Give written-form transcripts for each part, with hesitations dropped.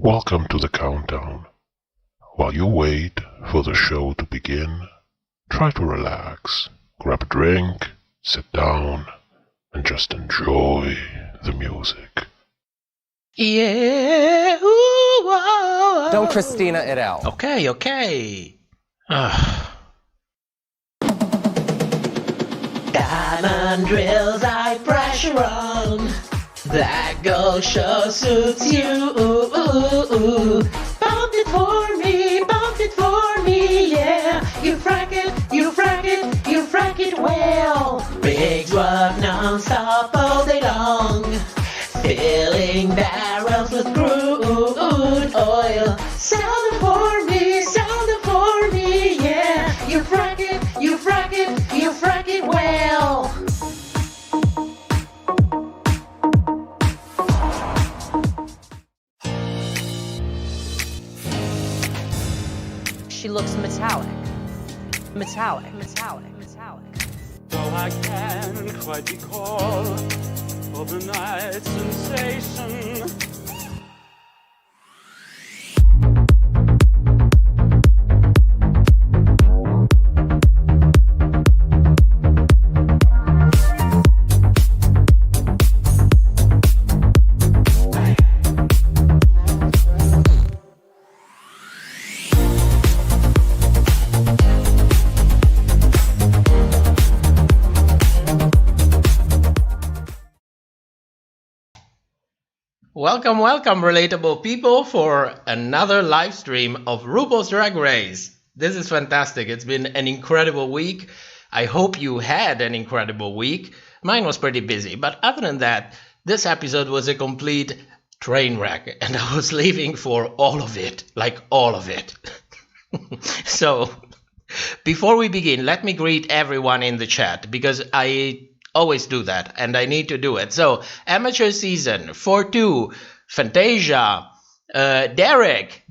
Welcome to the countdown. While you wait for the show to begin, try to relax, grab a drink, sit down, and just enjoy the music. Yeah. Ooh, whoa. Don't Christina it out. Okay. Diamond drills, high pressure on. Black gold show suits you. Bump it for me, yeah. You frack it well. Rigs work non-stop all day long. Filling barrels with crude oil. Sell them for me, yeah. You frack it well. She looks metallic. Though I can't quite recall overnight sensation. Welcome, relatable people, for another live stream of RuPaul's Drag Race. This is fantastic. It's been an incredible week. I hope you had an incredible week. Mine was pretty busy, but other than that, this episode was a complete train wreck, and I was leaving for all of it, like all of it. So, before we begin, let me greet everyone in the chat, because I always do that, and I need to do it. So, Amateur Season, 4-2, Fantasia, Derek,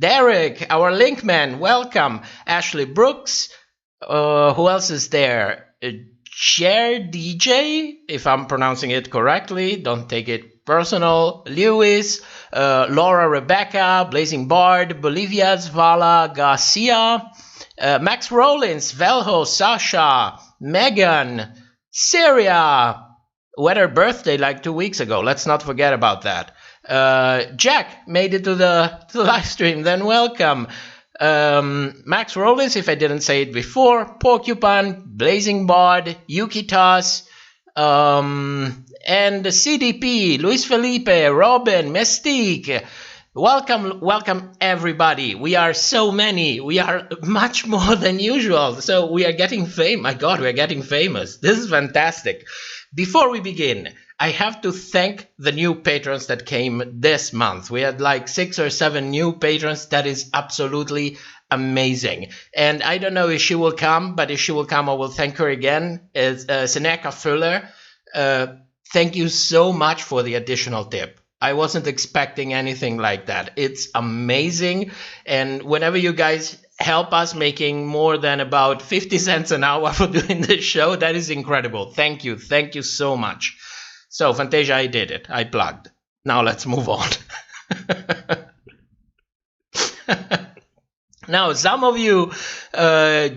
our Linkman, welcome. Ashley Brooks, who else is there? Chair DJ, if I'm pronouncing it correctly, don't take it personal. Lewis, Laura Rebecca, Blazing Bard, Bolivia Zvala Garcia, Max Rollins, Velho, Sasha, Megan, Syria, who had her birthday like 2 weeks ago. Let's not forget about that. Jack made it to the live stream. Then welcome. Max Rollins, if I didn't say it before. Porcupine, Blazing Bard, Yuki Toss, and CDP, Luis Felipe, Robin, Mystique. Welcome everybody. We are so many. We are much more than usual. So we are getting famous. My God, we are getting famous. This is fantastic. Before we begin, I have to thank the new patrons that came this month. We had like 6 or 7 new patrons. That is absolutely amazing. And I don't know if she will come, but if she will come, I will thank her again. It's Seneca Fuller. Thank you so much for the additional tip. I wasn't expecting anything like that. It's amazing. And whenever you guys help us making more than about 50 cents an hour for doing this show, that is incredible. Thank you. Thank you so much. So, Fantasia, I did it. I plugged. Now let's move on. Now, some of you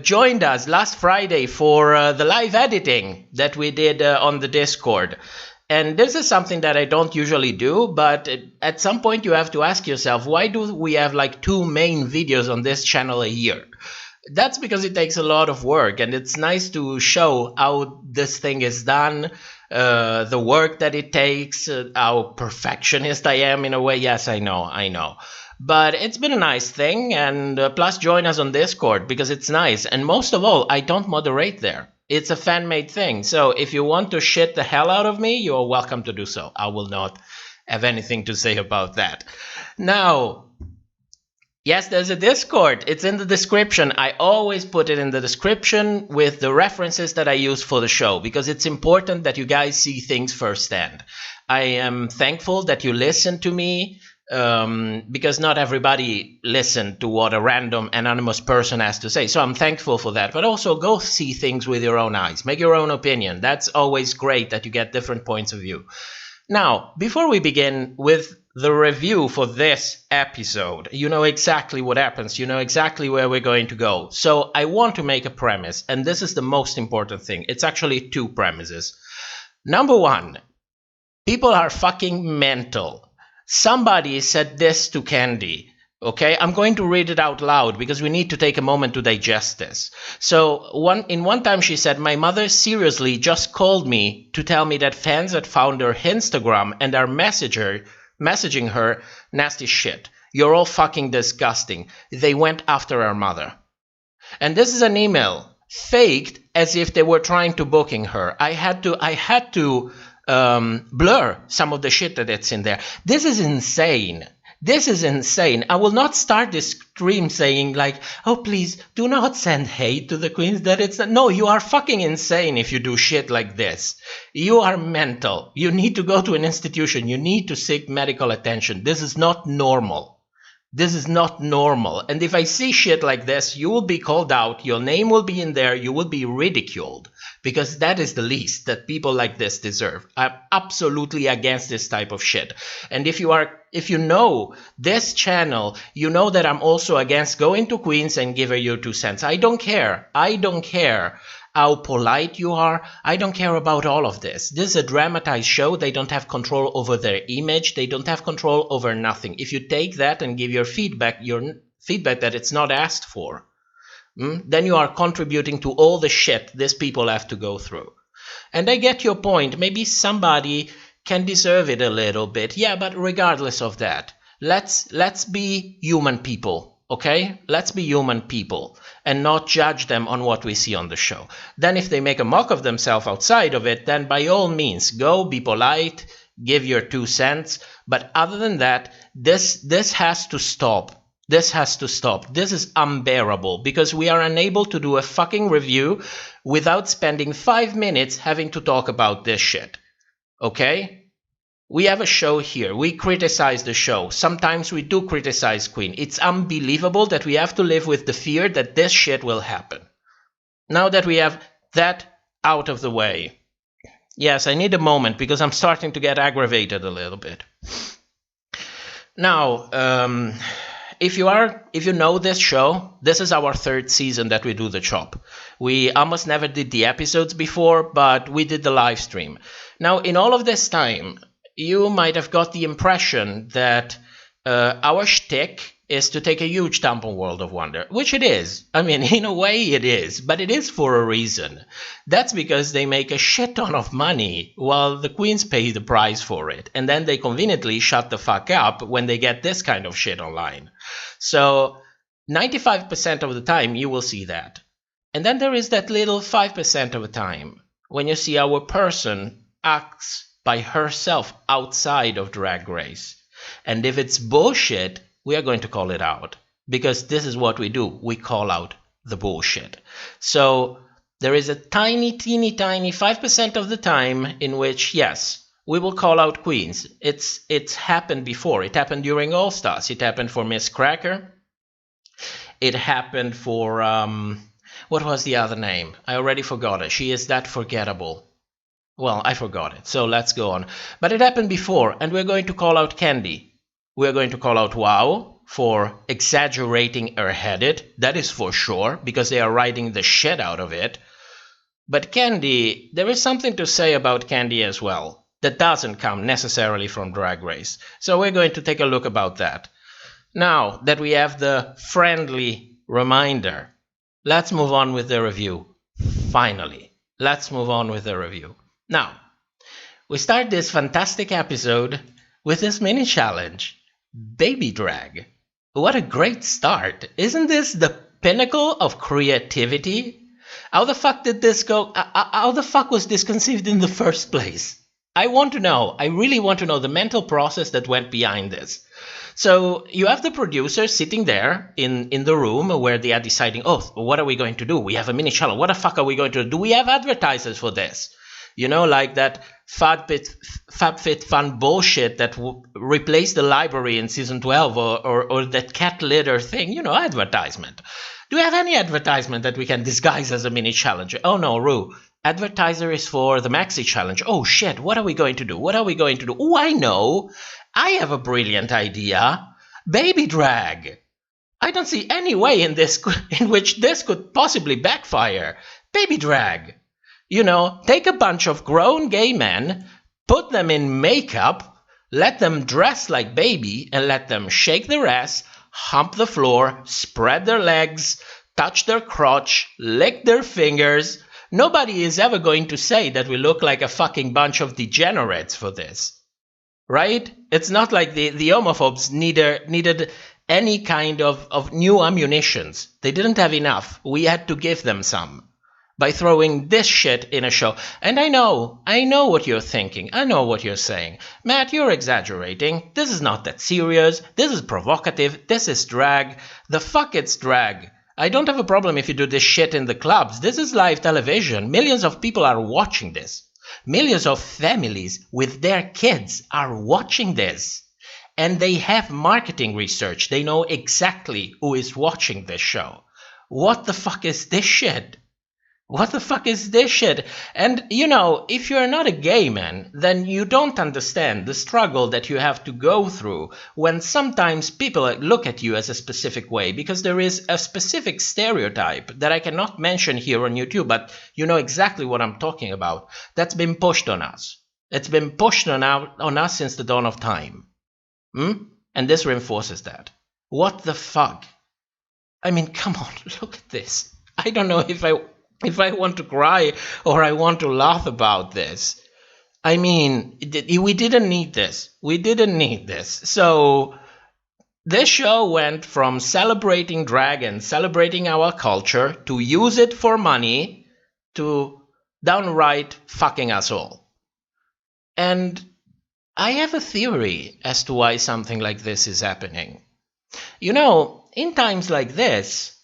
joined us last Friday for the live editing that we did on the Discord. And this is something that I don't usually do, but at some point you have to ask yourself, why do we have like 2 main videos on this channel a year? That's because it takes a lot of work, and it's nice to show how this thing is done, the work that it takes, how perfectionist I am in a way. Yes, I know. But it's been a nice thing, and plus join us on Discord because it's nice. And most of all, I don't moderate there. It's a fan-made thing. So if you want to shit the hell out of me, you're welcome to do so. I will not have anything to say about that. Now, yes, there's a Discord. It's in the description. I always put it in the description with the references that I use for the show because it's important that you guys see things firsthand. I am thankful that you listen to me. Because not everybody listened to what a random anonymous person has to say. So I'm thankful for that. But also go see things with your own eyes. Make your own opinion. That's always great that you get different points of view. Now, before we begin with the review for this episode, you know exactly what happens. You know exactly where we're going to go. So I want to make a premise, and this is the most important thing. It's actually two premises. Number one, people are fucking mental. Somebody said this to Candy. Okay, I'm going to read it out loud because we need to take a moment to digest this. So one time she said, my mother seriously just called me to tell me that fans had found her Instagram and are messaging her nasty shit. You're all fucking disgusting. They went after our mother. And this is an email faked as if they were trying to booking her. I had to blur some of the shit that it's in there. This is insane. This is insane. I will not start this stream saying like, oh, please do not send hate to the queens. That it's not. No, you are fucking insane if you do shit like this. You are mental. You need to go to an institution. You need to seek medical attention. This is not normal. This is not normal. And if I see shit like this, you will be called out. Your name will be in there. You will be ridiculed. Because that is the least that people like this deserve. I'm absolutely against this type of shit. And if you know this channel, you know that I'm also against going to Queens and give her your 2 cents. I don't care. I don't care how polite you are. I don't care about all of this. This is a dramatized show. They don't have control over their image. They don't have control over nothing. If you take that and give your feedback that it's not asked for, then you are contributing to all the shit these people have to go through. And I get your point. Maybe somebody can deserve it a little bit. Yeah, but regardless of that, let's be human people, okay? Let's be human people and not judge them on what we see on the show. Then if they make a mock of themselves outside of it, then by all means, go, be polite, give your 2 cents. But other than that, this has to stop. This has to stop. This is unbearable because we are unable to do a fucking review without spending 5 minutes having to talk about this shit. Okay? We have a show here. We criticize the show. Sometimes we do criticize Queen. It's unbelievable that we have to live with the fear that this shit will happen. Now that we have that out of the way. Yes, I need a moment because I'm starting to get aggravated a little bit. Now, if you know this show, this is our 3rd season that we do the chop. We almost never did the episodes before, but we did the live stream. Now, in all of this time, you might have got the impression that our shtick is to take a huge dump on World of Wonder, which it is. I mean, in a way it is, but it is for a reason. That's because they make a shit ton of money while the queens pay the price for it. And then they conveniently shut the fuck up when they get this kind of shit online. So 95% of the time you will see that. And then there is that little 5% of the time when you see our person acts by herself outside of Drag Race. And if it's bullshit, we are going to call it out, because this is what we do. We call out the bullshit. So there is a teeny tiny 5% of the time in which, yes, we will call out queens. It's happened before. It happened during All Stars. It happened for Miss Cracker. It happened for, what was the other name? I already forgot it. She is that forgettable. Well, I forgot it. So let's go on. But it happened before, and we're going to call out Candy. We're going to call out Wow for exaggerating her headed. That is for sure, because they are writing the shit out of it. But Candy, there is something to say about Candy as well that doesn't come necessarily from Drag Race. So we're going to take a look about that. Now that we have the friendly reminder, let's move on with the review. Finally, let's move on with the review. Now, we start this fantastic episode with this mini challenge. Baby drag. What a great start. Isn't this the pinnacle of creativity? How the fuck did this go? How the fuck was this conceived in the first place? I want to know. I really want to know the mental process that went behind this. So you have the producers sitting there in the room where they are deciding, oh, what are we going to do? We have a mini challenge. What the fuck are we going to do? Do we have advertisers for this? You know, like that FabFitFun bullshit that replaced the library in season 12 or that cat litter thing, you know, advertisement. Do we have any advertisement that we can disguise as a mini challenge? Oh no, Ru, advertiser is for the maxi challenge. Oh shit, what are we going to do? What are we going to do? Oh, I know. I have a brilliant idea. Baby drag. I don't see any way in which this could possibly backfire. Baby drag. You know, take a bunch of grown gay men, put them in makeup, let them dress like baby, and let them shake their ass, hump the floor, spread their legs, touch their crotch, lick their fingers. Nobody is ever going to say that we look like a fucking bunch of degenerates for this. Right? It's not like the homophobes needed any kind of new ammunitions. They didn't have enough. We had to give them some by throwing this shit in a show. And I know what you're thinking. I know what you're saying. Matt, you're exaggerating. This is not that serious. This is provocative. This is drag. The fuck it's drag. I don't have a problem if you do this shit in the clubs. This is live television. Millions of people are watching this. Millions of families with their kids are watching this. And they have marketing research. They know exactly who is watching this show. What the fuck is this shit? What the fuck is this shit? And, you know, if you're not a gay man, then you don't understand the struggle that you have to go through when sometimes people look at you as a specific way, because there is a specific stereotype that I cannot mention here on YouTube, but you know exactly what I'm talking about, that's been pushed on us. It's been pushed on us since the dawn of time. And this reinforces that. What the fuck? I mean, come on, look at this. I don't know if I want to cry or I want to laugh about this. I mean, we didn't need this. We didn't need this. So this show went from celebrating drag and celebrating our culture to use it for money to downright fucking us all. And I have a theory as to why something like this is happening. You know, in times like this,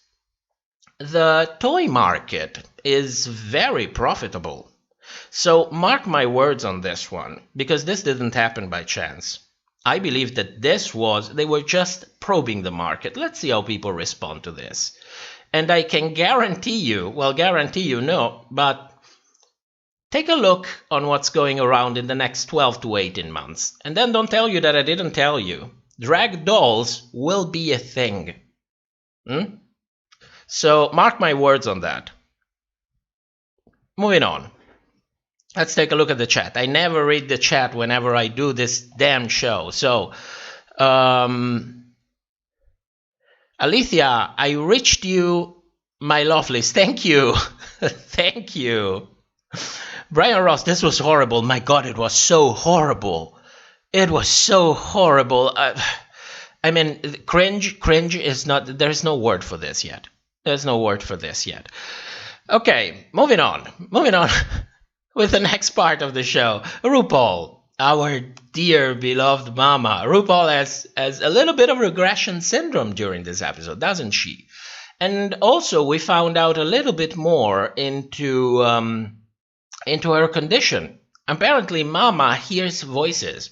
the toy market is very profitable. So mark my words on this one, because this didn't happen by chance. I believe that they were just probing the market. Let's see how people respond to this. And I can guarantee you no, but take a look on what's going around in the next 12 to 18 months. And then don't tell you that I didn't tell you. Drag dolls will be a thing. So mark my words on that. Moving on. Let's take a look at the chat. I never read the chat whenever I do this damn show. So, Alethea, I reached you, my lovelies. Thank you. Thank you. Brian Ross, this was horrible. My God, it was so horrible. It was so horrible. I mean, cringe is not, there's no word for this yet. There's no word for this yet. Okay, moving on with the next part of the show. RuPaul, our dear beloved mama. RuPaul has a little bit of regression syndrome during this episode, doesn't she? And also we found out a little bit more into her condition. Apparently mama hears voices.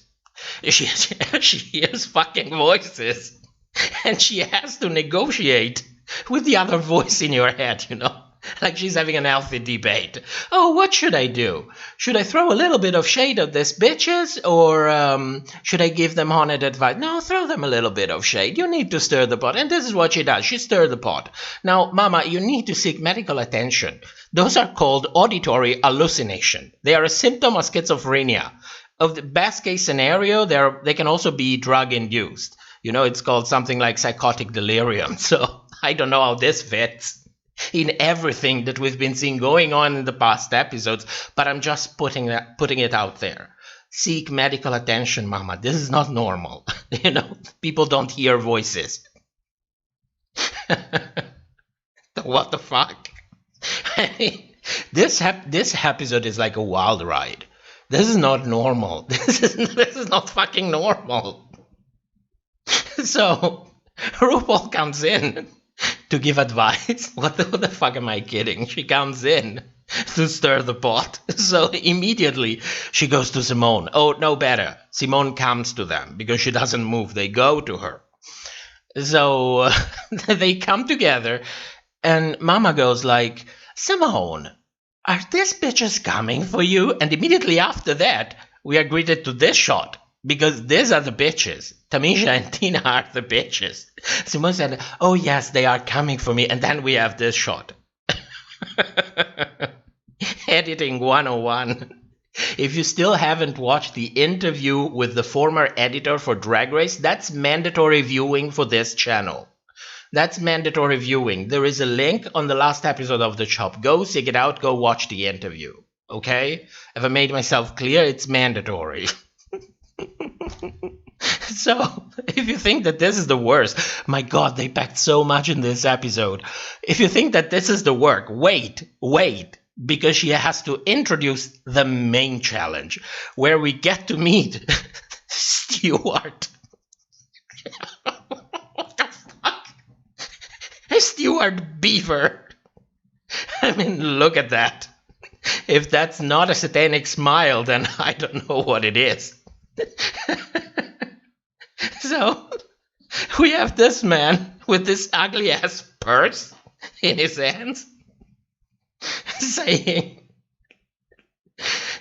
She hears fucking voices. And she has to negotiate with the other voice in your head, you know? Like she's having an healthy debate. Oh, what should I do? Should I throw a little bit of shade at these bitches? Or should I give them honest advice? No, throw them a little bit of shade. You need to stir the pot. And this is what she does. She stirs the pot. Now, mama, you need to seek medical attention. Those are called auditory hallucination. They are a symptom of schizophrenia. Of the best case scenario, they can also be drug-induced. You know, it's called something like psychotic delirium. So I don't know how this fits in everything that we've been seeing going on in the past episodes, but I'm just putting it out there. Seek medical attention, mama. This is not normal. You know, people don't hear voices. What the fuck? I mean, this episode is like a wild ride. This is not normal. This is not fucking normal. So RuPaul comes in to give advice. What the fuck am I kidding? She comes in to stir the pot. So immediately she goes to Simone. Oh, no better. Simone comes to them because she doesn't move. They go to her. So they come together and mama goes like, Simone, are these bitches coming for you? And immediately after that, we are greeted to this shot. Because these are the bitches. Tamisha and Tina are the bitches. Simone said, oh yes, they are coming for me. And then we have this shot. Editing 101. If you still haven't watched the interview with the former editor for Drag Race, that's mandatory viewing for this channel. That's mandatory viewing. There is a link on the last episode of the shop. Go seek it out. Go watch the interview. Okay? Have I made myself clear? It's mandatory. So, if you think that this is the worst, my God, they packed so much in this episode. If you think that this is the work, wait, because she has to introduce the main challenge, where we get to meet Stuart. What the fuck? Stuart Beaver. I mean, look at that. If that's not a satanic smile, then I don't know what it is. So, we have this man with this ugly ass purse in his hands saying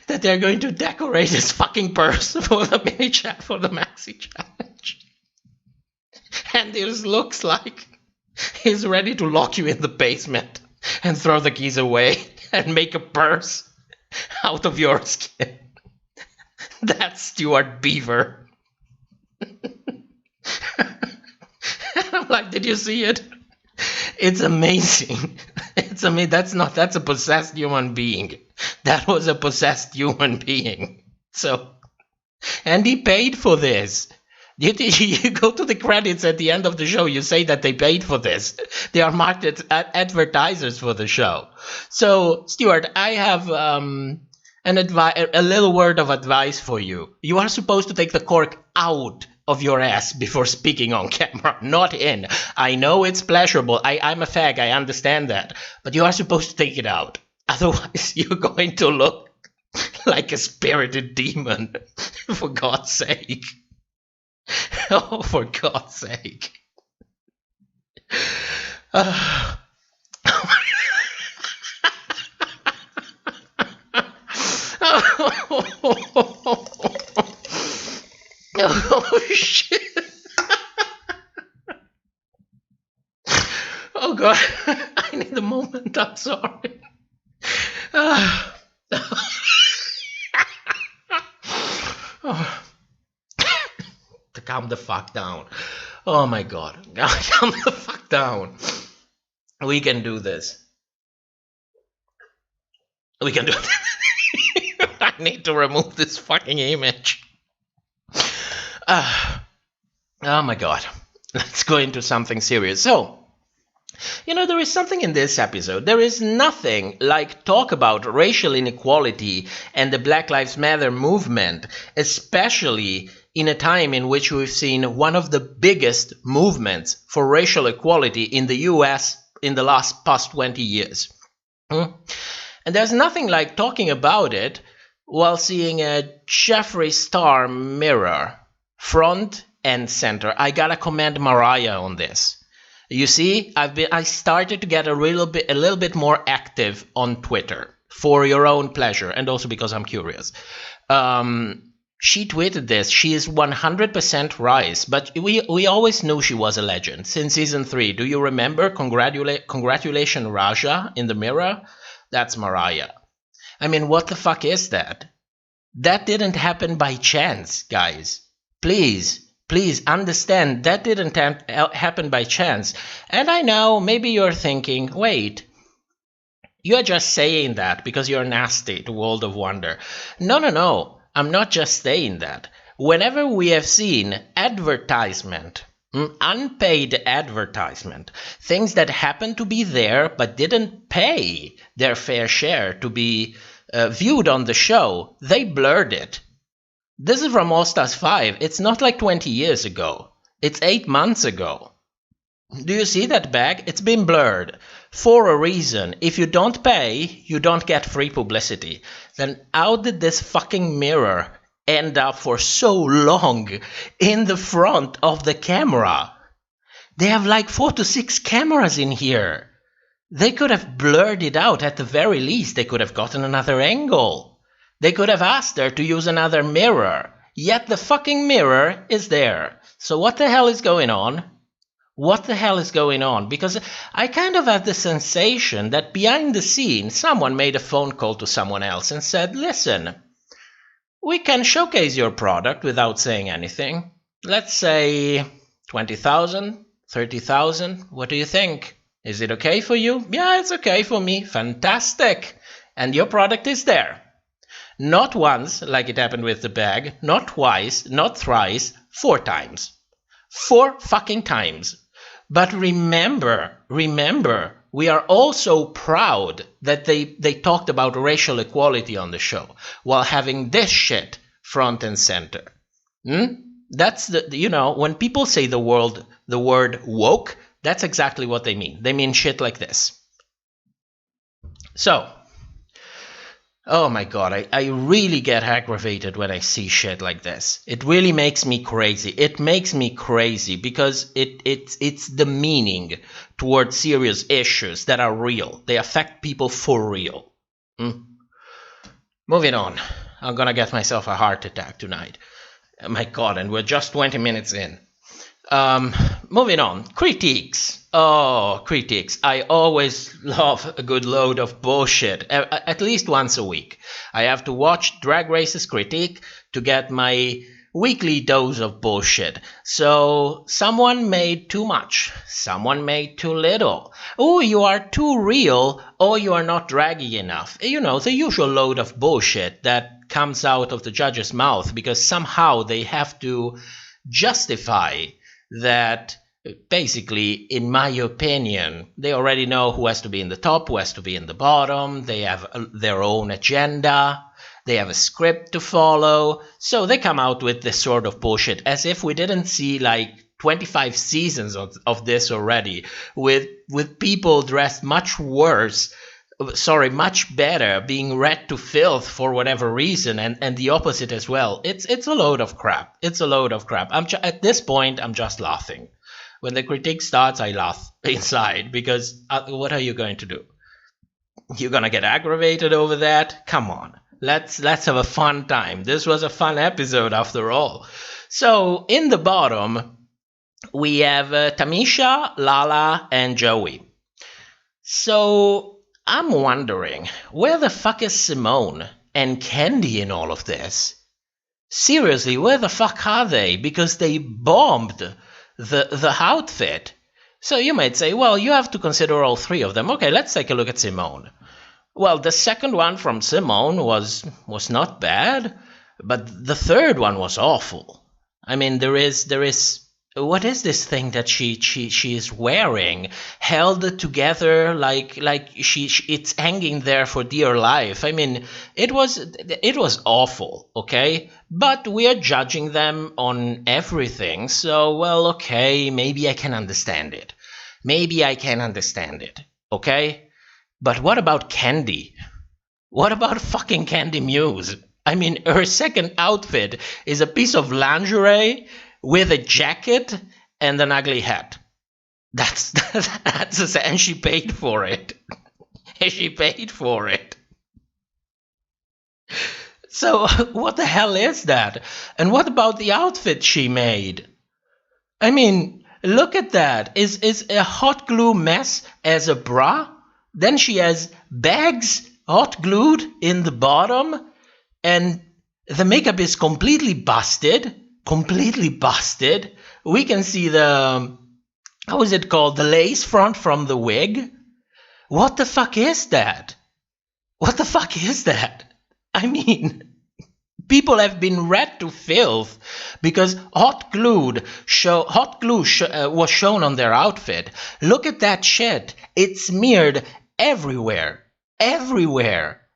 that they're going to decorate his fucking purse for the maxi challenge. And it looks like he's ready to lock you in the basement and throw the keys away and make a purse out of your skin. That's Stuart Beaver. I'm like, did you see it? It's amazing. It's amazing. That's a possessed human being. That was a possessed human being. So, and he paid for this. You go to the credits at the end of the show, you say that they paid for this. They are marked as advertisers for the show. So, Stuart, I have a little word of advice for you. You are supposed to take the cork out of your ass before speaking on camera, not in. I know it's pleasurable. I'm a fag. I understand that. But you are supposed to take it out. Otherwise, you're going to look like a spirited demon. For God's sake. Oh, for God's sake. Oh, shit. Oh, God. I need a moment. I'm sorry. To calm the fuck down. Oh, my God. Calm the fuck down. We can do this. We can do this. I need to remove this fucking image. Oh my God. Let's go into something serious. So, there is something in this episode. There is nothing like talk about racial inequality and the Black Lives Matter movement, especially in a time in which we've seen one of the biggest movements for racial equality in the U.S. in the past 20 years. And there's nothing like talking about it while seeing a Jeffree Star mirror, front and center. I gotta commend Mariah on this. You see, I started to get a little bit more active on Twitter for your own pleasure, and also because I'm curious. She tweeted this. She is 100% right, but we always knew she was a legend since season 3. Do you remember? Congratulations, Raja in the mirror. That's Mariah. I mean, what the fuck is that? That didn't happen by chance, guys. Please understand, that didn't happen by chance. And I know, maybe you're thinking, wait, you're just saying that because you're nasty to World of Wonder. No, I'm not just saying that. Whenever we have seen advertisement, unpaid advertisement, things that happen to be there but didn't pay their fair share to be viewed on the show, they blurred it. This is from All Stars 5. It's not like 20 years ago. It's 8 months ago. Do you see that bag? It's been blurred. For a reason. If you don't pay, you don't get free publicity. Then how did this fucking mirror end up for so long in the front of the camera? They have like 4 to 6 cameras in here. They could have blurred it out at the very least. They could have gotten another angle. They could have asked her to use another mirror. Yet the fucking mirror is there. So what the hell is going on? What the hell is going on? Because I kind of have the sensation that behind the scenes, someone made a phone call to someone else and said, listen, we can showcase your product without saying anything. Let's say 20,000, 30,000. What do you think? Is it okay for you? Yeah, it's okay for me. Fantastic. And your product is there. Not once, like it happened with the bag, not twice, not thrice, 4 times. 4 fucking times. But remember, we are also proud that they talked about racial equality on the show while having this shit front and center. That's when people say the word woke, that's exactly what they mean. They mean shit like this. So, oh my God, I really get aggravated when I see shit like this. It really makes me crazy. It makes me crazy because it's the meaning towards serious issues that are real. They affect people for real. Moving on. I'm gonna get myself a heart attack tonight. Oh my God, and we're just 20 minutes in. Moving on. Critiques. Oh, critiques. I always love a good load of bullshit, at least once a week. I have to watch Drag Race's critique to get my weekly dose of bullshit. So, someone made too much. Someone made too little. Oh, you are too real, or you are not draggy enough. You know, the usual load of bullshit that comes out of the judge's mouth because somehow they have to justify that. Basically, in my opinion, they already know who has to be in the top, who has to be in the bottom. They have their own agenda. They have a script to follow. So they come out with this sort of bullshit as if we didn't see like 25 seasons of this already with people dressed much worse. Much better, being read to filth for whatever reason, and the opposite as well. It's a load of crap. It's a load of crap. At this point, I'm just laughing. When the critique starts, I laugh inside because what are you going to do? You're gonna get aggravated over that? Come on, let's have a fun time. This was a fun episode after all. So in the bottom, we have Tamisha, Lala, and Joey. So I'm wondering, where the fuck is Simone and Candy in all of this? Seriously, where the fuck are they? Because they bombed the outfit. So you might say, well, you have to consider all 3 of them. Okay, let's take a look at Simone. Well, the second one from Simone was not bad, but the third one was awful. I mean, there is what is this thing that she is wearing, held together like it's hanging there for dear life? I mean, it was awful, okay? But we are judging them on everything, so well, okay, maybe I can understand it. Okay? But what about Candy? What about fucking Candy Muse? I mean, her second outfit is a piece of lingerie with a jacket and an ugly hat. That's and she paid for it. She paid for it. So what the hell is that? And what about the outfit she made? I mean, look at that. Is a hot glue mess as a bra? Then she has bags hot glued in the bottom, and the makeup is completely busted. We can see the, how is it called? The lace front from the wig. What the fuck is that? I mean, people have been read to filth because hot glue was shown on their outfit. Look at that shit. It's smeared everywhere.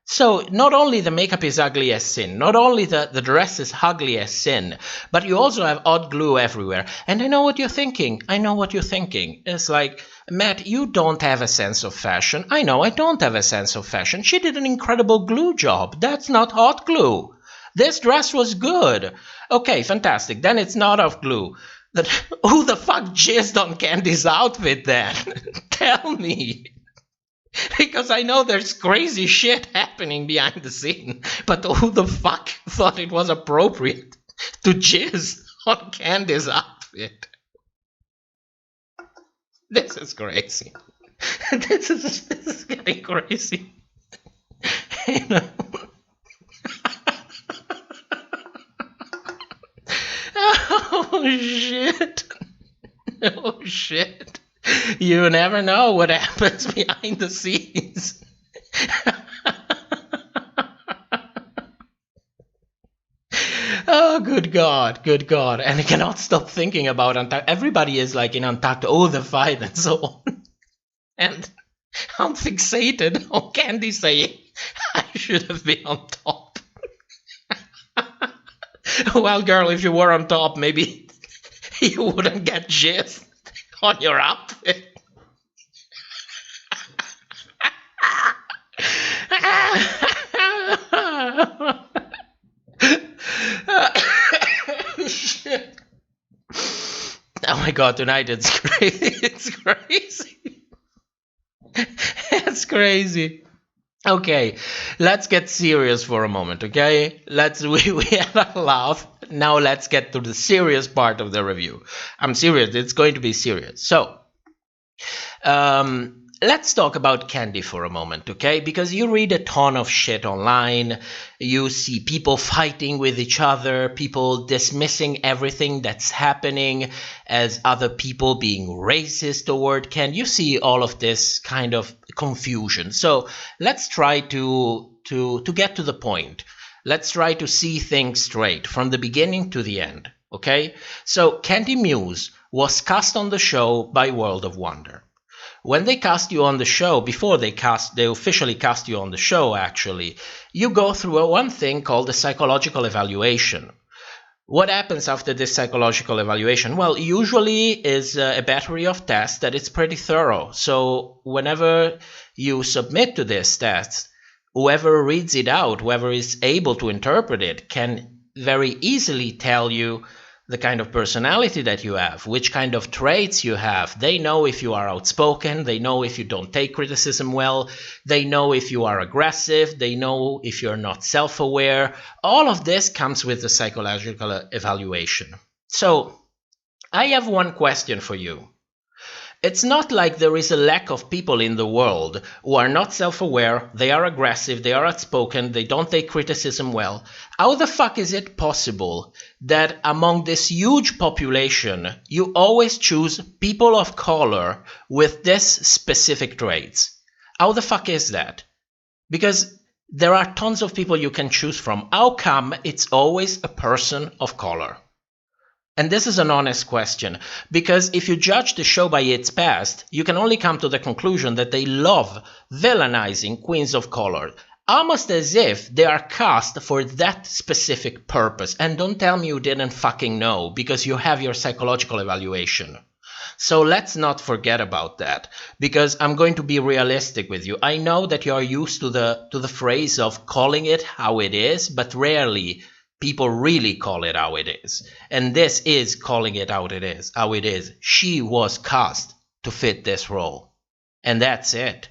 So not only the makeup is ugly as sin, not only the dress is ugly as sin, but you also have hot glue everywhere. And I know what you're thinking. It's like, Matt, you don't have a sense of fashion. I know I don't have a sense of fashion. She did an incredible glue job. That's not hot glue. This dress was good. Okay, fantastic. Then it's not hot glue. Who the fuck jizzed on Candy's outfit then? Tell me. Because I know there's crazy shit happening behind the scene, but who the fuck thought it was appropriate to jizz on Candy's outfit. This is crazy. This is getting crazy. You know? Oh shit. Oh shit. You never know what happens behind the scenes. Oh, good God, good God. And I cannot stop thinking about Untucked. Everybody is like in Untucked, oh, the fight and so on. And I'm fixated on Candy saying, I should have been on top. Well, girl, if you were on top, maybe you wouldn't get jizz on your outfit. Shit. Oh my God, tonight it's crazy. It's crazy. It's crazy. Okay, let's get serious for a moment, okay? We had a laugh. Now let's get to the serious part of the review. I'm serious. It's going to be serious. So, let's talk about Candy for a moment, okay? Because you read a ton of shit online. You see people fighting with each other, people dismissing everything that's happening as other people being racist toward Candy. You see all of this kind of confusion. So let's try to get to the point. Let's try to see things straight from the beginning to the end, okay? So Candy Muse was cast on the show by World of Wonder. When they cast you on the show, before they officially cast you on the show, actually, you go through one thing called the psychological evaluation. What happens after this psychological evaluation? Well, usually is a battery of tests that is pretty thorough. So whenever you submit to this test, whoever reads it out, whoever is able to interpret it, can very easily tell you the kind of personality that you have, which kind of traits you have. They know if you are outspoken, they know if you don't take criticism well, they know if you are aggressive, they know if you're not self-aware. All of this comes with the psychological evaluation. So, I have one question for you. It's not like there is a lack of people in the world who are not self-aware, they are aggressive, they are outspoken, they don't take criticism well. How the fuck is it possible that among this huge population, you always choose people of color with this specific traits? How the fuck is that? Because there are tons of people you can choose from. How come it's always a person of color? And this is an honest question, because if you judge the show by its past, you can only come to the conclusion that they love villainizing queens of color, almost as if they are cast for that specific purpose. And don't tell me you didn't fucking know, because you have your psychological evaluation. So let's not forget about that, because I'm going to be realistic with you. I know that you are used to the phrase of calling it how it is, but rarely people really call it how it is. And this is calling it how it is. She was cast to fit this role. And that's it.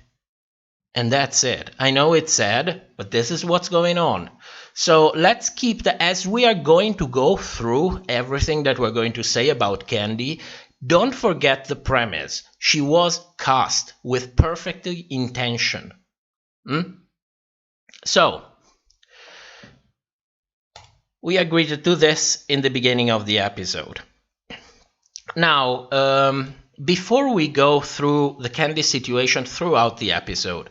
And that's it. I know it's sad, but this is what's going on. So let's keep as we are going to go through everything that we're going to say about Candy, don't forget the premise. She was cast with perfect intention. So, we agreed to do this in the beginning of the episode. Now, before we go through the Candy situation throughout the episode,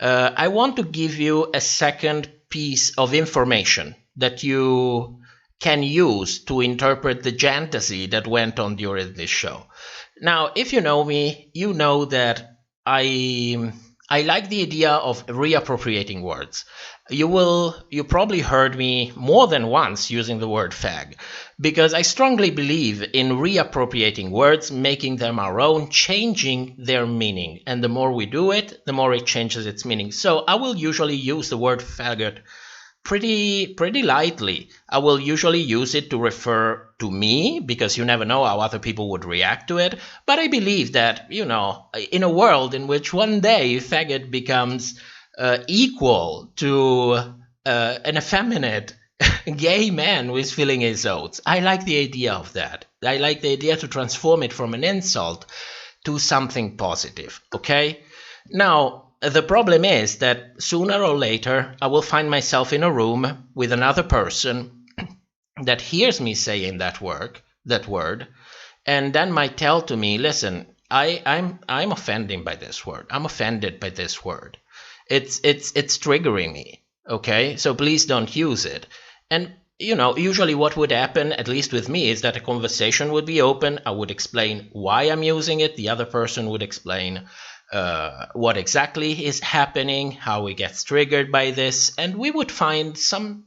I want to give you a second piece of information that you can use to interpret the fantasy that went on during this show. Now, if you know me, you know that I like the idea of reappropriating words. You probably heard me more than once using the word fag, because I strongly believe in reappropriating words, making them our own, changing their meaning. And the more we do it, the more it changes its meaning. So I will usually use the word faggot pretty lightly. I will usually use it to refer to me, because you never know how other people would react to it. But I believe that, in a world in which one day faggot becomes equal to an effeminate gay man who is feeling his oats. I like the idea of that. I like the idea to transform it from an insult to something positive, okay? Now, the problem is that sooner or later, I will find myself in a room with another person that hears me saying that word, and then might tell to me, listen, I'm offended by this word. I'm offended by this word. It's triggering me, okay? So please don't use it. And, you know, usually what would happen, at least with me, is that a conversation would be open. I would explain why I'm using it. The other person would explain what exactly is happening, how he gets triggered by this, and we would find some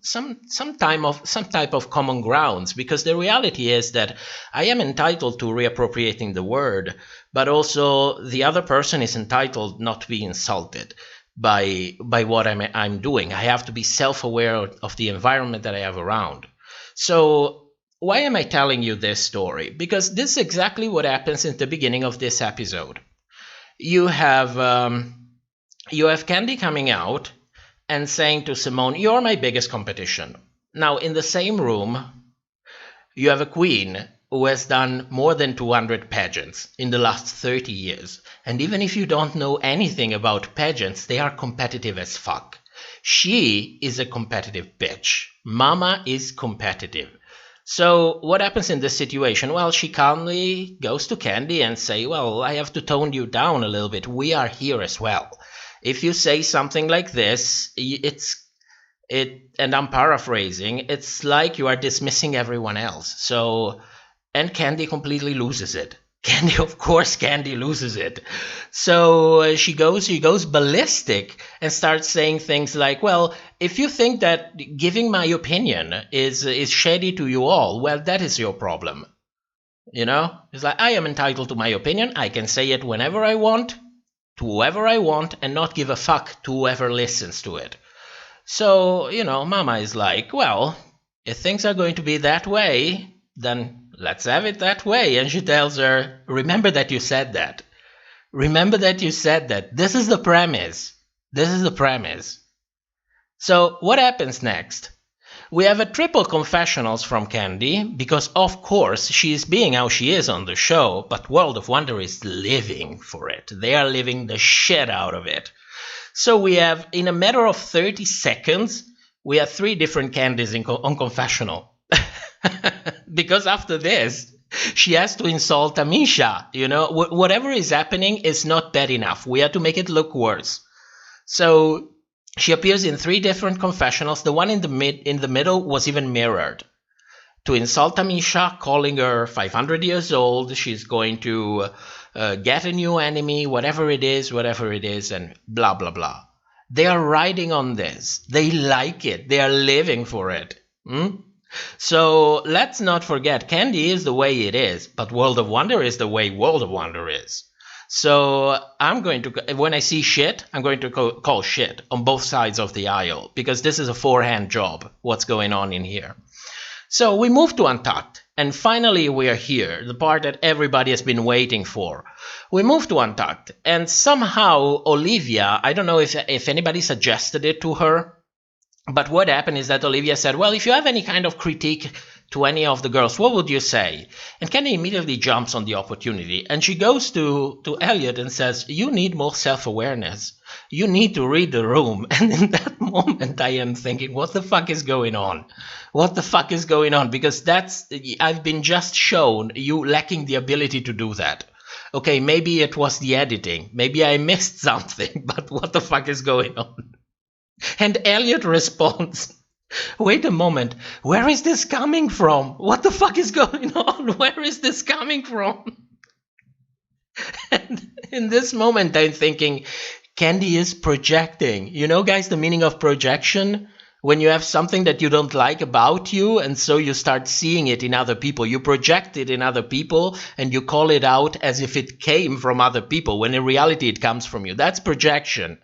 type of common grounds, because the reality is that I am entitled to reappropriating the word, but also the other person is entitled not to be insulted by what I'm doing. I have to be self-aware of the environment that I have around. So why am I telling you this story? Because this is exactly what happens in the beginning of this episode. You have Candy coming out and saying to Simone, "You're my biggest competition." Now, in the same room, you have a queen who has done more than 200 pageants in the last 30 years. And even if you don't know anything about pageants, they are competitive as fuck. She is a competitive bitch. Mama is competitive. So what happens in this situation? Well, she calmly goes to Candy and say, well, I have to tone you down a little bit. We are here as well. If you say something like this, and I'm paraphrasing, it's like you are dismissing everyone else. So, and Candy completely loses it. Candy loses it. So she goes ballistic and starts saying things like, well, if you think that giving my opinion is shady to you all, well, that is your problem. You know, it's like, I am entitled to my opinion. I can say it whenever I want, to whoever I want, and not give a fuck to whoever listens to it. So, you know, Mama is like, well, if things are going to be that way, then let's have it that way. And she tells her, remember that you said that. Remember that you said that. This is the premise. This is the premise. So what happens next? We have a triple confessionals from Candy, because of course she is being how she is on the show, but World of Wonder is living for it. They are living the shit out of it. So we have, in a matter of 30 seconds, we have 3 different Candies on confessional. Because after this, she has to insult Amisha. You know, whatever is happening is not bad enough. We have to make it look worse. So she appears in 3 different confessionals. The one in the middle was even mirrored. To insult Amisha, calling her 500 years old. She's going to get a new enemy, whatever it is, and blah, blah, blah. They are riding on this. They like it. They are living for it. So let's not forget, Candy is the way it is, but World of Wonder is the way World of Wonder is. So I'm going to, when I see shit, I'm going to call shit on both sides of the aisle, because this is a forehand job, what's going on in here. So we move to Untucked, and finally we are here, the part that everybody has been waiting for. We move to Untucked, and somehow Olivia, I don't know if anybody suggested it to her, but what happened is that Olivia said, well, if you have any kind of critique to any of the girls, what would you say? And Kenny immediately jumps on the opportunity, and she goes to Elliot and says, you need more self-awareness. You need to read the room. And in that moment, I am thinking, what the fuck is going on? What the fuck is going on? Because I've been just shown you lacking the ability to do that. Okay, maybe it was the editing. Maybe I missed something, but what the fuck is going on? And Elliot responds, wait a moment, where is this coming from? What the fuck is going on? Where is this coming from? And in this moment, I'm thinking, Candy is projecting. You know, guys, the meaning of projection? When you have something that you don't like about you, and so you start seeing it in other people. You project it in other people, and you call it out as if it came from other people, when in reality it comes from you. That's projection,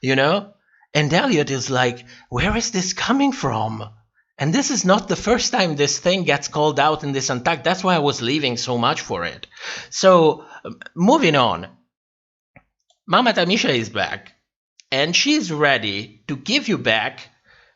you know? And Elliot is like, where is this coming from? And this is not the first time this thing gets called out in this Untucked. That's why I was leaving so much for it. So, moving on. Mama Tamisha is back. And she's ready to give you back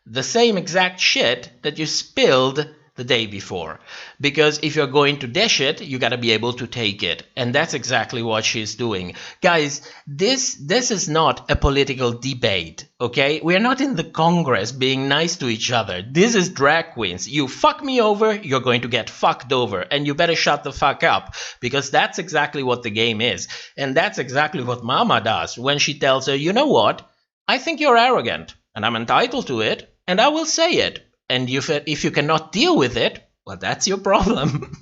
the same exact shit that you spilled the day before. Because if you're going to dish it, you got to be able to take it. And that's exactly what she's doing. Guys, this is not a political debate, okay? We're not in the Congress being nice to each other. This is drag queens. You fuck me over, you're going to get fucked over. And you better shut the fuck up, because that's exactly what the game is. And that's exactly what Mama does when she tells her, you know what? I think you're arrogant, and I'm entitled to it, and I will say it. And if you cannot deal with it, well, that's your problem.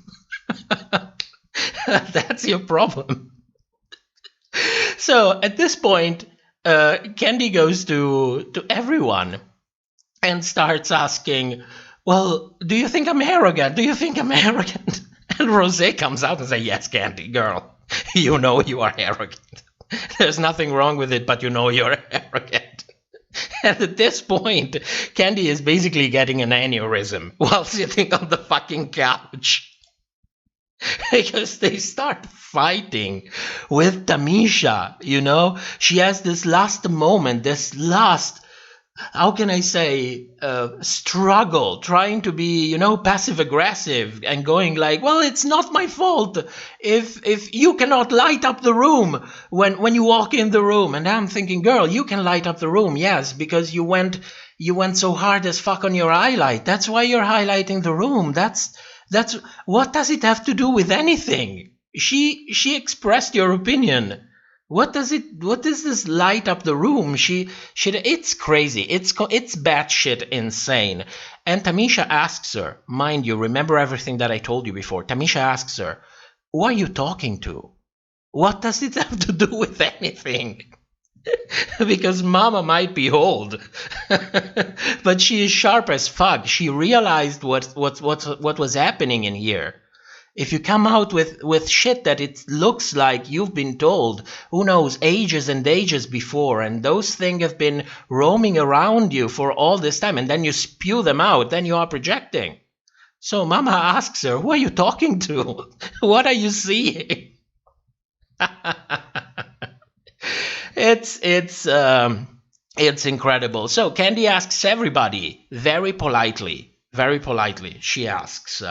That's your problem. So at this point, Candy goes to everyone and starts asking, well, do you think I'm arrogant? Do you think I'm arrogant? And Rosé comes out and says, yes, Candy, girl, you know you are arrogant. There's nothing wrong with it, but you know you're arrogant. And at this point, Candy is basically getting an aneurysm while sitting on the fucking couch. Because they start fighting with Tamisha, you know? She has this last moment, this last, how can I say, struggle, trying to be, you know, passive-aggressive and going like, well, it's not my fault if you cannot light up the room when you walk in the room. And I'm thinking, girl, you can light up the room, yes, because you went so hard as fuck on your highlight. That's why you're highlighting the room. That's what does it have to do with anything? She expressed your opinion. What does this light up the room? It's crazy. It's batshit insane. And Tamisha asks her, mind you, remember everything that I told you before. Tamisha asks her, who are you talking to? What does it have to do with anything? Because Mama might be old, but she is sharp as fuck. She realized what was happening in here. If you come out with shit that it looks like you've been told, who knows, ages and ages before, and those things have been roaming around you for all this time, and then you spew them out, then you are projecting. So Mama asks her, who are you talking to? What are you seeing? It's incredible. So Candy asks everybody very politely, she asks,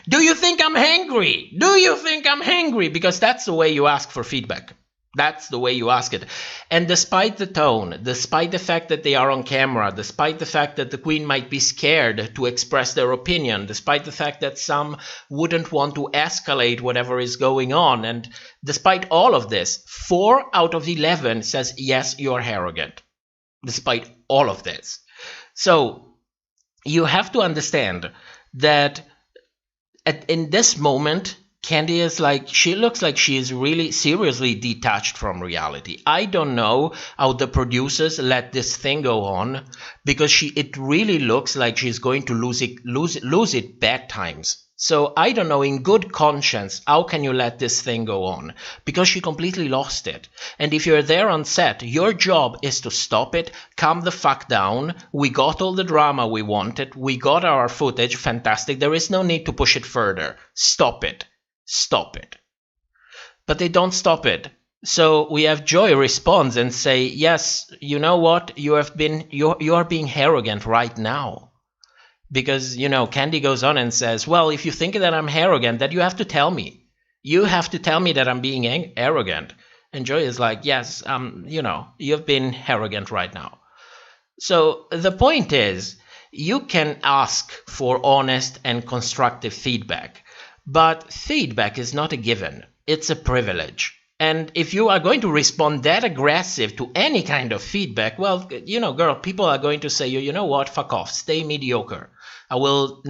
do you think I'm hangry? Do you think I'm hangry? Because that's the way you ask for feedback. That's the way you ask it. And despite the tone, despite the fact that they are on camera, despite the fact that the queen might be scared to express their opinion, despite the fact that some wouldn't want to escalate whatever is going on, and despite all of this, 4 out of 11 says, yes, you're arrogant. Despite all of this. So you have to understand that in this moment, Candy is like, she looks like she is really seriously detached from reality. I don't know how the producers let this thing go on, because it really looks like she's going to lose it bad times. So I don't know, in good conscience, how can you let this thing go on? Because she completely lost it. And if you're there on set, your job is to stop it, calm the fuck down. We got all the drama we wanted. We got our footage, fantastic. There is no need to push it further. Stop it. Stop it. But they don't stop it. So we have Joy responds and say, yes, you know what? You are being arrogant right now. Because, you know, Candy goes on and says, well, if you think that I'm arrogant, then you have to tell me. You have to tell me that I'm being arrogant. And Joy is like, yes, you know, you've been arrogant right now. So the point is, you can ask for honest and constructive feedback. But feedback is not a given. It's a privilege. And if you are going to respond that aggressive to any kind of feedback, well, you know, girl, people are going to say, you know what, fuck off, stay mediocre. I will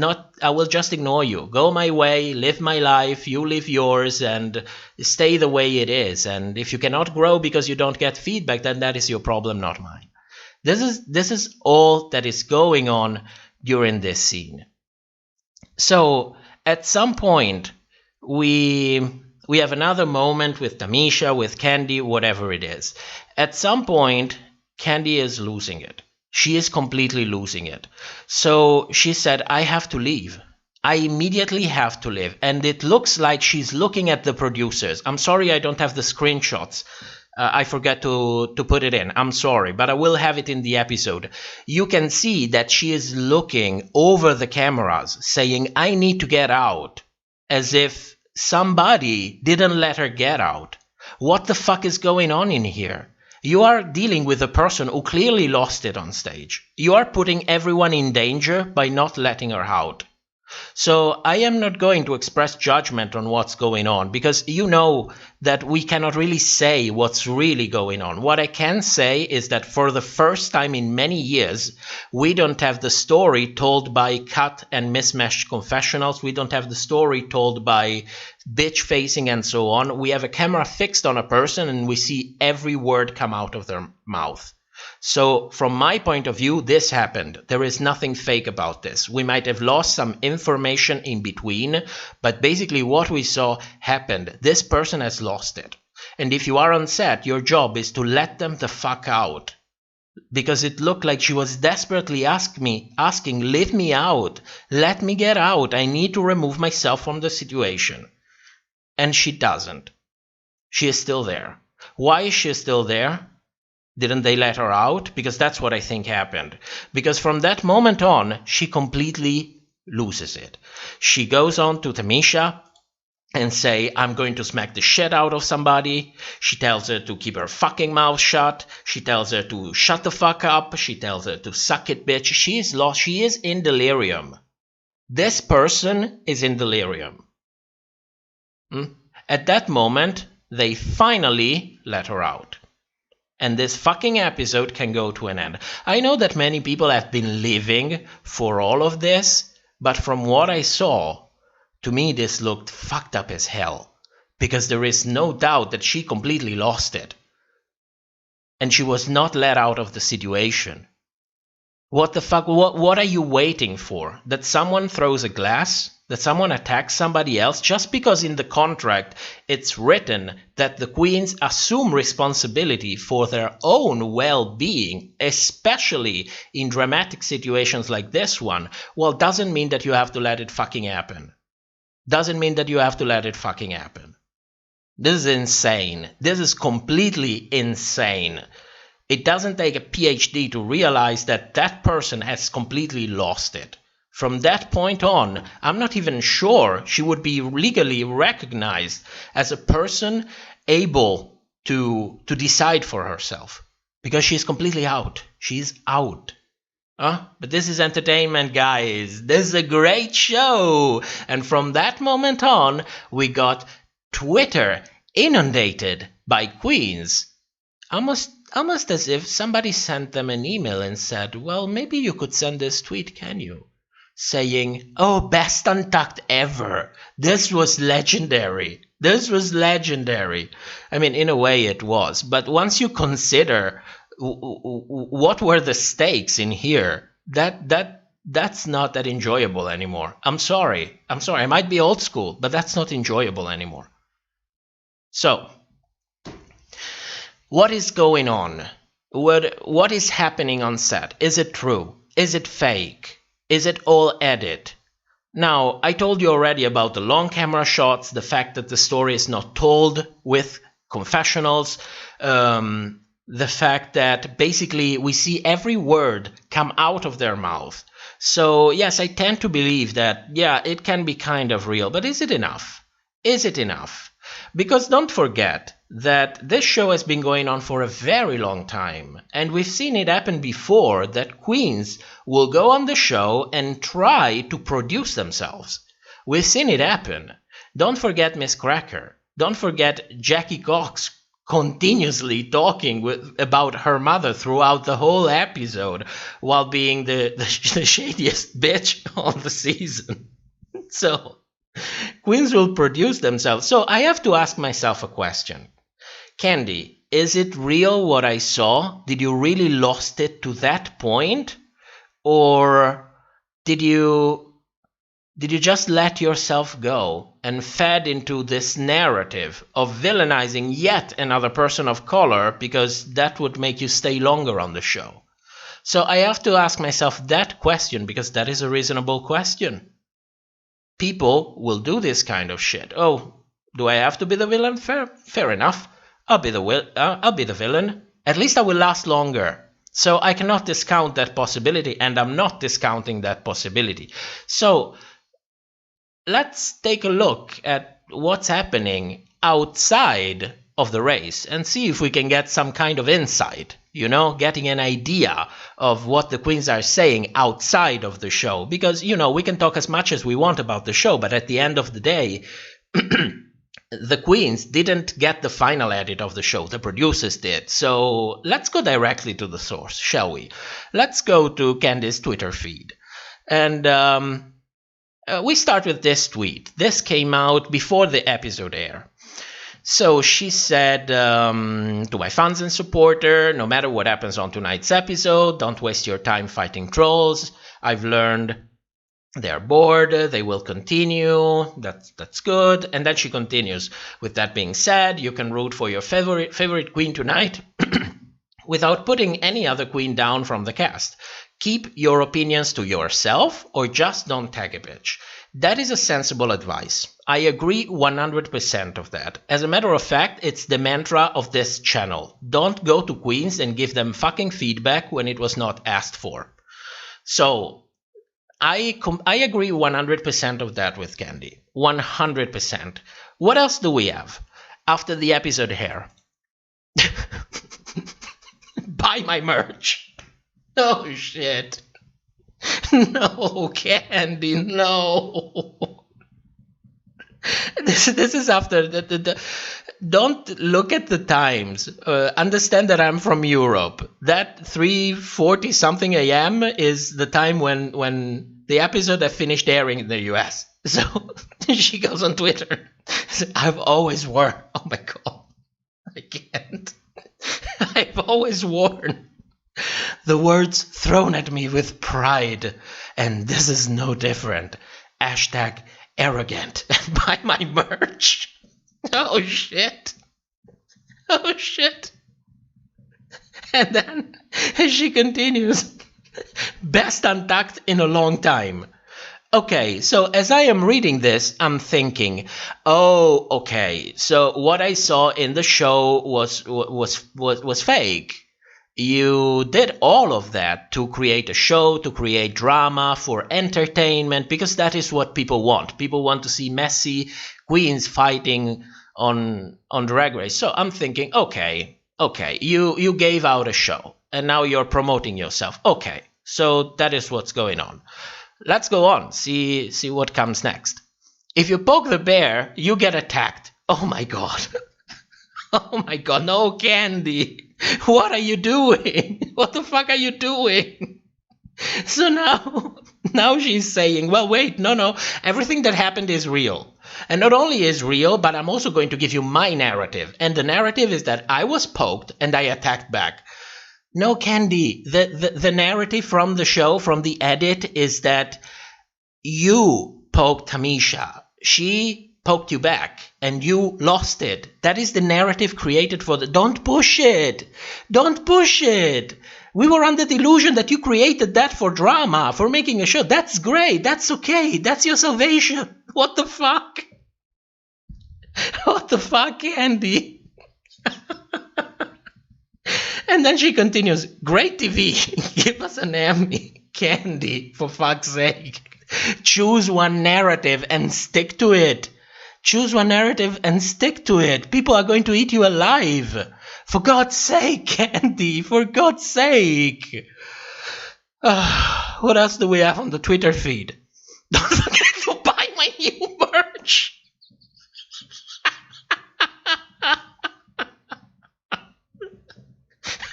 just ignore you. Go my way, live my life, you live yours, and stay the way it is. And if you cannot grow because you don't get feedback, then that is your problem, not mine. This is all that is going on during this scene. So at some point, we have another moment with Tamisha, with Candy, whatever it is. At some point, Candy is losing it. She is completely losing it. So she said, I have to leave. I immediately have to leave. And it looks like she's looking at the producers. I'm sorry I don't have the screenshots. I forgot to put it in. I'm sorry, but I will have it in the episode. You can see that she is looking over the cameras, saying, I need to get out, as if somebody didn't let her get out. What the fuck is going on in here? You are dealing with a person who clearly lost it on stage. You are putting everyone in danger by not letting her out. So I am not going to express judgment on what's going on, because you know that we cannot really say what's really going on. What I can say is that for the first time in many years, we don't have the story told by cut and mismatched confessionals. We don't have the story told by bitch facing and so on. We have a camera fixed on a person and we see every word come out of their mouth. So from my point of view, this happened. There is nothing fake about this. We might have lost some information in between, but basically what we saw happened. This person has lost it. And if you are on set, your job is to let them the fuck out. Because it looked like she was desperately asking, let me out. Let me get out. I need to remove myself from the situation. And she doesn't. She is still there. Why is she still there? Didn't they let her out? Because that's what I think happened. Because from that moment on, she completely loses it. She goes on to Tamisha and say, I'm going to smack the shit out of somebody. She tells her to keep her fucking mouth shut. She tells her to shut the fuck up. She tells her to suck it, bitch. She is lost. She is in delirium. This person is in delirium. At that moment, they finally let her out. And this fucking episode can go to an end. I know that many people have been living for all of this, but from what I saw, to me this looked fucked up as hell. Because there is no doubt that she completely lost it. And she was not let out of the situation. What the fuck? What are you waiting for? That someone throws a glass? That someone attacks somebody else? Just because in the contract it's written that the queens assume responsibility for their own well-being, especially in dramatic situations like this one, well, doesn't mean that you have to let it fucking happen. Doesn't mean that you have to let it fucking happen. This is insane. This is completely insane. It doesn't take a PhD to realize that that person has completely lost it. From that point on, I'm not even sure she would be legally recognized as a person able to decide for herself. Because she's completely out. She's out. But this is entertainment, guys. This is a great show. And from that moment on, we got Twitter inundated by queens. Almost as if somebody sent them an email and said, well, maybe you could send this tweet, can you? Saying, oh, best untucked ever. This was legendary. This was legendary. I mean, in a way it was. But once you consider what were the stakes in here, that's not that enjoyable anymore. I'm sorry. I might be old school, but that's not enjoyable anymore. So, what is going on? What is happening on set? Is it true? Is it fake? Is it all edit? Now, I told you already about the long camera shots, the fact that the story is not told with confessionals, the fact that basically we see every word come out of their mouth. So, yes, I tend to believe that, yeah, it can be kind of real, but is it enough? Is it enough? Because don't forget that this show has been going on for a very long time, and we've seen it happen before that queens will go on the show and try to produce themselves. We've seen it happen. Don't forget Miss Cracker. Don't forget Jackie Cox continuously talking about her mother throughout the whole episode while being the shittiest bitch on the season. So, queens will produce themselves. So I have to ask myself a question. Candy, is it real what I saw? Did you really lost it to that point? Or did you just let yourself go and fed into this narrative of villainizing yet another person of color because that would make you stay longer on the show? So I have to ask myself that question because that is a reasonable question. People will do this kind of shit. Oh, do I have to be the villain? Fair enough. I'll be the villain. At least I will last longer. So I cannot discount that possibility, and I'm not discounting that possibility. So let's take a look at what's happening outside of the race and see if we can get some kind of insight, getting an idea of what the queens are saying outside of the show. Because, we can talk as much as we want about the show, but at the end of the day, the queens didn't get the final edit of the show. The producers did. So let's go directly to the source, shall we? Let's go to Candy's Twitter feed. And we start with this tweet. This came out before the episode aired. So she said, to my fans and supporters, no matter what happens on tonight's episode, don't waste your time fighting trolls. I've learned they're bored, they will continue, that's good. And then she continues, with that being said, you can root for your favorite queen tonight without putting any other queen down from the cast. Keep your opinions to yourself or just don't tag a bitch. That is a sensible advice. I agree 100% of that. As a matter of fact, it's the mantra of this channel. Don't go to queens and give them fucking feedback when it was not asked for. So I agree 100% of that with Candy. 100%. What else do we have after the episode here? Buy my merch. Oh shit. No, Candy, no. This is after the don't look at the times. Understand that I'm from Europe. That 3:40 something a.m. is the time when the episode have finished airing in the U.S. So she goes on Twitter. I've always worn. Oh my god, I can't. I've always worn the words thrown at me with pride, and this is no different. Hashtag arrogant. And buy my merch. Oh shit. Oh shit. And then she continues, best untucked in a long time. Okay, so as I am reading this, I'm thinking, oh, okay, so what I saw in the show was fake. You did all of that to create a show, to create drama, for entertainment, because that is what people want. People want to see messy queens fighting on Drag Race. So I'm thinking, okay, you gave out a show, and now you're promoting yourself. Okay, so that is what's going on. Let's go on, see what comes next. If you poke the bear, you get attacked. Oh my god. Oh my god, no, Candy. What are you doing? What the fuck are you doing? So now she's saying, well, wait, no, everything that happened is real. And not only is real, but I'm also going to give you my narrative. And the narrative is that I was poked and I attacked back. No, Candy, the narrative from the show, from the edit, is that you poked Tamisha. She poked you back and you lost it. That is the narrative created for the... Don't push it. Don't push it. We were under the illusion that you created that for drama, for making a show. That's great. That's okay. That's your salvation. What the fuck? What the fuck, Candy? And then she continues, great TV. Give us an Emmy. Candy, for fuck's sake. Choose one narrative and stick to it. Choose one narrative and stick to it. People are going to eat you alive. For God's sake, Candy. For God's sake. What else do we have on the Twitter feed? Don't forget to buy my new merch.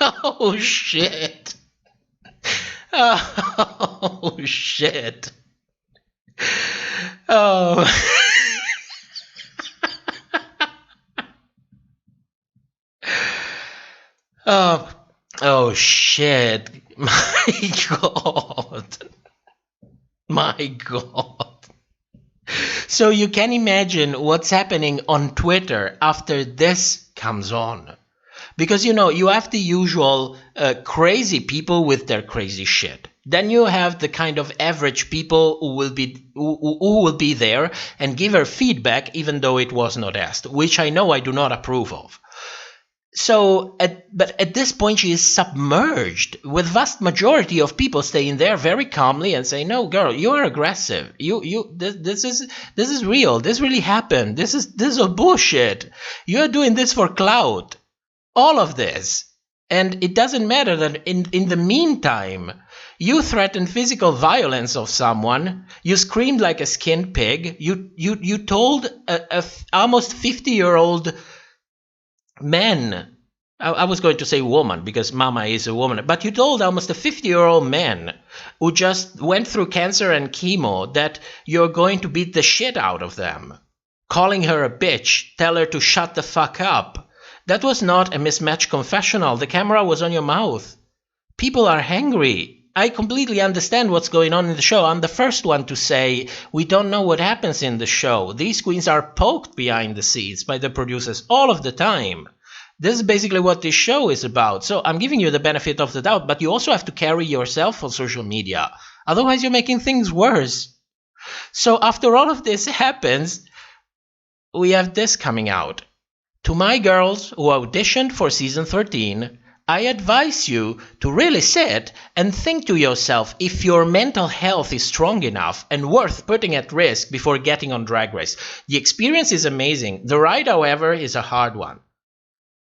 Oh, shit. Oh, shit. Oh. Oh, shit. My God. My God. So you can imagine what's happening on Twitter after this comes on. Because, you have the usual crazy people with their crazy shit. Then you have the kind of average people who will be there and give her feedback even though it was not asked, which I know I do not approve of. But at this point, she is submerged, with vast majority of people staying there very calmly and saying, "No, girl, you are aggressive. This is real. This really happened. This is all bullshit. You are doing this for clout. All of this." And it doesn't matter that in the meantime, you threatened physical violence of someone. You screamed like a skinned pig. You told a almost 50-year-old man. I was going to say woman because Mama is a woman. But you told almost a 50-year-old man who just went through cancer and chemo that you're going to beat the shit out of them. Calling her a bitch. Tell her to shut the fuck up. That was not a mismatched confessional. The camera was on your mouth. People are hangry. I completely understand what's going on in the show. I'm the first one to say we don't know what happens in the show. These queens are poked behind the scenes by the producers all of the time. This is basically what this show is about. So I'm giving you the benefit of the doubt, but you also have to carry yourself on social media. Otherwise, you're making things worse. So after all of this happens, we have this coming out. To my girls who auditioned for season 13, I advise you to really sit and think to yourself if your mental health is strong enough and worth putting at risk before getting on Drag Race. The experience is amazing. The ride, however, is a hard one.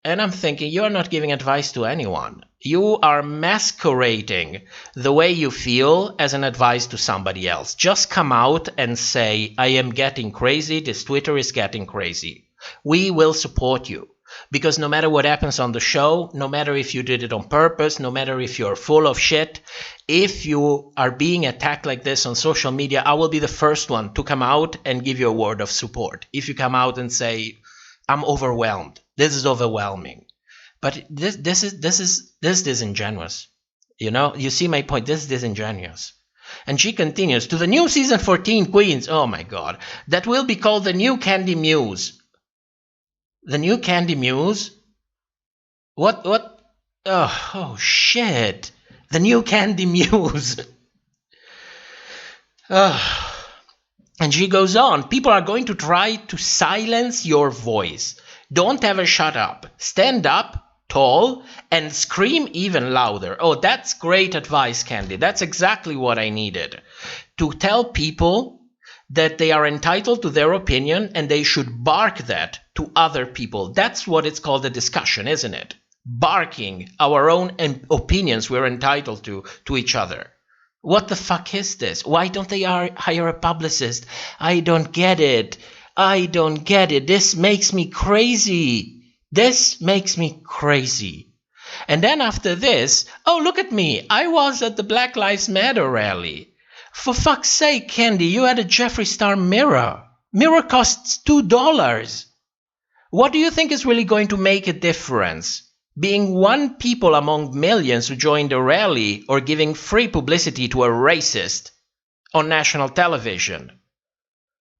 And I'm thinking, you are not giving advice to anyone. You are masquerading the way you feel as an advice to somebody else. Just come out and say, I am getting crazy, this Twitter is getting crazy. We will support you. Because no matter what happens on the show, no matter if you did it on purpose, no matter if you're full of shit, if you are being attacked like this on social media, I will be the first one to come out and give you a word of support. If you come out and say, I'm overwhelmed. This is overwhelming. But this is disingenuous. You know, you see my point. This is disingenuous. And she continues, to the new season 14 queens, oh my god, that will be called the new Candy Muse. The new Candy Muse? What? Oh shit. The new Candy Muse. And she goes on, people are going to try to silence your voice. Don't ever shut up. Stand up, tall, and scream even louder. Oh, that's great advice, Candy. That's exactly what I needed. To tell people that they are entitled to their opinion and they should bark that to other people. That's what it's called, a discussion, isn't it? Barking our own opinions we're entitled to each other. What the fuck is this? Why don't they hire a publicist? I don't get it. I don't get it. This makes me crazy. This makes me crazy. And then after this, oh, look at me. I was at the Black Lives Matter rally. For fuck's sake, Candy, you had a Jeffree Star mirror. Mirror costs $2. What do you think is really going to make a difference? Being one people among millions who joined a rally or giving free publicity to a racist on national television?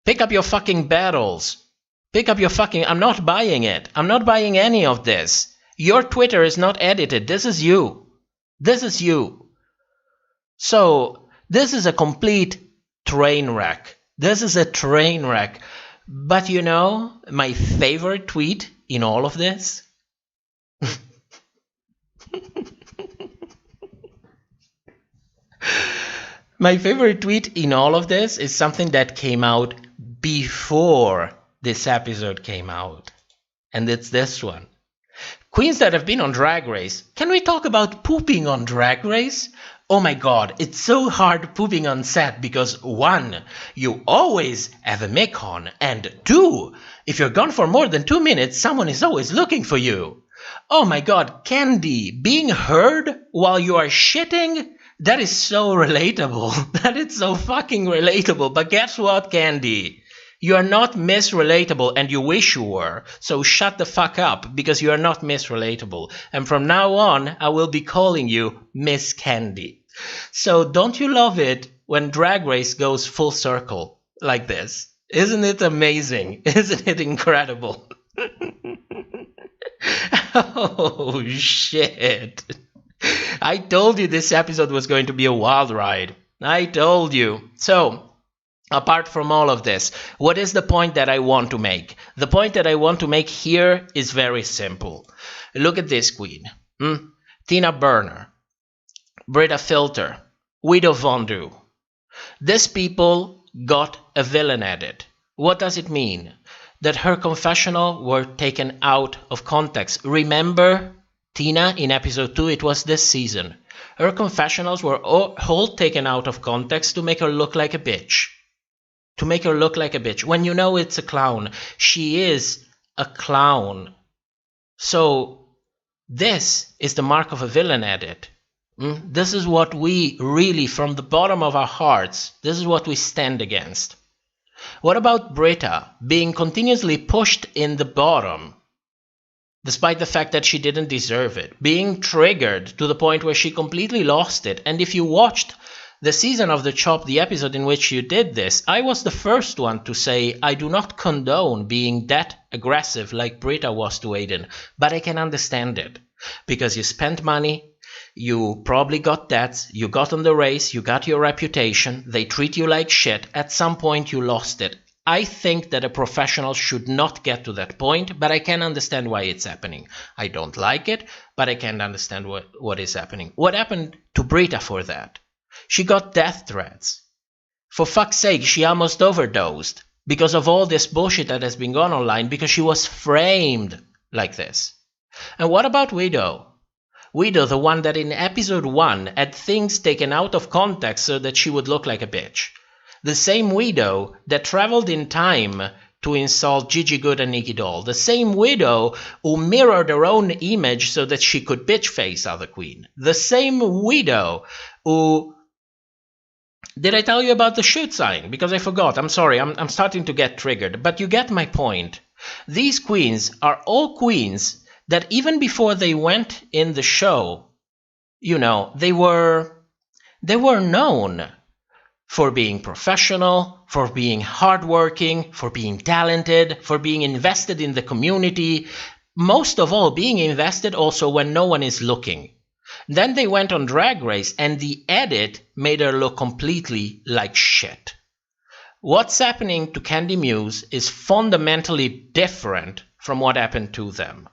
Pick up your fucking battles. Pick up your fucking... I'm not buying it. I'm not buying any of this. Your Twitter is not edited. This is you. This is you. So... this is a complete train wreck. This is a train wreck. But you know, my favorite tweet in all of this? My favorite tweet in all of this is something that came out before this episode came out. And it's this one. Queens that have been on Drag Race. Can we talk about pooping on Drag Race? Oh my god, it's so hard pooping on set because 1, you always have a mic on, and 2, if you're gone for more than 2 minutes, someone is always looking for you. Oh my god, Candy, being heard while you are shitting? That is so relatable. That is so fucking relatable. But guess what, Candy? You are not Miss Relatable, and you wish you were. So shut the fuck up, because you are not Miss Relatable. And from now on, I will be calling you Miss Candy. So don't you love it when Drag Race goes full circle like this? Isn't it amazing? Isn't it incredible? Oh, shit. I told you this episode was going to be a wild ride. I told you. So... Apart from all of this, what is the point that I want to make? The point that I want to make here is very simple. Look at this queen. Tina Burner, Britta Filter, Widow Von Du. These people got a villain edit. What does it mean? That her confessional were taken out of context. Remember Tina in episode 2, it was this season. Her confessionals were all taken out of context to make her look like a bitch. To make her look like a bitch. When you know it's a clown. She is a clown. So this is the mark of a villain edit. This is what we really, from the bottom of our hearts, this is what we stand against. What about Britta being continuously pushed in the bottom, despite the fact that she didn't deserve it, being triggered to the point where she completely lost it? And if you watched the season of The Chop, the episode in which you did this, I was the first one to say I do not condone being that aggressive like Britta was to Aiden, but I can understand it. Because you spent money, you probably got debts, you got on the race, you got your reputation, they treat you like shit, at some point you lost it. I think that a professional should not get to that point, but I can understand why it's happening. I don't like it, but I can understand what is happening. What happened to Britta for that? She got death threats. For fuck's sake, she almost overdosed because of all this bullshit that has been going online, because she was framed like this. And what about Widow? Widow, the one that in episode 1 had things taken out of context so that she would look like a bitch. The same Widow that traveled in time to insult Gigi Good and Nikki Doll. The same Widow who mirrored her own image so that she could bitch face other queen. The same Widow who... Did I tell you about the shoot sign? Because I forgot. I'm sorry. I'm starting to get triggered. But you get my point. These queens are all queens that even before they went in the show, you know, they were known for being professional, for being hardworking, for being talented, for being invested in the community. Most of all, being invested also when no one is looking. Then they went on Drag Race and the edit made her look completely like shit. What's happening to Candy Muse is fundamentally different from what happened to them.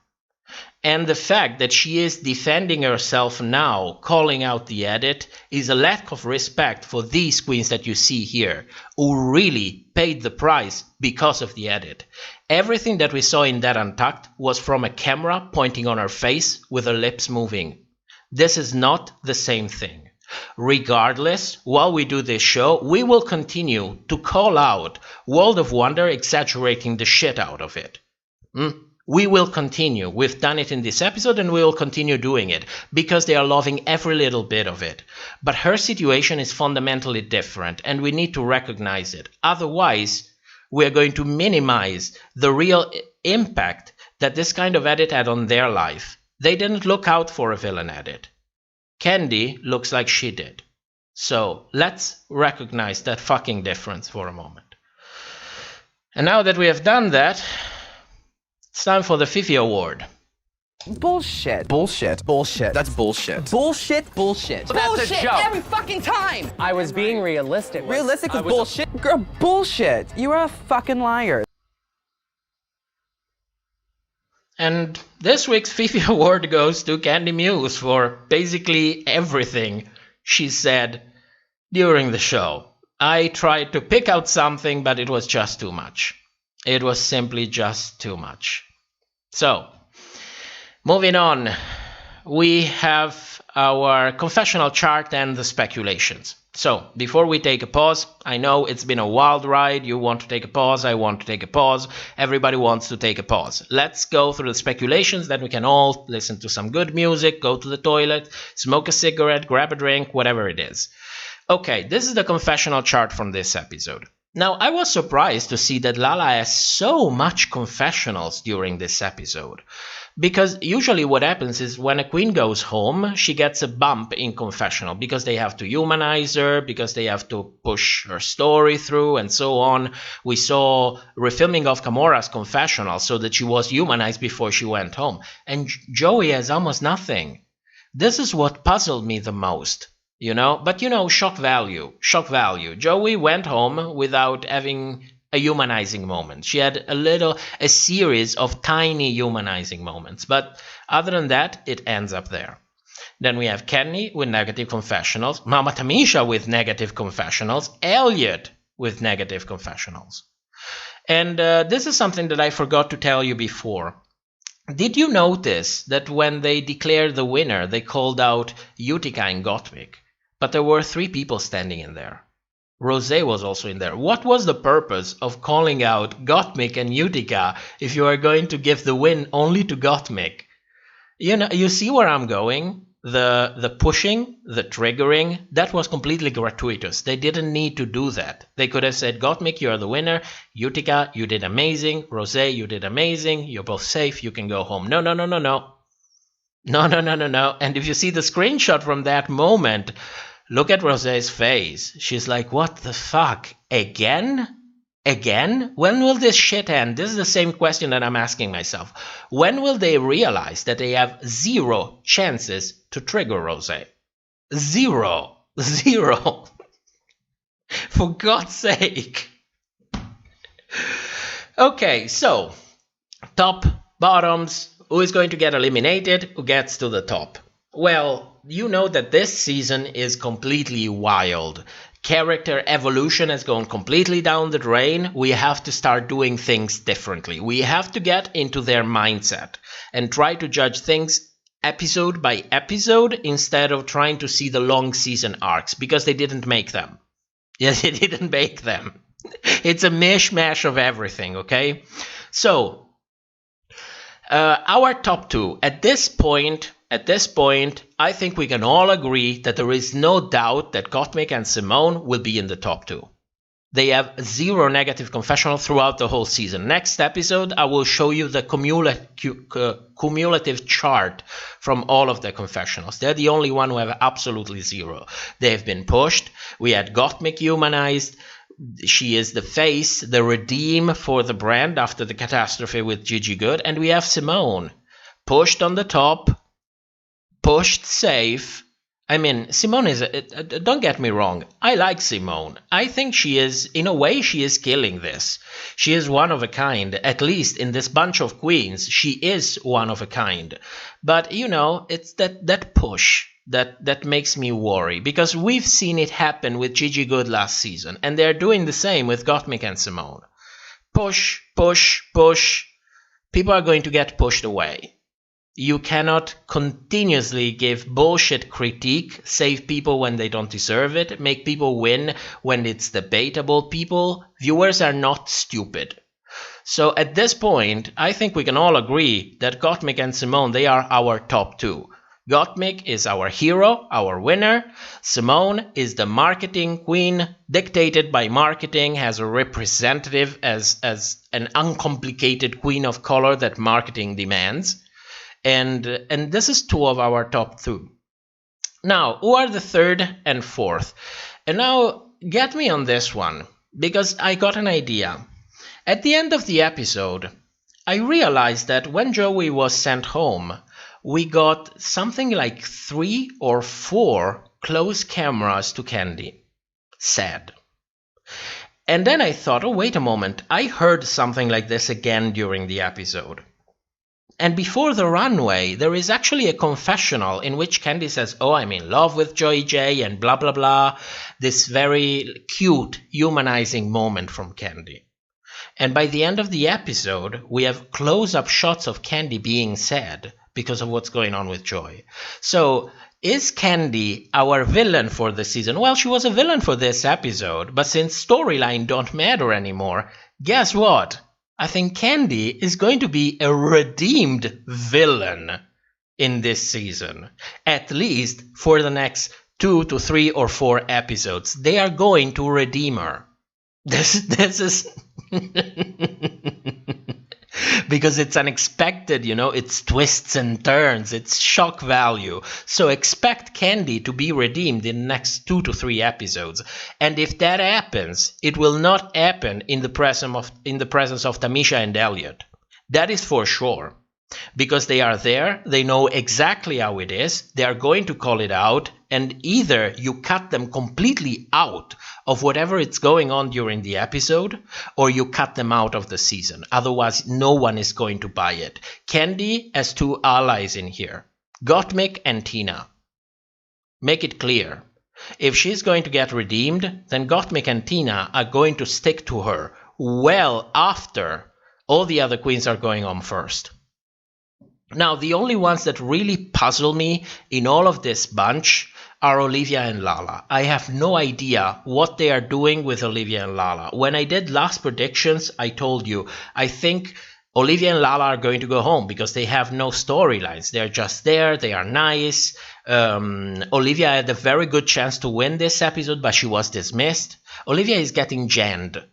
And the fact that she is defending herself now, calling out the edit, is a lack of respect for these queens that you see here, who really paid the price because of the edit. Everything that we saw in that Untucked was from a camera pointing on her face with her lips moving. This is not the same thing. Regardless, while we do this show, we will continue to call out World of Wonder exaggerating the shit out of it. We will continue. We've done it in this episode and we will continue doing it because they are loving every little bit of it. But her situation is fundamentally different and we need to recognize it. Otherwise, we are going to minimize the real impact that this kind of edit had on their life. They didn't look out for a villain edit. Candy looks like she did. So let's recognize that fucking difference for a moment. And now that we have done that, it's time for the Fifi Award. Bullshit. Bullshit. Bullshit. That's bullshit. Bullshit. Bullshit. That's a joke. Every fucking time. I was being realistic. Realistic with bullshit? Girl, bullshit. You are a fucking liar. And this week's Fifi Award goes to Candy Muse for basically everything she said during the show. I tried to pick out something, but it was just too much. It was simply just too much. So, moving on, we have our confessional chart and the speculations. So, before we take a pause, I know it's been a wild ride. You want to take a pause, I want to take a pause. Everybody wants to take a pause. Let's go through the speculations, then we can all listen to some good music, go to the toilet, smoke a cigarette, grab a drink, whatever it is. Okay, this is the confessional chart from this episode. Now, I was surprised to see that Lala has so much confessionals during this episode. Because usually what happens is when a queen goes home, she gets a bump in confessional because they have to humanize her, because they have to push her story through and so on. We saw refilming of Kamora's confessional so that she was humanized before she went home. And Joey has almost nothing. This is what puzzled me the most. But shock value. Joey went home without having a humanizing moment. She had a series of tiny humanizing moments. But other than that, it ends up there. Then we have Kenny with negative confessionals, Mama Tamisha with negative confessionals, Elliot with negative confessionals. And this is something that I forgot to tell you before. Did you notice that when they declared the winner, they called out Utica and Gottmik? But there were 3 people standing in there. Rosé was also in there. What was the purpose of calling out Gottmik and Utica if you are going to give the win only to Gottmik? You see where I'm going? The pushing, the triggering, that was completely gratuitous. They didn't need to do that. They could have said, Gottmik, you're the winner. Utica, you did amazing. Rosé, you did amazing. You're both safe. You can go home. No. No. And if you see the screenshot from that moment, look at Rosé's face. She's like, what the fuck? Again? When will this shit end? This is the same question that I'm asking myself. When will they realize that they have 0 chances to trigger Rosé? 0. For God's sake. Okay, so top, bottoms, who is going to get eliminated, who gets to the top? Well, you know that this season is completely wild. Character evolution has gone completely down the drain. We have to start doing things differently. We have to get into their mindset and try to judge things episode by episode instead of trying to see the long season arcs, because they didn't make them. Yes, they didn't make them. It's a mishmash of everything, okay? So, our top 2. At this point, I think we can all agree that there is no doubt that Gottmik and Simone will be in the top 2. They have 0 negative confessional throughout the whole season. Next episode, I will show you the cumulative chart from all of the confessionals. They're the only one who have absolutely 0. They've been pushed. We had Gottmik humanized. She is the face, the redeem for the brand after the catastrophe with Gigi Good. And we have Simone, pushed on the top, pushed safe. I mean, Simone is, don't get me wrong, I like Simone. I think she is, in a way, she is killing this. She is one of a kind, at least in this bunch of queens, she is one of a kind. But, it's that push that makes me worry, because we've seen it happen with Gigi Good last season, and they're doing the same with Gottmik and Simone. Push, push, push. People are going to get pushed away. You cannot continuously give bullshit critique, save people when they don't deserve it, make people win when it's debatable. Viewers are not stupid. So at this point, I think we can all agree that Gottmik and Simone, they are our top 2. Gottmik is our hero, our winner. Simone is the marketing queen, dictated by marketing, has a representative as an uncomplicated queen of color that marketing demands. And this is 2 of our top 2. Now, who are the 3rd and 4th? And now, get me on this one, because I got an idea. At the end of the episode, I realized that when Joey was sent home, we got something like 3 or 4 close cameras to Candy. Sad. And then I thought, oh, wait a moment, I heard something like this again during the episode. And before the runway, there is actually a confessional in which Candy says, oh, I'm in love with Joey J and blah, blah, blah. This very cute, humanizing moment from Candy. And by the end of the episode, we have close-up shots of Candy being sad because of what's going on with Joy. So, is Candy our villain for the season? Well, she was a villain for this episode, but since storyline don't matter anymore, guess what? I think Candy is going to be a redeemed villain in this season. At least for the next 2 to 3 or 4 episodes. They are going to redeem her. This is... because it's unexpected, it's twists and turns, it's shock value. So expect Candy to be redeemed in the next 2 to 3 episodes. And if that happens, it will not happen in the presence of Tamisha and Elliot. That is for sure. Because they are there, they know exactly how it is, they are going to call it out, And either you cut them completely out of whatever is going on during the episode, or you cut them out of the season. Otherwise, no one is going to buy it. Candy has two allies in here, Gottmik and Tina. Make it clear. If she's going to get redeemed, then Gottmik and Tina are going to stick to her well after all the other queens are going on first. Now, the only ones that really puzzle me in all of this bunch are Olivia and Lala. I have no idea what they are doing with Olivia and Lala. When I did last predictions, I told you, I think Olivia and Lala are going to go home because they have no storylines. They're just there. They are nice. Olivia had a very good chance to win this episode, but she was dismissed. Olivia is getting jammed.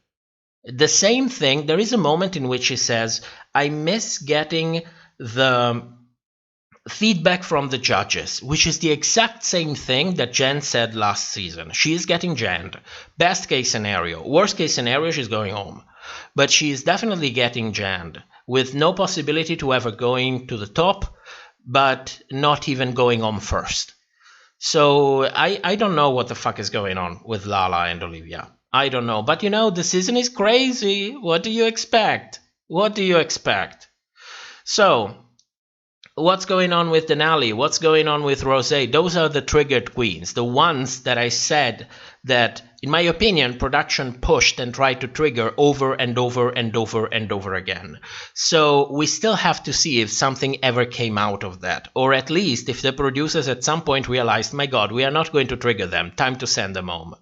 The same thing, there is a moment in which she says, I miss getting the feedback from the judges, which is the exact same thing that Jen said last season. She is getting jammed. Best case scenario. Worst case scenario, she's going home. But she is definitely getting jammed, with no possibility to ever going to the top, but not even going on first. So I don't know what the fuck is going on with Lala and Olivia. I don't know. But you know, the season is crazy. What do you expect? What do you expect? So, what's going on with Denali? What's going on with Rosé? Those are the triggered queens. The ones that I said that, in my opinion, production pushed and tried to trigger over and over and over and over again. So we still have to see if something ever came out of that. Or at least if the producers at some point realized, my God, we are not going to trigger them. Time to send them home.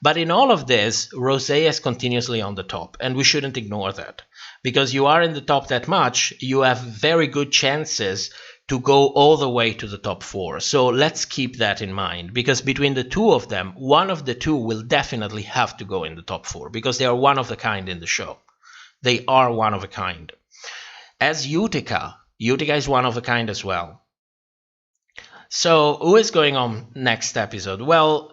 But in all of this, Rosé is continuously on the top. And we shouldn't ignore that. Because you are in the top that much, you have very good chances to go all the way to the top 4. So let's keep that in mind, because between the two of them, one of the two will definitely have to go in the top 4, because they are one of a kind in the show. They are one of a kind. As Utica is one of a kind as well. So who is going on next episode? Well,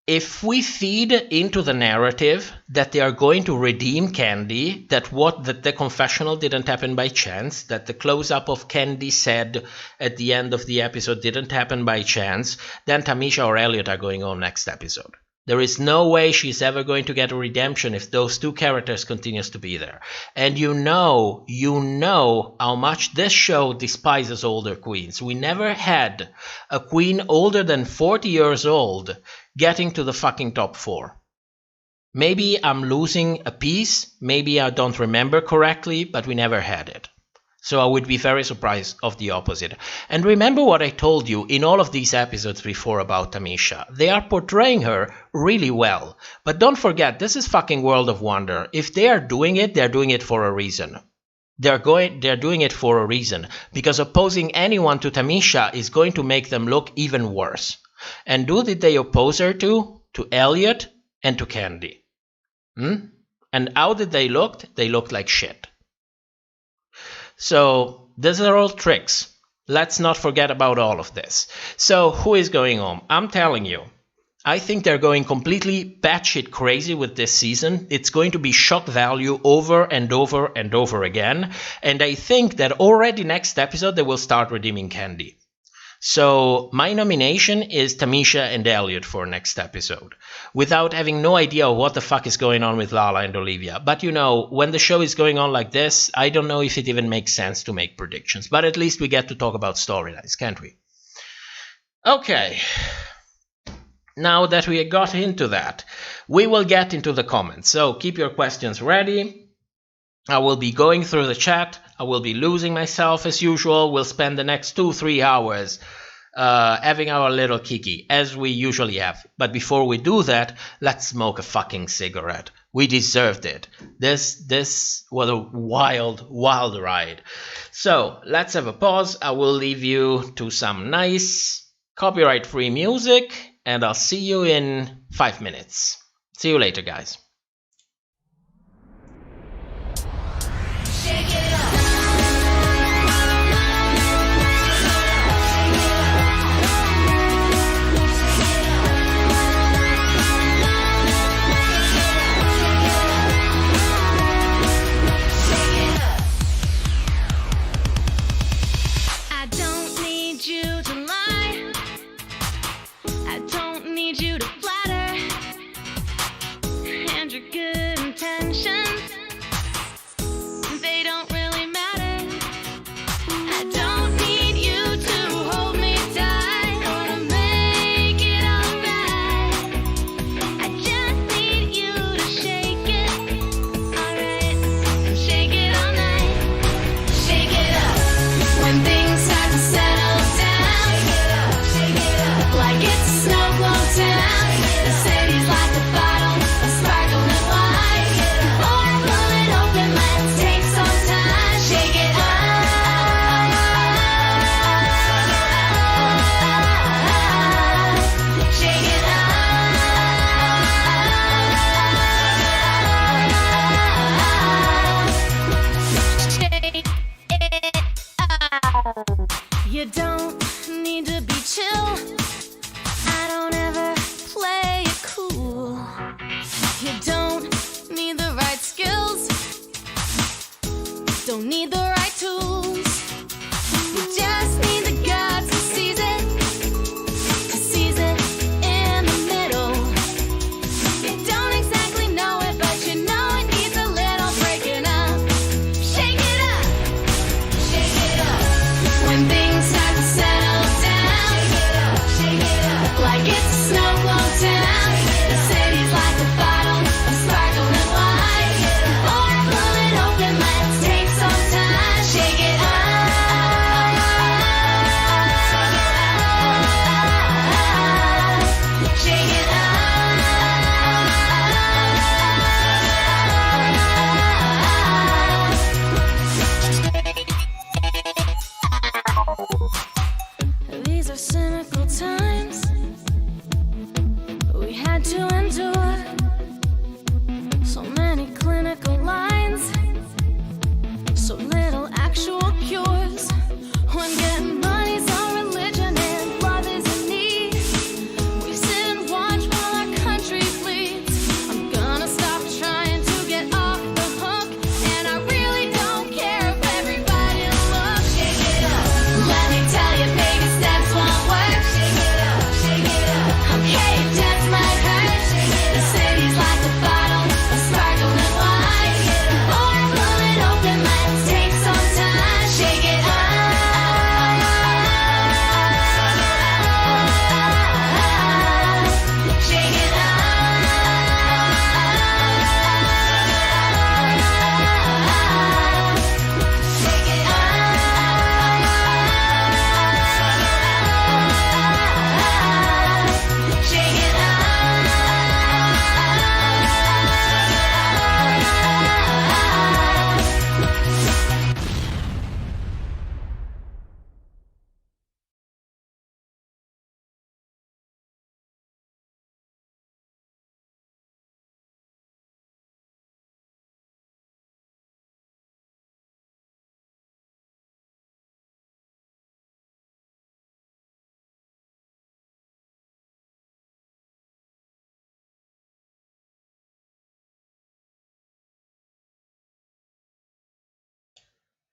if we feed into the narrative that they are going to redeem Candy, that the confessional didn't happen by chance, that the close-up of Candy said at the end of the episode didn't happen by chance, then Tamisha or Elliot are going on next episode. There is no way she's ever going to get a redemption if those two characters continues to be there. And you know how much this show despises older queens. We never had a queen older than 40 years old getting to the fucking top 4. Maybe I'm losing a piece, maybe I don't remember correctly, but we never had it. So I would be very surprised of the opposite. And remember what I told you in all of these episodes before about Tamisha. They are portraying her really well. But don't forget, this is fucking World of Wonder. If they are doing it, they're doing it for a reason. They're doing it for a reason. Because opposing anyone to Tamisha is going to make them look even worse. And who did they oppose her to? To Elliot and to Candy. And how did they look? They looked like shit. So these are all tricks. Let's not forget about all of this. So who is going home? I'm telling you, I think they're going completely batshit crazy with this season. It's going to be shock value over and over and over again. And I think that already next episode they will start redeeming Candy. So my nomination is Tamisha and Elliot for next episode, without having no idea what the fuck is going on with Lala and Olivia. But you know, when the show is going on like this, I don't know if it even makes sense to make predictions. But at least we get to talk about storylines, can't we? Okay. Now that we got into that, we will get into the comments. So keep your questions ready. I will be going through the chat. I will be losing myself as usual. We'll spend the next 2-3 hours having our little kiki, as we usually have. But before we do that, let's smoke a fucking cigarette. We deserved it. This was a wild, wild ride. So let's have a pause. I will leave you to some nice copyright-free music, and I'll see you in 5 minutes. See you later, guys. good intentions, they don't really matter. I don't need you to hold me tight or to make it alright. I just need you to shake it, alright, and shake it all night. Shake it up when things start to settle down. Shake it up like it's a snow globe town. The city's like a bottle of sparkling wine. Before I pull it open, let's take some time. Shake it up. Shake it up. Shake it up. You don't need to be chill. I don't ever play it cool. You don't need the right skills. Don't need the right tools. You just need the guts to seize it. To seize it in the middle. You don't exactly know it, but you know it needs a little breaking up. Shake it up. Shake it up. When things start to settle down. Shake it up like it's a snow globe town. The city's like a bottle of sparkling wine. Before I pull it open, let's take some time. Shake it up. Shake it up. These are cynical times. We had to endure so many clinical lines, so little actual cures. When getting money's our religion and love is in need, we sit and watch while our country bleeds. I'm gonna stop trying to get off the hook, and I really don't care if everybody looks. Shake it up. Let me tell you, baby steps won't work. Shake it up. Shake it up. Okay, it just might hurt. The city's like a bottle of sparkling wine. Before I pull it open, let's take some time. Shake it up. Shake it up. Shake it up. Shake it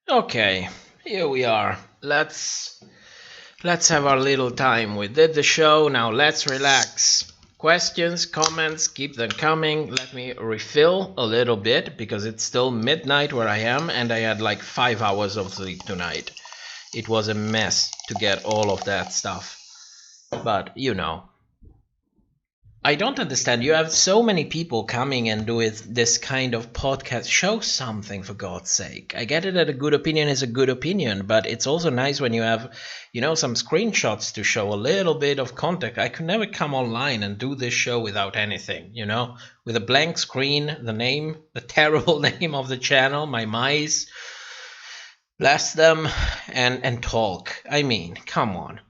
Okay, here we are. Let's have our little time. We did the show, now let's relax. Questions, comments, keep them coming. Let me refill a little bit because it's still midnight where I am and I had like 5 hours of sleep tonight. It was a mess to get all of that stuff. But, you know. I don't understand. You have so many people coming and do this kind of podcast. Show something, for God's sake. I get it that a good opinion is a good opinion, but it's also nice when you have, you know, some screenshots to show a little bit of context. I could never come online and do this show without anything, you know, with a blank screen, the name, the terrible name of the channel, my mice, bless them, and talk. I mean, come on.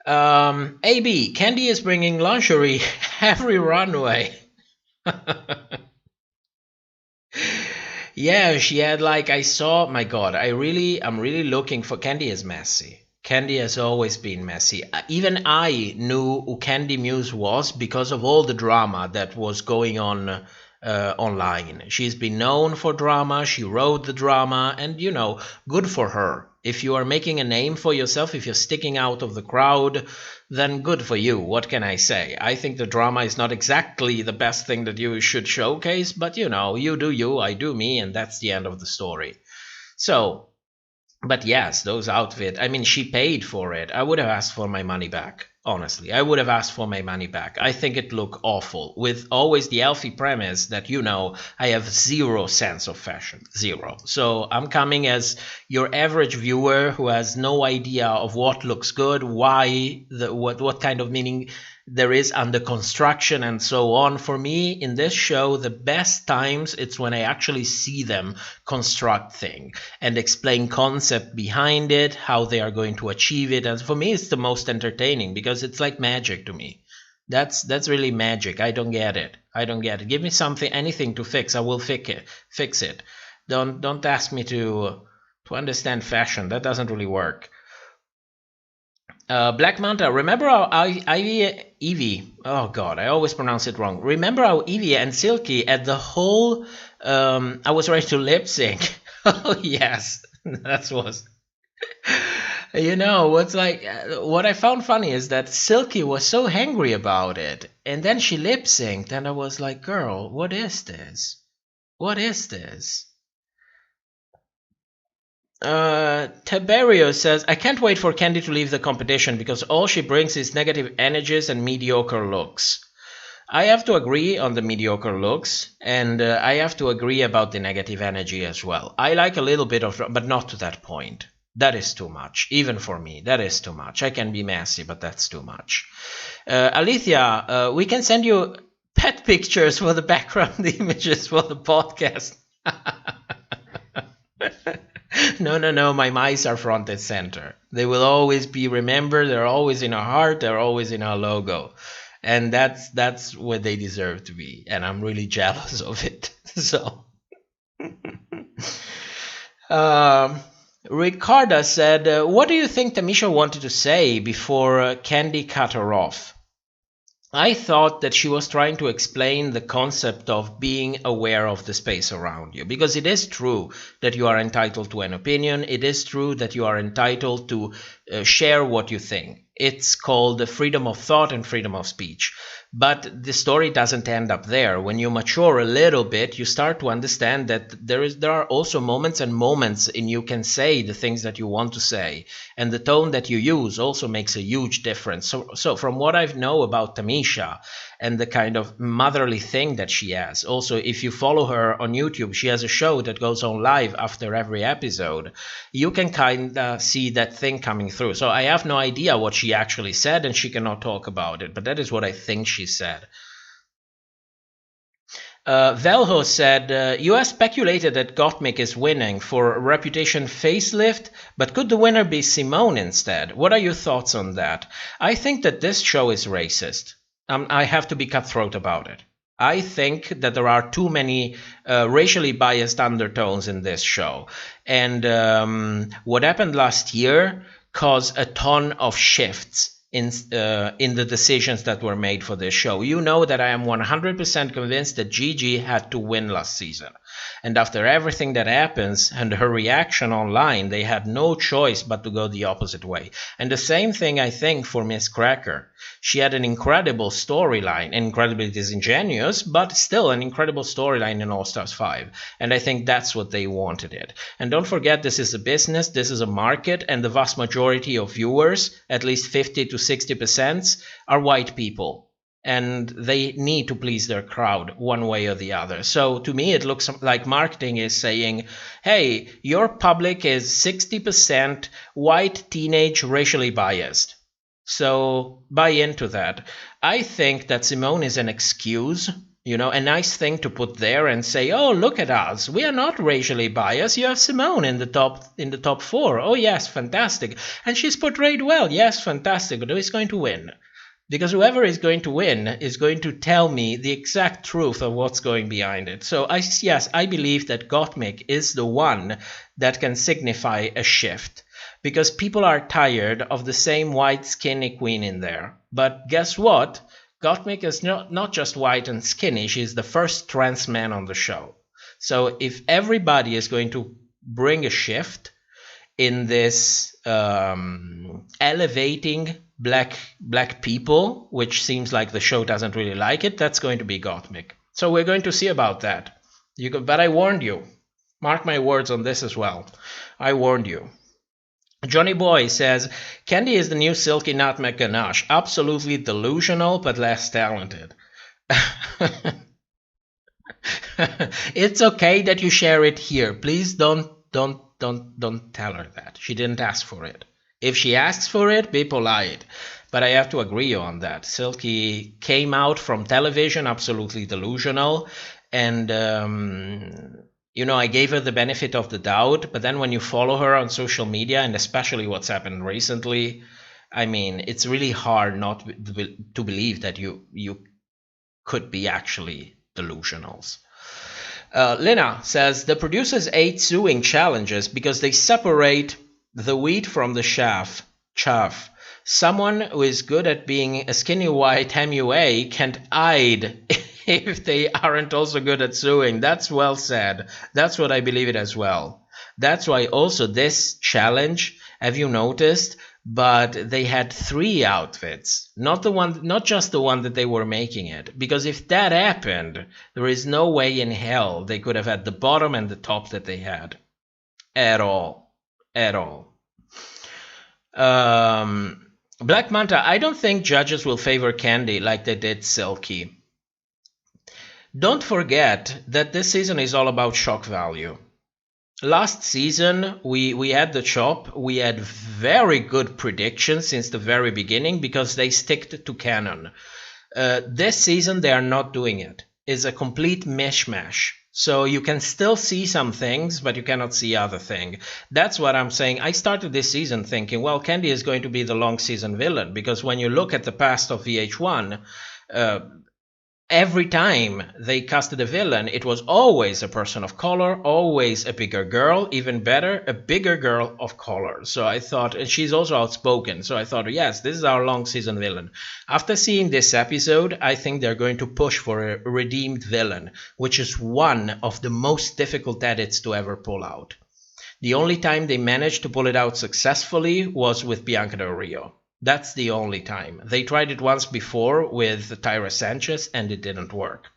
AB, Candy is bringing lingerie every runway. Yeah, she had like, I saw, my God, I'm really looking for, Candy is messy. Candy has always been messy. Even I knew who Candy Muse was because of all the drama that was going on online. She's been known for drama, she wrote the drama, and you know, good for her. If you are making a name for yourself, if you're sticking out of the crowd, then good for you. What can I say? I think the drama is not exactly the best thing that you should showcase, but you know, you do you, I do me, and that's the end of the story. So, but yes, those outfits, I mean, she paid for it. I would have asked for my money back. Honestly, I would have asked for my money back. I think it looked awful, with always the Elfie premise that, you know, I have zero sense of fashion. Zero. So I'm coming as your average viewer who has no idea of what looks good, why, what kind of meaning there is under construction and so on. For me, in this show, the best times, it's when I actually see them construct thing and explain concept behind it, how they are going to achieve it. And for me, it's the most entertaining because it's like magic to me. That's really magic. I don't get it. I don't get it. Give me something, anything to fix. I will fix it. Don't ask me to understand fashion. That doesn't really work. Black Manta, remember how Evie, oh god, I always pronounce it wrong. Remember how Evie and Silky at the whole, I was ready to lip sync. Oh yes, that was, you know, what's like, what I found funny is that Silky was so angry about it, and then she lip synced, and I was like, girl, what is this? What is this? Tiberio says, I can't wait for Candy to leave the competition because all she brings is negative energies and mediocre looks. I have to agree on the mediocre looks, and I have to agree about the negative energy as well. I like a little bit of, but not to that point. That is too much. Even for me, that is too much. I can be messy, but that's too much. Alethea, we can send you pet pictures for the background images for the podcast. No, my mice are front and center. They will always be remembered. They're always in our heart. They're always in our logo. And that's what they deserve to be. And I'm really jealous of it. So, Ricarda said, what do you think Tamisha wanted to say before Candy cut her off? I thought that she was trying to explain the concept of being aware of the space around you, because it is true that you are entitled to an opinion. It is true that you are entitled to share what you think. It's called freedom of thought and freedom of speech. But the story doesn't end up there. When you mature a little bit, you start to understand that there are also moments and moments in you can say the things that you want to say. And the tone that you use also makes a huge difference. So from what I know about Tamisha and the kind of motherly thing that she has, also if you follow her on YouTube, she has a show that goes on live after every episode. You can kind of see that thing coming through. So I have no idea what she actually said, and she cannot talk about it. But that is what I think she said. Velho said, U.S. speculated that Gottmik is winning for Reputation facelift, but could the winner be Simone instead? What are your thoughts on that? I think that this show is racist. I have to be cutthroat about it. I think that there are too many racially biased undertones in this show. And what happened last year caused a ton of shifts in the decisions that were made for this show. You know that I am 100% convinced that Gigi had to win last season. And after everything that happens and her reaction online, they had no choice but to go the opposite way. And the same thing, I think, for Miss Cracker. She had an incredible storyline, incredibly disingenuous, but still an incredible storyline in All Stars 5. And I think that's what they wanted it. And don't forget, this is a business, this is a market, and the vast majority of viewers, at least 50 to 60%, are white people. And they need to please their crowd one way or the other. So to me, it looks like marketing is saying, hey, your public is 60% white, teenage, racially biased. So buy into that. I think that Simone is an excuse, you know, a nice thing to put there and say, oh, look at us. We are not racially biased. You have Simone in the top 4. Oh, yes, fantastic. And she's portrayed well. Yes, fantastic. But who is going to win? Because whoever is going to win is going to tell me the exact truth of what's going behind it. So I believe that Gottmik is the one that can signify a shift. Because people are tired of the same white skinny queen in there. But guess what? Gottmik is not just white and skinny. She's the first trans man on the show. So if everybody is going to bring a shift, in this elevating black people, which seems like the show doesn't really like it, that's going to be Gottmik. So we're going to see about that. But I warned you. Mark my words on this as well. I warned you. Johnny Boy says, Candy is the new Silky Nutmeg Ganache. Absolutely delusional, but less talented. It's okay that you share it here. Please don't tell her that. She didn't ask for it. If she asks for it, be polite. But I have to agree on that. Silky came out from television absolutely delusional. And, I gave her the benefit of the doubt. But then when you follow her on social media, and especially what's happened recently, I mean, it's really hard not to believe that you could be actually delusionals. Lina says, the producers hate suing challenges because they separate the wheat from the chaff. Someone who is good at being a skinny white MUA can't hide if they aren't also good at suing. That's well said. That's what I believe it as well. That's why also this challenge, have you noticed? But they had 3 outfits, not just the one that they were making it. Because if that happened, there is no way in hell they could have had the bottom and the top that they had. At all. Black Manta, I don't think judges will favor Candy like they did Silky. Don't forget that this season is all about shock value. Last season, we had the chop. We had very good predictions since the very beginning because they stick to canon. This season, they are not doing it. It's a complete mishmash. So you can still see some things, but you cannot see other things. That's what I'm saying. I started this season thinking, well, Candy is going to be the long season villain because when you look at the past of VH1, every time they casted a villain, it was always a person of color, always a bigger girl, even better, a bigger girl of color. So I thought, and she's also outspoken, so I thought, yes, this is our long season villain. After seeing this episode, I think they're going to push for a redeemed villain, which is one of the most difficult edits to ever pull out. The only time they managed to pull it out successfully was with Bianca Del Rio. That's the only time. They tried it once before with Tyra Sanchez and it didn't work.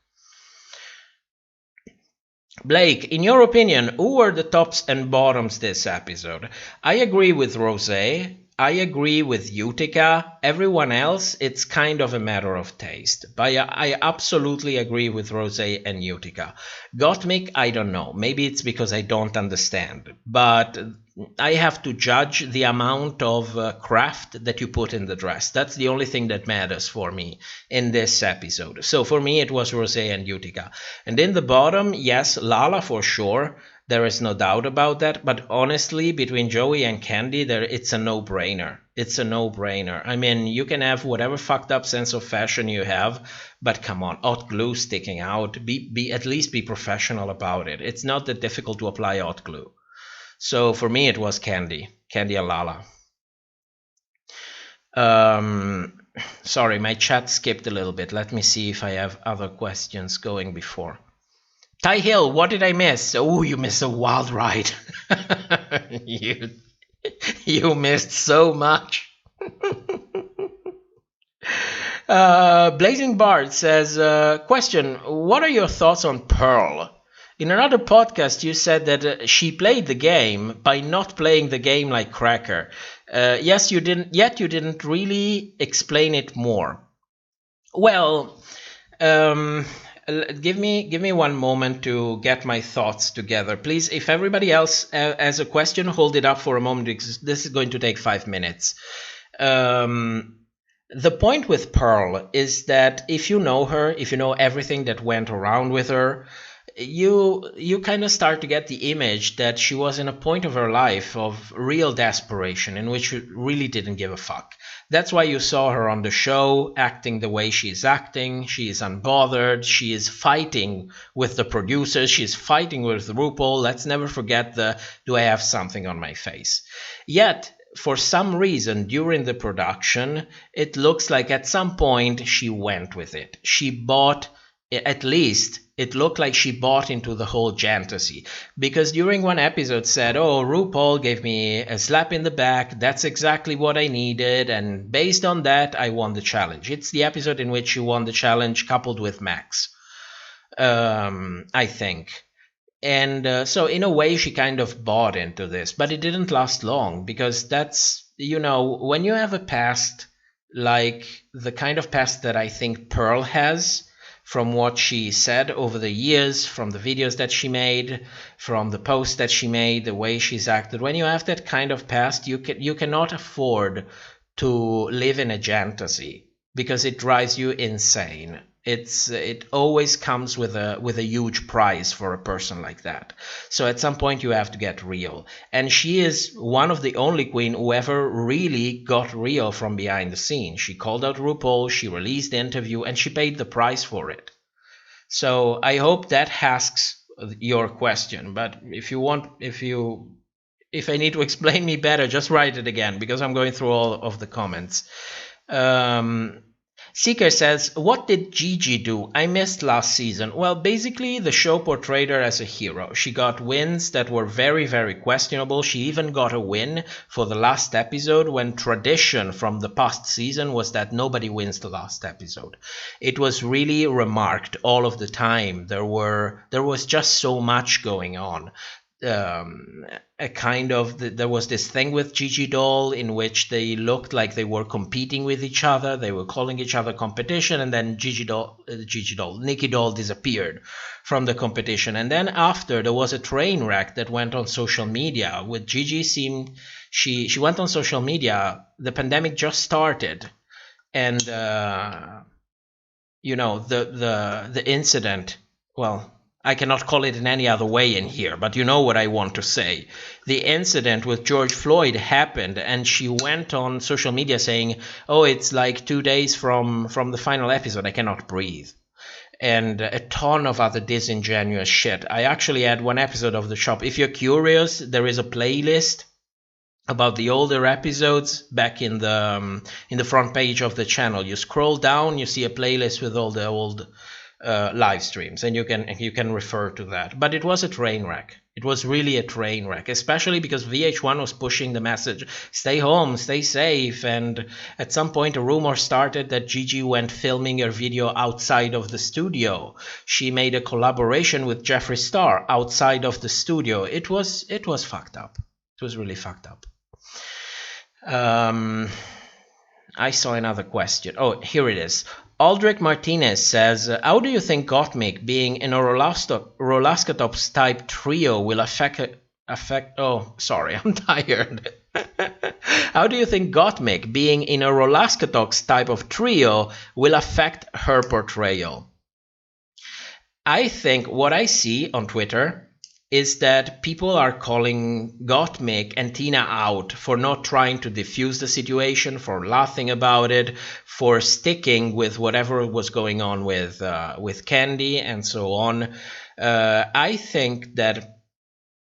Blake, in your opinion, who were the tops and bottoms this episode? I agree with Rosé. I agree with Utica. Everyone else, it's kind of a matter of taste. But I absolutely agree with Rosé and Utica. Gottmik, I don't know. Maybe it's because I don't understand. But I have to judge the amount of craft that you put in the dress. That's the only thing that matters for me in this episode. So for me, it was Rosé and Utica. And in the bottom, yes, Lala for sure. There is no doubt about that. But honestly, between Joey and Candy, it's a no-brainer. It's a no-brainer. I mean, you can have whatever fucked up sense of fashion you have, but come on, hot glue sticking out. At least be professional about it. It's not that difficult to apply hot glue. So for me, it was Candy and Lala. Sorry, my chat skipped a little bit. Let me see if I have other questions going before. Ty Hill, what did I miss? Oh, you missed a wild ride. You missed so much. Blazing Bard says, question, what are your thoughts on Pearl? In another podcast, you said that she played the game by not playing the game like Cracker. Yes, you didn't. Yet you didn't really explain it more. Well, give me one moment to get my thoughts together, please. If everybody else has a question, hold it up for a moment because this is going to take 5 minutes. The point with Pearl is that if you know her, if you know everything that went around with her, you kind of start to get the image that she was in a point of her life of real desperation in which she really didn't give a fuck. That's why you saw her on the show acting the way she is acting. She is unbothered. She is fighting with the producers. She is fighting with RuPaul. Let's never forget do I have something on my face? Yet, for some reason, during the production, it looks like at some point she went with it. She bought, at least It looked like she bought into the whole fantasy, because during one episode said, oh, RuPaul gave me a slap in the back, that's exactly what I needed, and based on that I won the challenge. It's the episode in which she won the challenge coupled with Max, I think. And so in a way she kind of bought into this, but it didn't last long, because that's, you know, when you have a past like the kind of past that I think Pearl has, from what she said over the years, from the videos that she made, from the posts that she made, the way she's acted. When you have that kind of past, you cannot afford to live in a fantasy, because it drives you insane. It always comes with a huge price for a person like that. So at some point you have to get real. And she is one of the only queen who ever really got real from behind the scenes. She called out RuPaul, she released the interview, and she paid the price for it. So I hope that asks your question. But if I need to explain me better, just write it again, because I'm going through all of the comments. Seeker says, what did Gigi do? I missed last season. Well, basically, the show portrayed her as a hero. She got wins that were very, very questionable. She even got a win for the last episode, when tradition from the past season was that nobody wins the last episode. It was really remarked all of the time. There was just so much going on. There was this thing with Gigi Doll in which they looked like they were competing with each other. They were calling each other competition, and then Nikki Doll disappeared from the competition. And then after, there was a train wreck that went on social media with Gigi. She went on social media. The pandemic just started, and you know, the incident. Well, I cannot call it in any other way in here, but you know what I want to say. The incident with George Floyd happened, and she went on social media saying, oh, it's like 2 days from the final episode, I cannot breathe. And a ton of other disingenuous shit. I actually had one episode of The Shop. If you're curious, there is a playlist about the older episodes back in the front page of the channel. You scroll down, you see a playlist with all the old live streams, and you can refer to that. But it was a train wreck. It was really a train wreck, especially because VH1 was pushing the message, stay home, stay safe. And at some point a rumor started that Gigi went filming her video outside of the studio. She made a collaboration with Jeffree Star outside of the studio. It was fucked up. It was really fucked up. I saw another question. Oh, here it is. Aldrich Martinez says, how do you think Gottmik being in a Rolaskatops type trio will affect oh, sorry, I'm tired. How do you think Gottmik being in a Rolaskatops type of trio will affect her portrayal? I think what I see on Twitter is that people are calling Gottmik and Tina out for not trying to diffuse the situation, for laughing about it, for sticking with whatever was going on with Candy and so on. I think that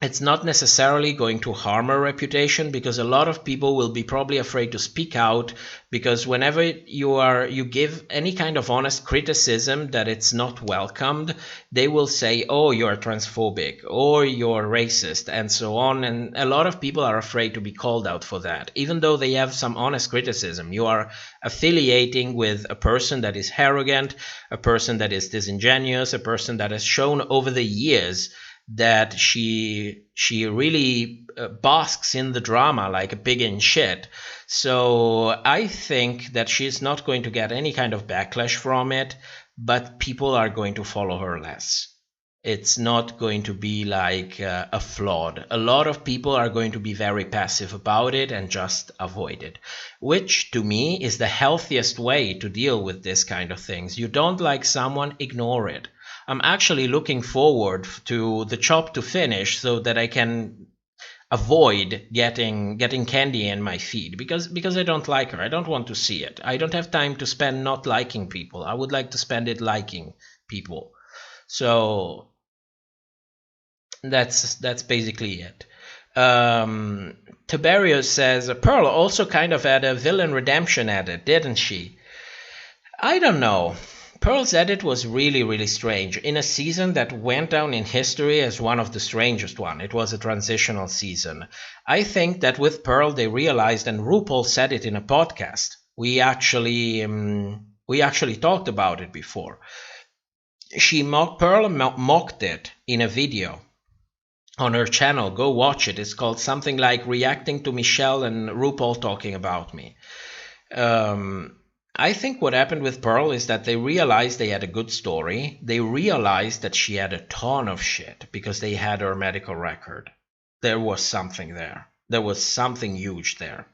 it's not necessarily going to harm her reputation, because a lot of people will be probably afraid to speak out, because whenever you give any kind of honest criticism that it's not welcomed, they will say, oh, you're transphobic or you're racist and so on. And a lot of people are afraid to be called out for that, even though they have some honest criticism. You are affiliating with a person that is arrogant, a person that is disingenuous, a person that has shown over the years that she really basks in the drama like a pig in shit. So I think that she's not going to get any kind of backlash from it, but people are going to follow her less. It's not going to be like a flood. A lot of people are going to be very passive about it and just avoid it, which to me is the healthiest way to deal with this kind of things. You don't like someone, ignore it. I'm actually looking forward to the chop to finish so that I can avoid getting Candy in my feed, because I don't like her. I don't want to see it. I don't have time to spend not liking people. I would like to spend it liking people. So that's basically it. Tiberius says, Pearl also kind of had a villain redemption at it, didn't she? I don't know. Pearl's edit was really, really strange. In a season that went down in history as one of the strangest one. It was a transitional season. I think that with Pearl they realized, and RuPaul said it in a podcast. We actually talked about it before. Pearl mocked it in a video on her channel. Go watch it. It's called something like Reacting to Michelle and RuPaul Talking About Me. I think what happened with Pearl is that they realized they had a good story. They realized that she had a ton of shit because they had her medical record. There was something there. There was something huge there.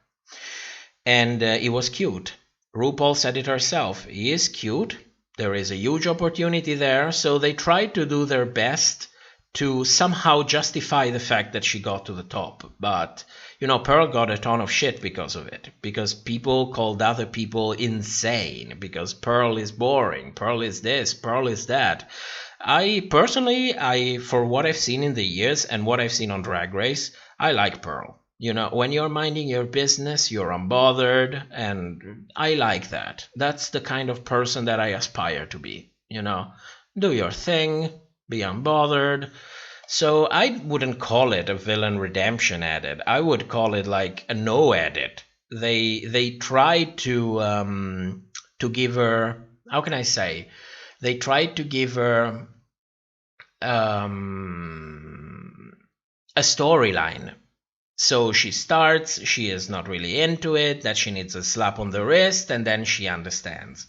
And it was cute. RuPaul said it herself. He is cute. There is a huge opportunity there. So they tried to do their best to somehow justify the fact that she got to the top. But, you know, Pearl got a ton of shit because of it. Because people called other people insane. Because Pearl is boring. Pearl is this. Pearl is that. I personally, for what I've seen in the years and what I've seen on Drag Race, I like Pearl. You know, when you're minding your business, you're unbothered. And I like that. That's the kind of person that I aspire to be. You know, do your thing. Be unbothered. So I wouldn't call it a villain redemption edit. I would call it like a no edit. They tried to give her, how can I say? They tried to give her a storyline. So she starts, she is not really into it, that she needs a slap on the wrist, and then she understands.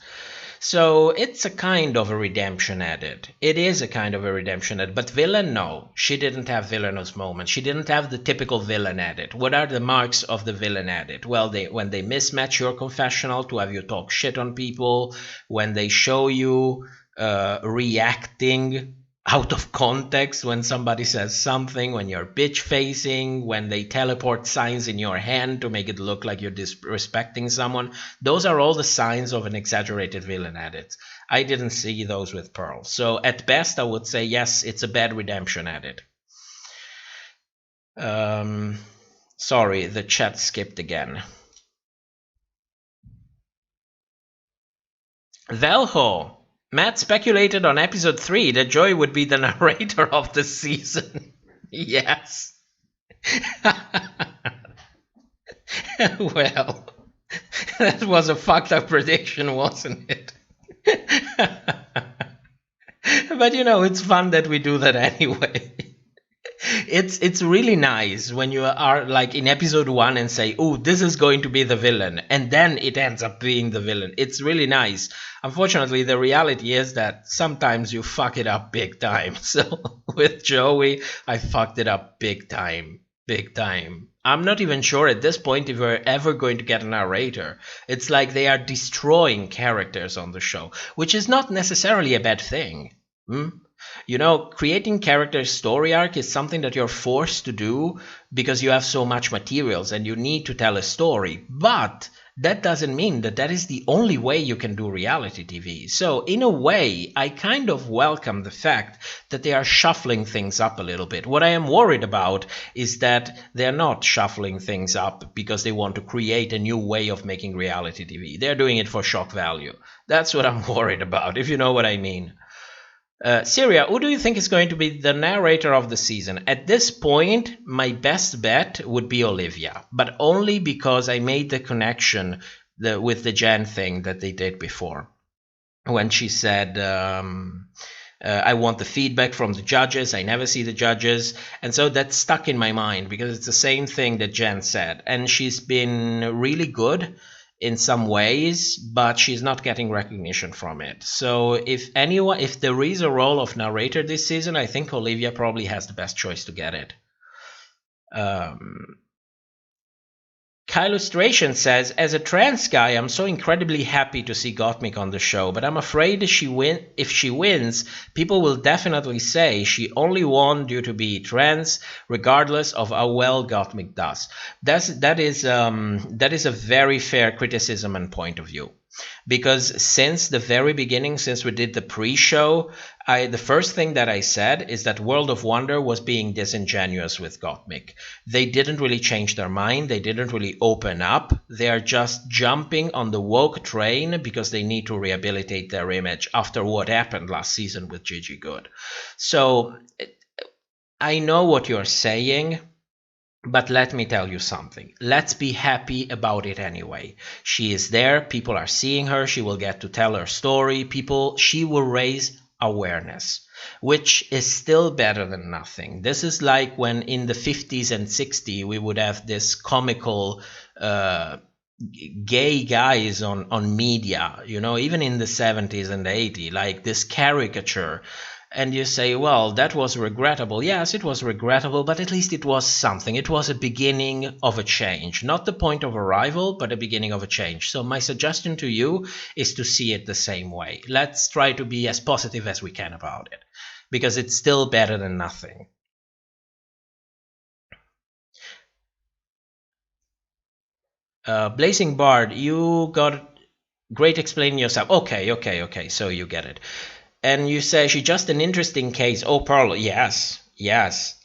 So it's a kind of a redemption edit. It is a kind of a redemption edit. But villain, no. She didn't have villainous moments. She didn't have the typical villain edit. What are the marks of the villain edit? Well, when they mismatch your confessional to have you talk shit on people, when they show you reacting out of context when somebody says something, when you're bitch facing, when they teleport signs in your hand to make it look like you're disrespecting someone. Those are all the signs of an exaggerated villain edit. I didn't see those with Pearl. So at best I would say yes, it's a bad redemption edit. Sorry, the chat skipped again. Velho. Matt speculated on episode 3 that Joy would be the narrator of the season. Yes. Well, that was a fucked up prediction, wasn't it? But you know, it's fun that we do that anyway. It's really nice when you are like in episode 1 and say, oh, this is going to be the villain, and then it ends up being the villain. It's really nice. Unfortunately, the reality is that sometimes you fuck it up big time. So with Joey, I fucked it up big time. Big time. I'm not even sure at this point if we're ever going to get a narrator. It's like they are destroying characters on the show, which is not necessarily a bad thing. You know, creating character story arc is something that you're forced to do because you have so much materials and you need to tell a story. But that doesn't mean that that is the only way you can do reality TV. So in a way, I kind of welcome the fact that they are shuffling things up a little bit. What I am worried about is that they're not shuffling things up because they want to create a new way of making reality TV. They're doing it for shock value. That's what I'm worried about, if you know what I mean. Syria, who do you think is going to be the narrator of the season? At this point, my best bet would be Olivia, but only because I made the connection with the Jen thing that they did before. When she said, I want the feedback from the judges, I never see the judges. And so that stuck in my mind because it's the same thing that Jen said. And she's been really good in some ways, but she's not getting recognition from it. So if there is a role of narrator this season, I think Olivia probably has the best choice to get it. Kylustration says, as a trans guy, I'm so incredibly happy to see Gottmik on the show, but I'm afraid if she wins, people will definitely say she only won due to be trans, regardless of how well Gottmik does. That is a very fair criticism and point of view. Because since the very beginning, since we did the pre-show, the first thing that I said is that World of Wonder was being disingenuous with Gottmik. They didn't really change their mind. They didn't really open up. They are just jumping on the woke train because they need to rehabilitate their image after what happened last season with Gigi Good. So I know what you're saying. But let me tell you something. Let's be happy about it anyway. She is there. People are seeing her. She will get to tell her story. She will raise awareness, which is still better than nothing. This is like when in the 50s and 60s we would have this comical gay guys on media, even in the 70s and 80s, like this caricature. And you say, well, that was regrettable. Yes, it was regrettable, but at least it was something. It was a beginning of a change. Not the point of arrival, but a beginning of a change. So my suggestion to you is to see it the same way. Let's try to be as positive as we can about it, because it's still better than nothing. Blazing Bard, you got great explaining yourself. Okay, so you get it. And you say she's just an interesting case. Oh, Pearl, yes,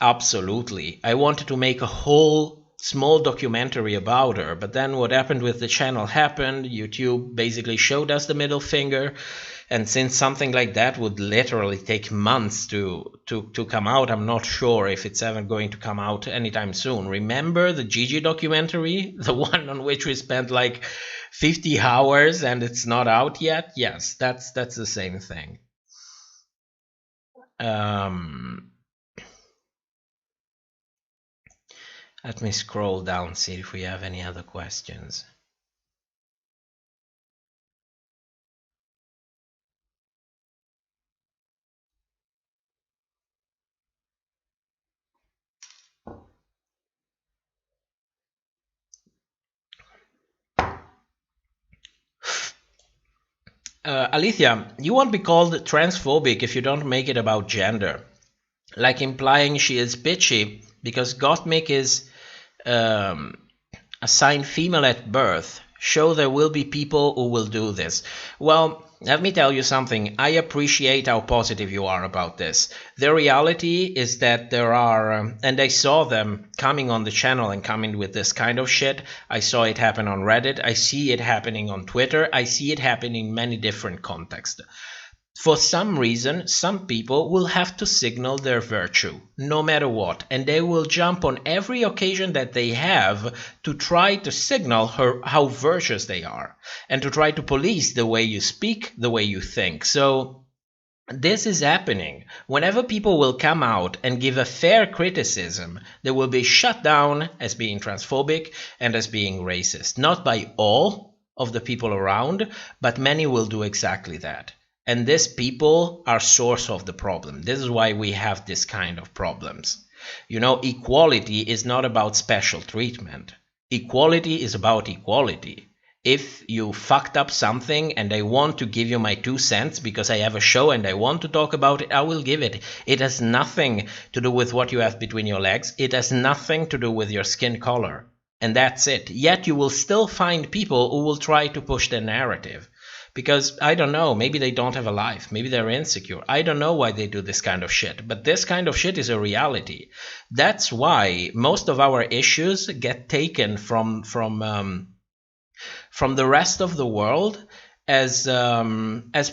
absolutely. I wanted to make a whole small documentary about her, but then what happened with the channel happened. YouTube basically showed us the middle finger. And since something like that would literally take months to come out, I'm not sure if it's ever going to come out anytime soon. Remember the Gigi documentary? The one on which we spent like 50 hours and it's not out yet? Yes, that's the same thing. Let me scroll down, see if we have any other questions. Alicia, you won't be called transphobic if you don't make it about gender, like implying she is bitchy because Gottmik is assigned female at birth. Show there will be people who will do this. Well, let me tell you something. I appreciate how positive you are about this. The reality is that there are, and I saw them coming on the channel and coming with this kind of shit. I saw it happen on Reddit. I see it happening on Twitter. I see it happening in many different contexts. For some reason, some people will have to signal their virtue, no matter what, and they will jump on every occasion that they have to try to signal how virtuous they are, and to try to police the way you speak, the way you think. So this is happening. Whenever people will come out and give a fair criticism, they will be shut down as being transphobic and as being racist. Not by all of the people around, but many will do exactly that. And these people are source of the problem. This is why we have this kind of problems. Equality is not about special treatment. Equality is about equality. If you fucked up something and I want to give you my 2 cents because I have a show and I want to talk about it, I will give it. It has nothing to do with what you have between your legs. It has nothing to do with your skin color. And that's it. Yet you will still find people who will try to push the narrative. Because, I don't know, maybe they don't have a life. Maybe they're insecure. I don't know why they do this kind of shit. But this kind of shit is a reality. That's why most of our issues get taken from the rest of the world as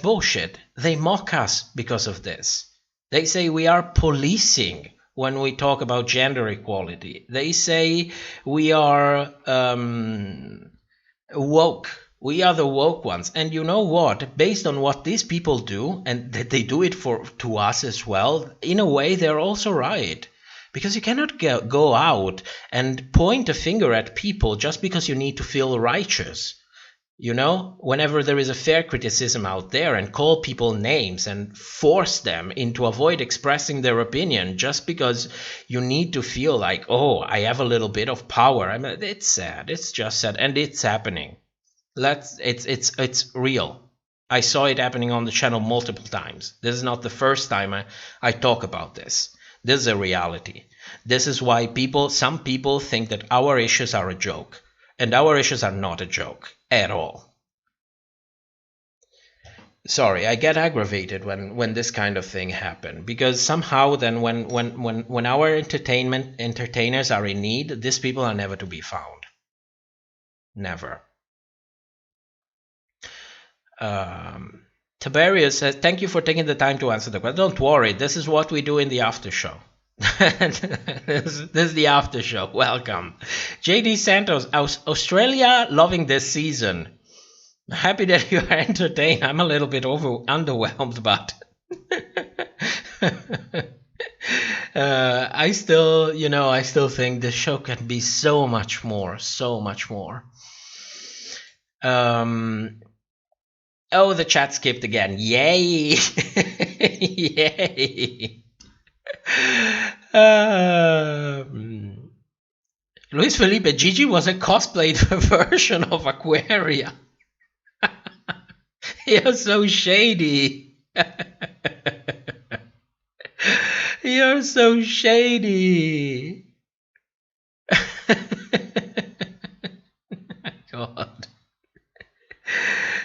bullshit. They mock us because of this. They say we are policing when we talk about gender equality. They say we are woke. We are the woke ones. And you know what? Based on what these people do, and that they do it to us as well, in a way they're also right. Because you cannot go out and point a finger at people just because you need to feel righteous. Whenever there is a fair criticism out there, and call people names and force them into avoid expressing their opinion just because you need to feel like, oh, I have a little bit of power. I mean, it's sad. It's just sad. And it's happening. It's real. I saw it happening on the channel multiple times. This is not the first time I talk about this. This is a reality. This is why some people think that our issues are a joke. And our issues are not a joke at all. Sorry, I get aggravated when this kind of thing happen, because somehow then when our entertainers are in need, these people are never to be found. Never. Tiberius says, thank you for taking the time to answer the question. Don't worry, this is what we do in the after show. This is the after show. Welcome. JD Santos, Australia loving this season. Happy that you are entertained. I'm a little bit underwhelmed, but I still think the show can be so much more. Oh, the chat skipped again. Yay! Yay! Luis Felipe, Gigi was a cosplayed version of Aquaria. You're so shady. You're so shady. God.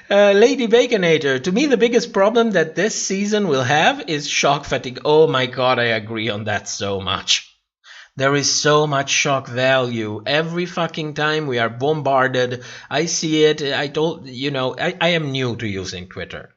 Lady Baconator, to me the biggest problem that this season will have is shock fatigue. Oh my god, I agree on that so much. There is so much shock value. Every fucking time we are bombarded, I see it. I am new to using Twitter.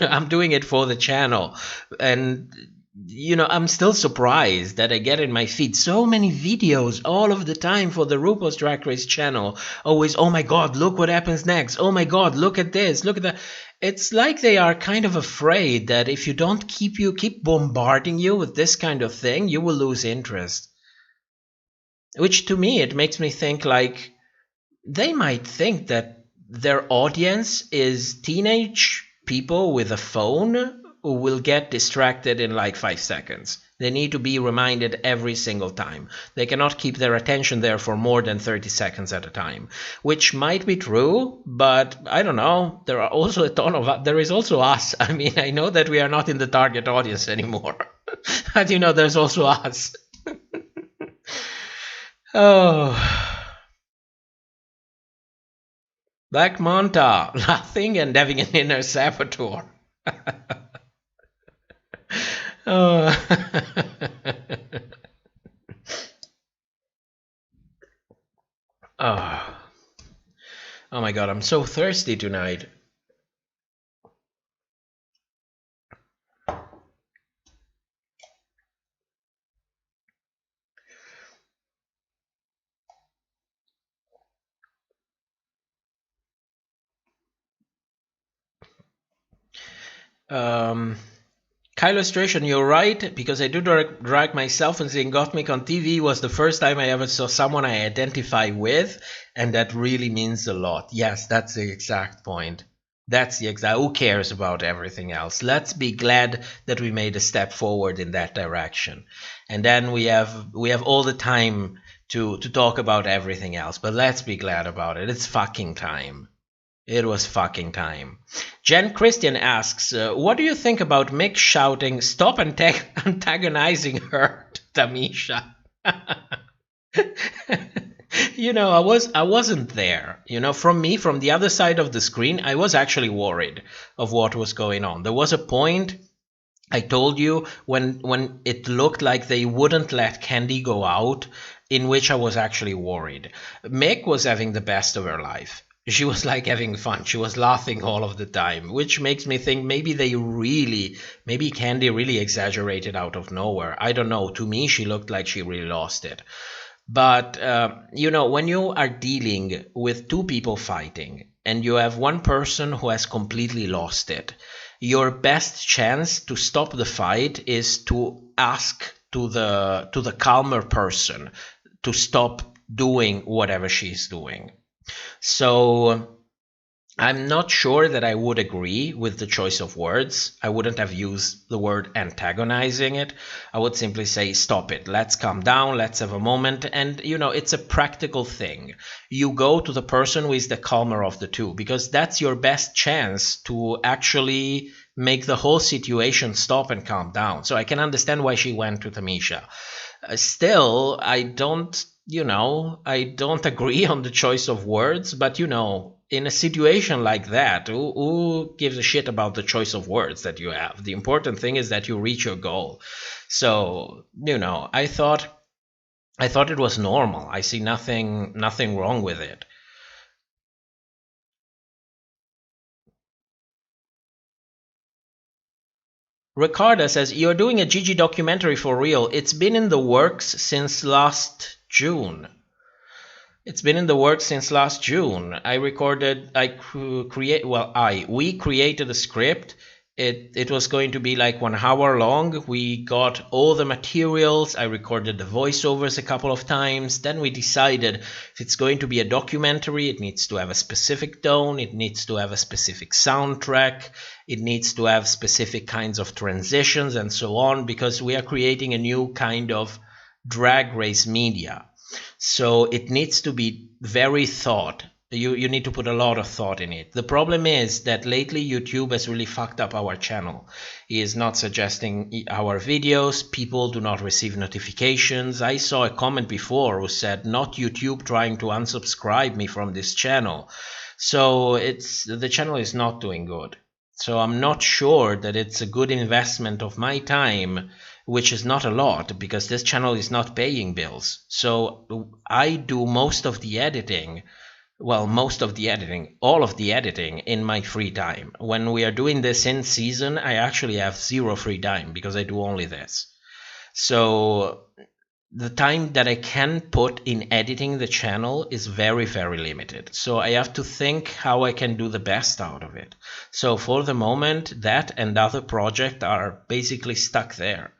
I'm doing it for the channel. And, I'm still surprised that I get in my feed so many videos all of the time for the RuPaul's Drag Race channel. Always, oh my god, look what happens next. Oh my god, look at this, look at that. It's like they are kind of afraid that if you don't keep bombarding you with this kind of thing, you will lose interest. Which to me, it makes me think like they might think that their audience is teenage people with a phone who will get distracted in like 5 seconds. They need to be reminded every single time. They cannot keep their attention there for more than 30 seconds at a time, which might be true, but I don't know. There are also there is also us. I mean, I know that we are not in the target audience anymore, but there's also us. Oh, Black Manta, laughing and having an inner saboteur. Oh. Oh my god, I'm so thirsty tonight. Illustration, you're right, because I do drag myself, and seeing Gottmik on TV was the first time I ever saw someone I identify with, and that really means a lot. Yes, that's the exact point. That's the exact. Who cares about everything else? Let's be glad that we made a step forward in that direction, and then we have all the time to talk about everything else. But let's be glad about it. It's fucking time. It was fucking time. Jen Christian asks, what do you think about Mick shouting, stop antagonizing her to Tamisha? I wasn't there. From the other side of the screen, I was actually worried of what was going on. There was a point, I told you, when it looked like they wouldn't let Candy go out, in which I was actually worried. Mick was having the best of her life. She was like having fun. She was laughing all of the time, which makes me think maybe Candy really exaggerated out of nowhere. I don't know. To me, she looked like she really lost it. But, when you are dealing with two people fighting and you have one person who has completely lost it, your best chance to stop the fight is to ask to the calmer person to stop doing whatever she's doing. So I'm not sure that I would agree with the choice of words. I wouldn't have used the word antagonizing it. I would simply say, stop it. Let's calm down. Let's have a moment. And, it's a practical thing. You go to the person who is the calmer of the two, because that's your best chance to actually make the whole situation stop and calm down. So I can understand why she went to Tamisha. Still, I don't agree on the choice of words, but in a situation like that, who gives a shit about the choice of words that you have? The important thing is that you reach your goal. So, I thought it was normal. I see nothing wrong with it. Ricarda says, you're doing a Gigi documentary for real. It's been in the works since last June. We created a script. It was going to be like 1 hour long. We got all the materials. I recorded the voiceovers a couple of times. Then we decided if it's going to be a documentary, it needs to have a specific tone. It needs to have a specific soundtrack. It needs to have specific kinds of transitions and so on, because we are creating a new kind of drag race media. So it needs to be very thought. You need to put a lot of thought in it. The problem is that lately YouTube has really fucked up our channel. He is not suggesting our videos. People do not receive notifications. I saw a comment before who said, not YouTube trying to unsubscribe me from this channel. So the channel is not doing good. So I'm not sure that it's a good investment of my time, which is not a lot because this channel is not paying bills. So I do most of the editing. Well, all of the editing in my free time. When we are doing this in season, I actually have zero free time because I do only this. So the time that I can put in editing the channel is very, very limited. So I have to think how I can do the best out of it. So for the moment, that and other projects are basically stuck there.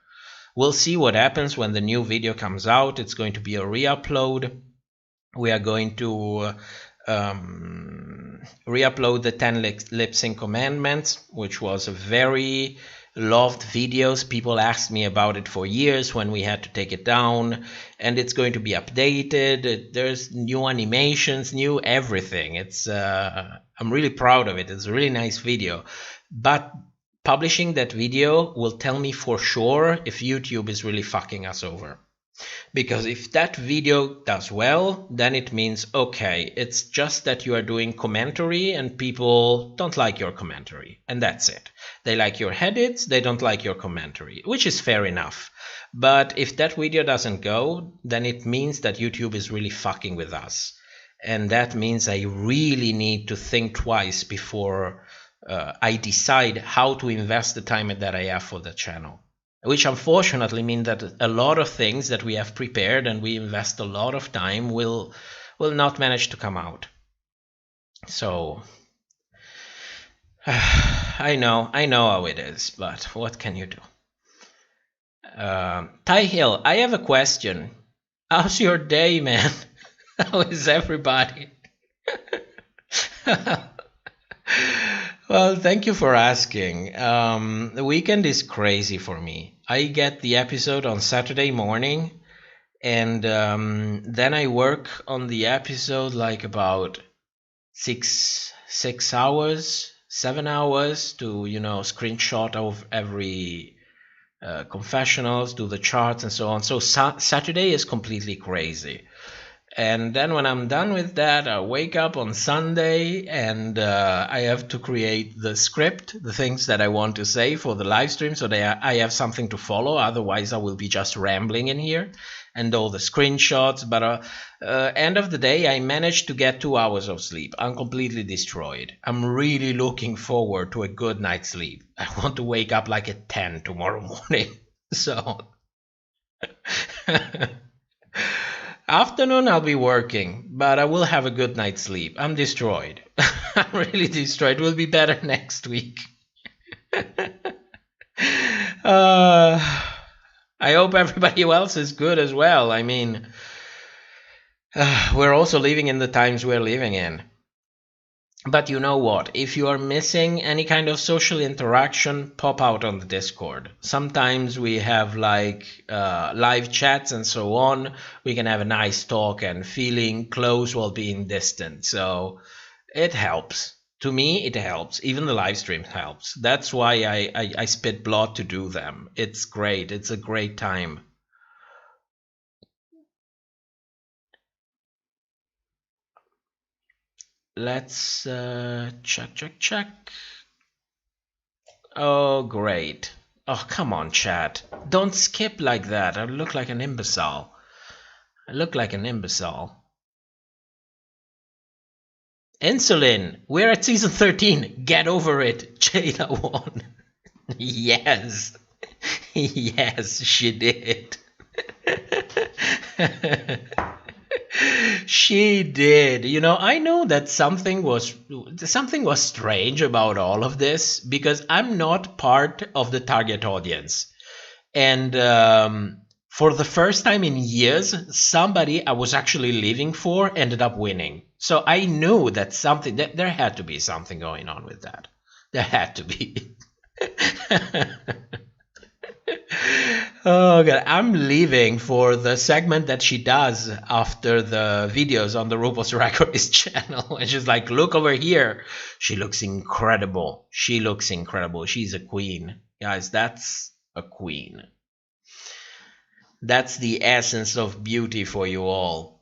We'll see what happens when the new video comes out. It's going to be a re-upload. We are going to re-upload the 10 lip sync commandments, which was a very loved videos. People asked me about it for years when we had to take it down, and it's going to be updated. There's new animations, new everything. It's I'm really proud of it. It's a really nice video, but publishing that video will tell me for sure if YouTube is really fucking us over. Because if that video does well, then it means, okay, it's just that you are doing commentary and people don't like your commentary. And that's it. They like your edits, they don't like your commentary, which is fair enough. But if that video doesn't go, then it means that YouTube is really fucking with us. And that means I really need to think twice before I decide how to invest the time that I have for the channel. Which unfortunately means that a lot of things that we have prepared and we invest a lot of time will not manage to come out. So I know how it is, but what can you do? Ty Hill, I have a question. How's your day, man? How is everybody? Well, thank you for asking. The weekend is crazy for me. I get the episode on Saturday morning, and then I work on the episode like about 7 hours to, screenshot of every confessionals, do the charts and so on. So Saturday is completely crazy. And then when I'm done with that, I wake up on Sunday and I have to create the script, the things that I want to say for the live stream so that I have something to follow. Otherwise, I will be just rambling in here and all the screenshots. But end of the day, I managed to get 2 hours of sleep. I'm completely destroyed. I'm really looking forward to a good night's sleep. I want to wake up like at 10 tomorrow morning. So... Afternoon, I'll be working, but I will have a good night's sleep. I'm destroyed. I'm really destroyed. It will be better next week. I hope everybody else is good as well. I mean, we're also living in the times we're living in. But you know what? If you are missing any kind of social interaction, pop out on the Discord. Sometimes we have like live chats and so on. We can have a nice talk and feeling close while being distant. So it helps. To me, it helps. Even the live stream helps. That's why I spit blood to do them. It's great. It's a great time. Let's check. Oh, great. Oh, come on, chat. Don't skip like that. I look like an imbecile. Insulin, we're at season 13. Get over it. Jada won. Yes. Yes, she did. She did. You know, I know that something was strange about all of this because I'm not part of the target audience. And for the first time in years, somebody I was actually living for ended up winning. So I knew that there had to be something going on with that. There had to be. Oh god, I'm leaving for the segment that she does after the videos on the RuPaul's Drag Race channel. And she's like, look over here. She looks incredible. She's a queen. Guys, that's a queen. That's the essence of beauty for you all.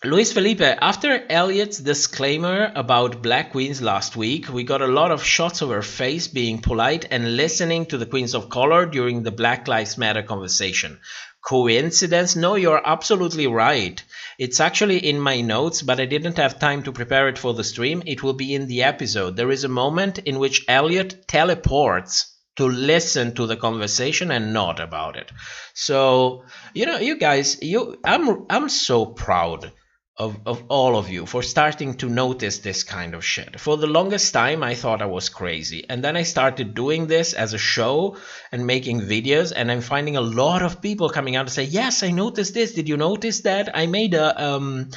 Luis Felipe, after Elliot's disclaimer about black queens last week, we got a lot of shots of her face being polite and listening to the queens of color during the Black Lives Matter conversation. Coincidence? No, you're absolutely right. It's actually in my notes, but I didn't have time to prepare it for the stream. It will be in the episode. There is a moment in which Elliot teleports to listen to the conversation and nod about it. So, you know, you guys, I'm so proud of all of you for starting to notice this kind of shit. For the longest time, I thought I was crazy. And then I started doing this as a show and making videos, and I'm finding a lot of people coming out and say, yes, I noticed this. Did you notice that? I made a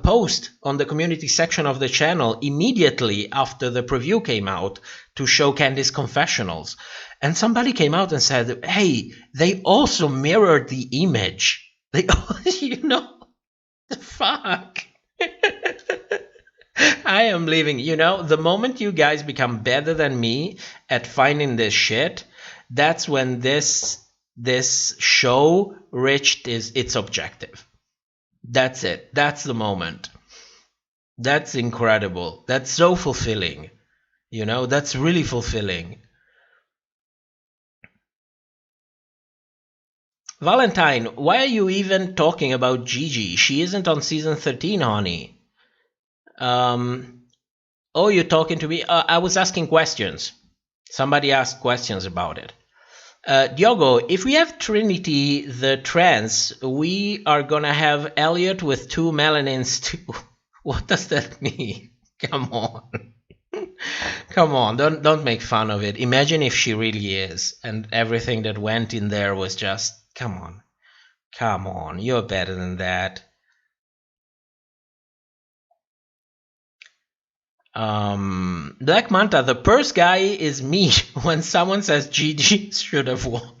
post on the community section of the channel immediately after the preview came out to show Candy's confessionals. And somebody came out and said, hey, they also mirrored the image. They, you know, fuck. I am leaving. You know, the moment you guys become better than me at finding this shit, that's when this show reached its objective. That's it. That's the moment. That's incredible. That's so fulfilling. You know, that's really fulfilling. Valentine, why are you even talking about Gigi? She isn't on season 13, honey. Oh, you're talking to me? I was asking questions. Somebody asked questions about it. Diogo, if we have Trinity the trans, we are gonna have Elliot with 2 melanins too. What does that mean? Come on. Come on, don't make fun of it. Imagine if she really is, and everything that went in there was just... Come on, you're better than that. Black Manta, the purse guy is me when someone says GG should have won.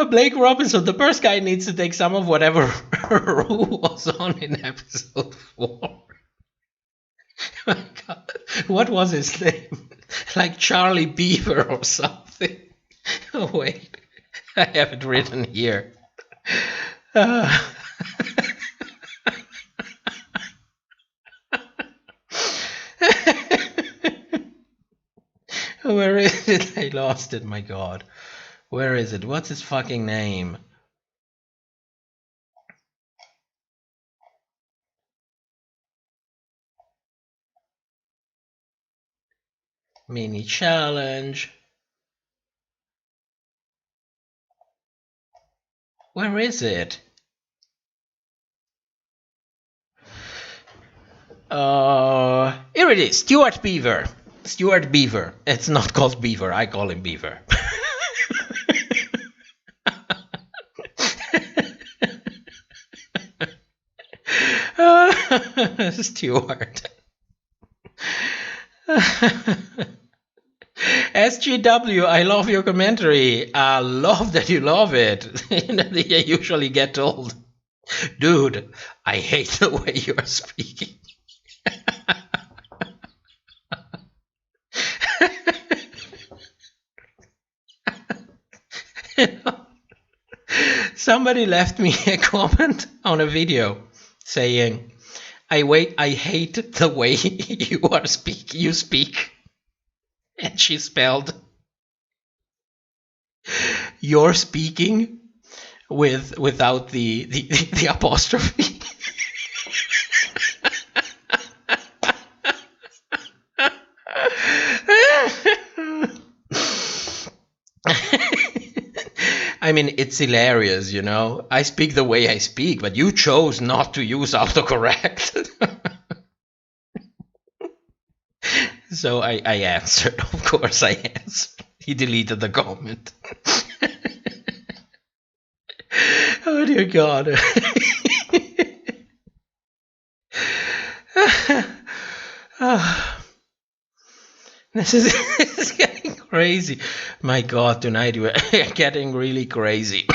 Blake Robinson, the purse guy needs to take some of whatever Ru was on in episode 4. Oh my God. What was his name? Like Charlie Beaver or something. Oh, wait. I have it written here. Where is it? I lost it, my God. Where is it? What's his fucking name? Mini challenge. Where is it? Here it is. Stuart Beaver. Stuart Beaver. It's not called Beaver. I call him Beaver. Stuart. SGW, I love your commentary. I love that you love it. I usually get told Dude, I hate the way you're speaking. Somebody left me a comment on a video saying, I hate the way you speak. And she spelled you're speaking without the apostrophe. I mean, it's hilarious, you know. I speak the way I speak, but you chose not to use autocorrect. So I answered, of course I answered. He deleted the comment. Oh dear God. This is getting crazy. My God, tonight we're getting really crazy.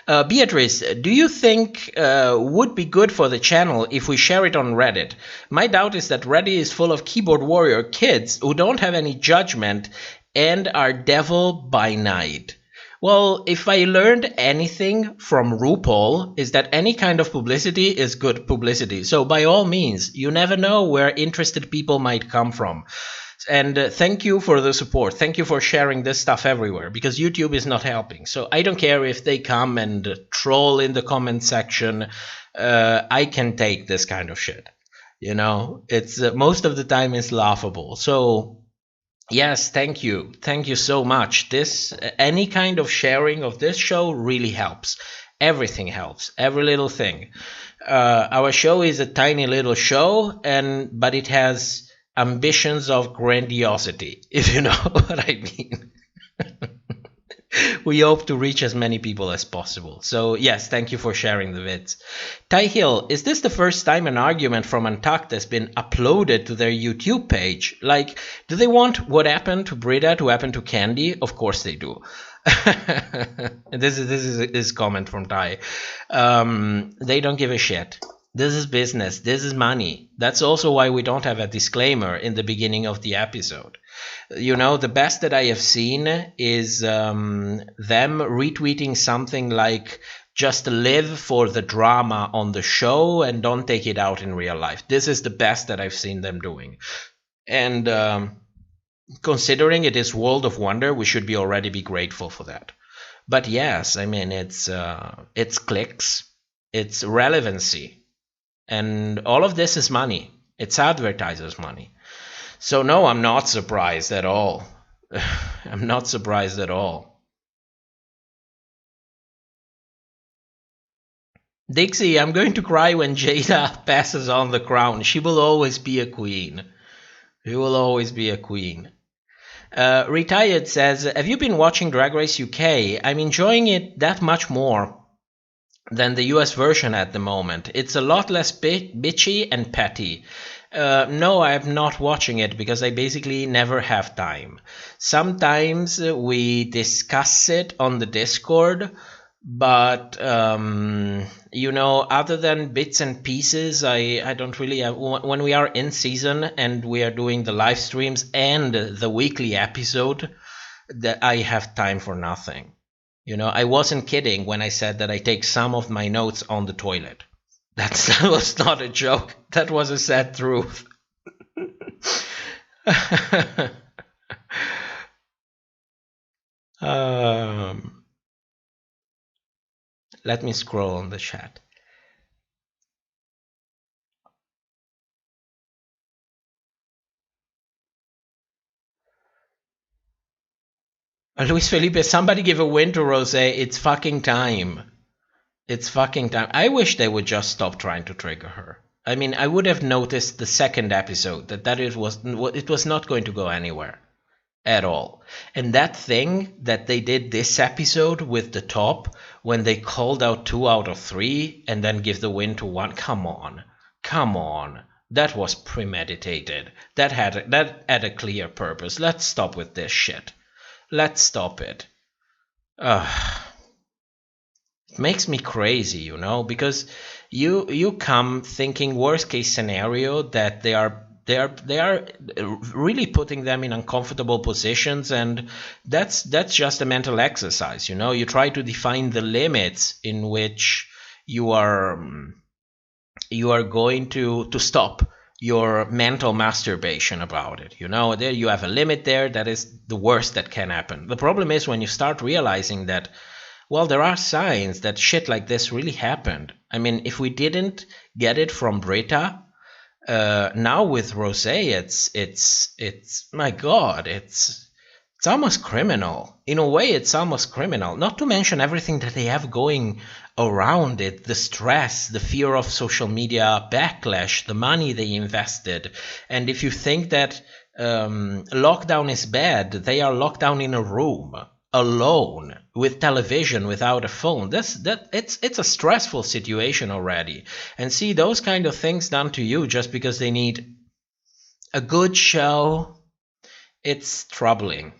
Beatrice, do you think would be good for the channel if we share it on Reddit? My doubt is that Reddit is full of keyboard warrior kids who don't have any judgment and are devil by night. Well, if I learned anything from RuPaul, is that any kind of publicity is good publicity. So by all means, you never know where interested people might come from. And thank you for the support. Thank you for sharing this stuff everywhere, because YouTube is not helping. So I don't care if they come and troll in the comment section. I can take this kind of shit. You know, it's most of the time it's laughable. So yes, thank you. Thank you so much. Any kind of sharing of this show really helps. Everything helps. Every little thing. Our show is a tiny little show, but it has ambitions of grandiosity, if you know what I mean. We hope to reach as many people as possible. So yes, thank you for sharing the vids. Ty Hill, is this the first time an argument from Untucked has been uploaded to their YouTube page? Like, do they want what happened to Brita to happen to Candy? Of course they do. This is his comment from Ty. They don't give a shit. This is business. This is money. That's also why we don't have a disclaimer in the beginning of the episode. You know, the best that I have seen is them retweeting something like, just live for the drama on the show and don't take it out in real life. This is the best that I've seen them doing. And considering it is World of Wonder, we should already be grateful for that. But yes, I mean, it's clicks, it's relevancy. And all of this is money. It's advertisers' money. So no, I'm not surprised at all. I'm not surprised at all. Dixie, I'm going to cry when Jada passes on the crown. She will always be a queen. She will always be a queen. Retired says, have you been watching Drag Race UK? I'm enjoying it that much more than the US version at the moment. It's a lot less bitchy and petty. No, I'm not watching it because I basically never have time. Sometimes we discuss it on the Discord, but you know, other than bits and pieces, I don't really have. When we are in season and we are doing the live streams and the weekly episode, that I have time for nothing. You know, I wasn't kidding when I said that I take some of my notes on the toilet. That was not a joke. That was a sad truth. Let me scroll on the chat. Luis Felipe, somebody give a win to Rosé. It's fucking time. It's fucking time. I wish they would just stop trying to trigger her. I mean, I would have noticed the second episode that it was not going to go anywhere at all. And that thing that they did this episode with the top, when they called out 2 out of 3 and then give the win to 1, come on. That was premeditated. That had a clear purpose. Let's stop with this shit. Let's stop it. It makes me crazy, you know, because you come thinking worst case scenario that they are really putting them in uncomfortable positions, and that's just a mental exercise, you know. You try to define the limits in which you are going to stop your mental masturbation about it, you know. There you have a limit there. That is the worst that can happen. The problem is when you start realizing that, well, there are signs that shit like this really happened. I mean, if we didn't get it from Britta, now with Rosé, it's my God, it's almost criminal. In a way, it's almost criminal. Not to mention everything that they have going around it, the stress, the fear of social media backlash, the money they invested. And if you think that lockdown is bad, they are locked down in a room alone with television, without a phone. It's a stressful situation already. And see those kind of things done to you just because they need a good show, it's troubling.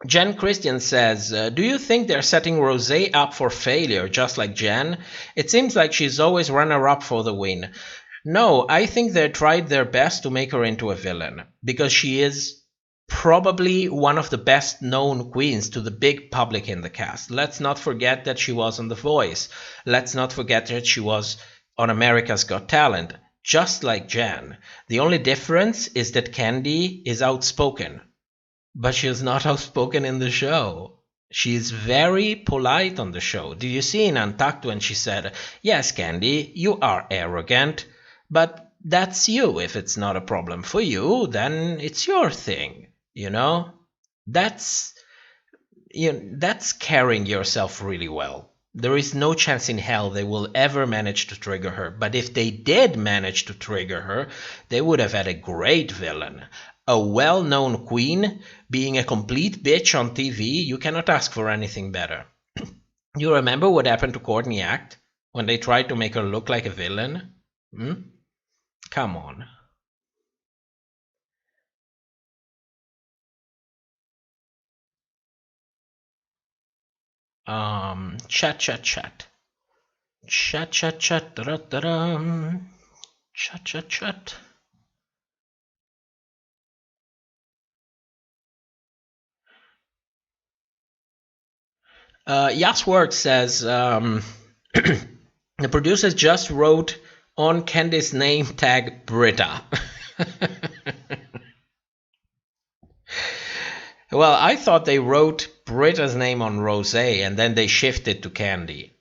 Jen Christian says, do you think they're setting Rosé up for failure just like Jen? It seems like she's always runner-up for the win. No, I think they tried their best to make her into a villain, because she is probably one of the best known queens to the big public in the cast. Let's not forget that she was on The Voice. Let's not forget that she was on America's Got Talent, just like Jen. The only difference is that Candy is outspoken, but she is not outspoken in the show. She is very polite on the show. Did you see in Untucked when she said, yes, Candy, you are arrogant, but that's you. If it's not a problem for you, then it's your thing. You know, that's carrying yourself really well. There is no chance in hell they will ever manage to trigger her. But if they did manage to trigger her, they would have had a great villain. A well-known queen being a complete bitch on TV, you cannot ask for anything better. You remember what happened to Courtney Act when they tried to make her look like a villain? Come on. Chat. Chat. Yaswork says, the producers just wrote on Candy's name tag Britta. Well, I thought they wrote Britta's name on Rosé and then they shifted to Candy.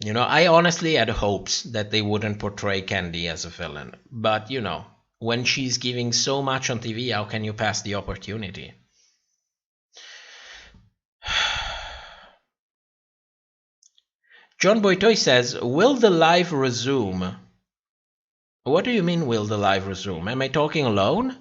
You know, I honestly had hopes that they wouldn't portray Candy as a villain. But, you know, when she's giving so much on TV, how can you pass the opportunity? John Boitoy says, will the live resume? What do you mean, will the live resume? Am I talking alone?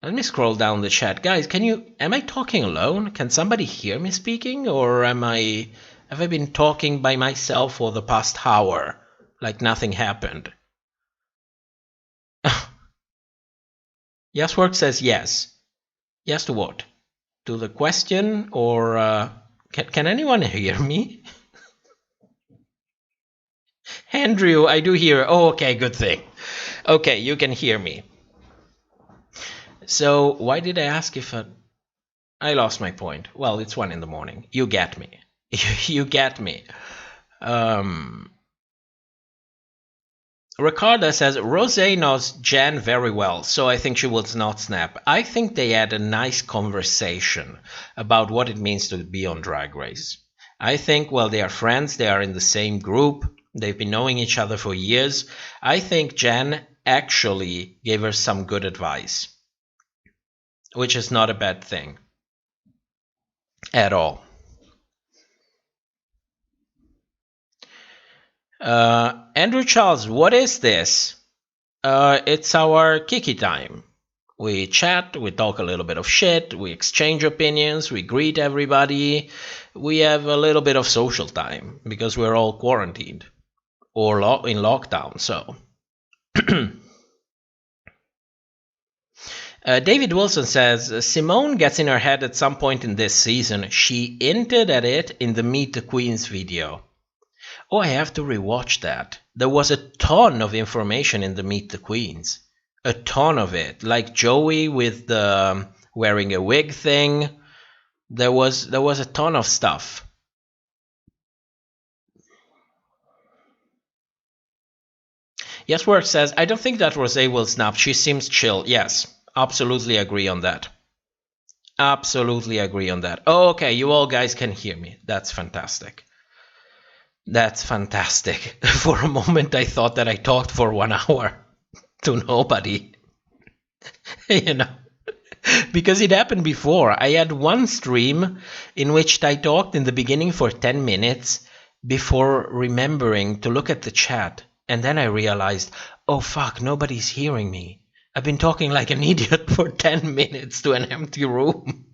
Let me scroll down the chat. Guys, am I talking alone? Can somebody hear me speaking? Or have I been talking by myself for the past hour? Like nothing happened. Yaswork says yes. Yes to what? To the question, or can anyone hear me? Andrew, I do hear. Oh, okay, good thing. Okay, you can hear me. So why did I ask if I lost my point? Well, it's 1 a.m. You get me. You get me. Ricarda says, Rosé knows Jen very well, so I think she will not snap. I think they had a nice conversation about what it means to be on Drag Race. I think, well, they are friends. They are in the same group. They've been knowing each other for years. I think Jen actually gave her some good advice, which is not a bad thing at all. Andrew Charles, what is this? It's our Kiki time. We chat, we talk a little bit of shit, we exchange opinions, we greet everybody. We have a little bit of social time because we're all quarantined or in lockdown, so. David Wilson says, Simone gets in her head at some point in this season. She hinted at it in the Meet the Queens video. Oh, I have to rewatch that. There was a ton of information in the Meet the Queens. A ton of it. Like Joey with the wearing a wig thing. There was a ton of stuff. Yes, Work says, I don't think that Rosé will snap. She seems chill. Yes, absolutely agree on that. Absolutely agree on that. Oh, okay, you all guys can hear me. That's fantastic. That's fantastic. For a moment, I thought that I talked for 1 hour to nobody. You know, because it happened before. I had one stream in which I talked in the beginning for 10 minutes before remembering to look at the chat. And then I realized, oh fuck, nobody's hearing me. I've been talking like an idiot for 10 minutes to an empty room.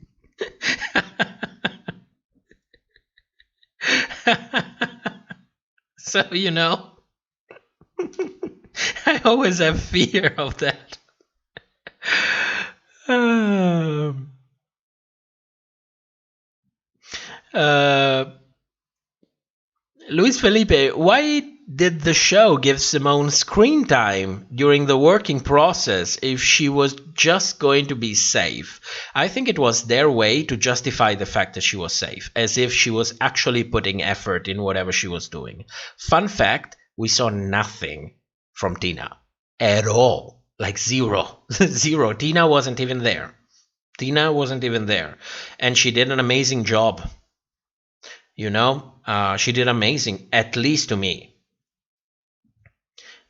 So, you know, I always have fear of that. Luis Felipe, why did the show give Simone screen time during the working process if she was just going to be safe? I think it was their way to justify the fact that she was safe, as if she was actually putting effort in whatever she was doing. Fun fact, we saw nothing from Tina at all. Like zero. Zero. Tina wasn't even there. Tina wasn't even there. And she did an amazing job. You know, she did amazing, at least to me.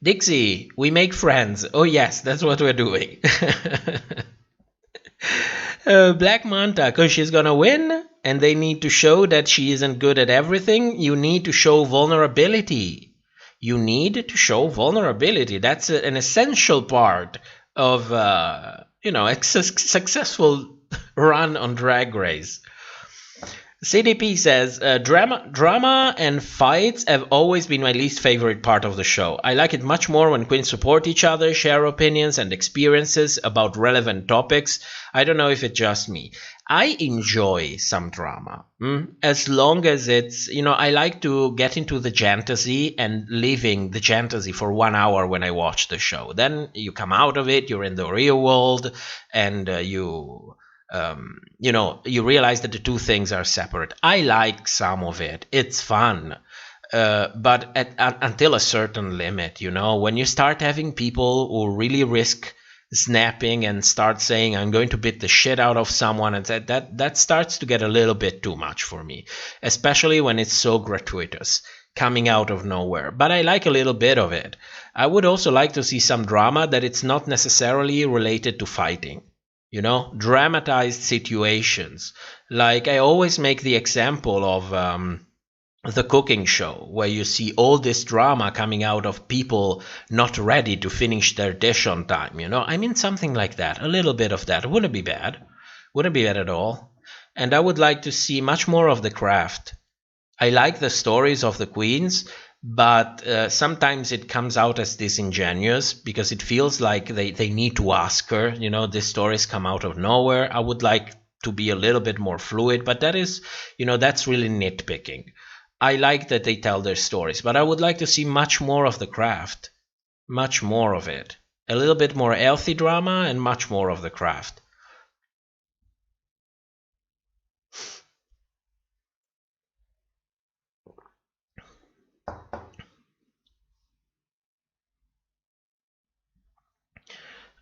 Dixie, we make friends. Oh yes, that's what we're doing. Black Manta, because she's gonna win and they need to show that she isn't good at everything. You need to show vulnerability. You need to show vulnerability. That's an essential part of, you know, a successful run on Drag Race. CDP says, drama and fights have always been my least favorite part of the show. I like it much more when queens support each other, share opinions and experiences about relevant topics. I don't know if it's just me. I enjoy some drama, as long as it's, you know, I like to get into the fantasy and living the fantasy for 1 hour when I watch the show. Then you come out of it, you're in the real world, and you know, you realize that the two things are separate. I like some of it. It's fun. But until a certain limit, you know, when you start having people who really risk snapping and start saying, I'm going to beat the shit out of someone, and that starts to get a little bit too much for me, especially when it's so gratuitous, coming out of nowhere. But I like a little bit of it. I would also like to see some drama that it's not necessarily related to fighting. You know, dramatized situations. Like I always make the example of the cooking show, where you see all this drama coming out of people not ready to finish their dish on time. You know, I mean, something like that. A little bit of that. Wouldn't be bad. Wouldn't be bad at all. And I would like to see much more of the craft. I like the stories of the queens, but sometimes it comes out as disingenuous because it feels like they need to ask her. You know, these stories come out of nowhere. I would like to be a little bit more fluid, but that is, you know, that's really nitpicking. I like that they tell their stories, but I would like to see much more of the craft. Much more of it. A little bit more healthy drama and much more of the craft.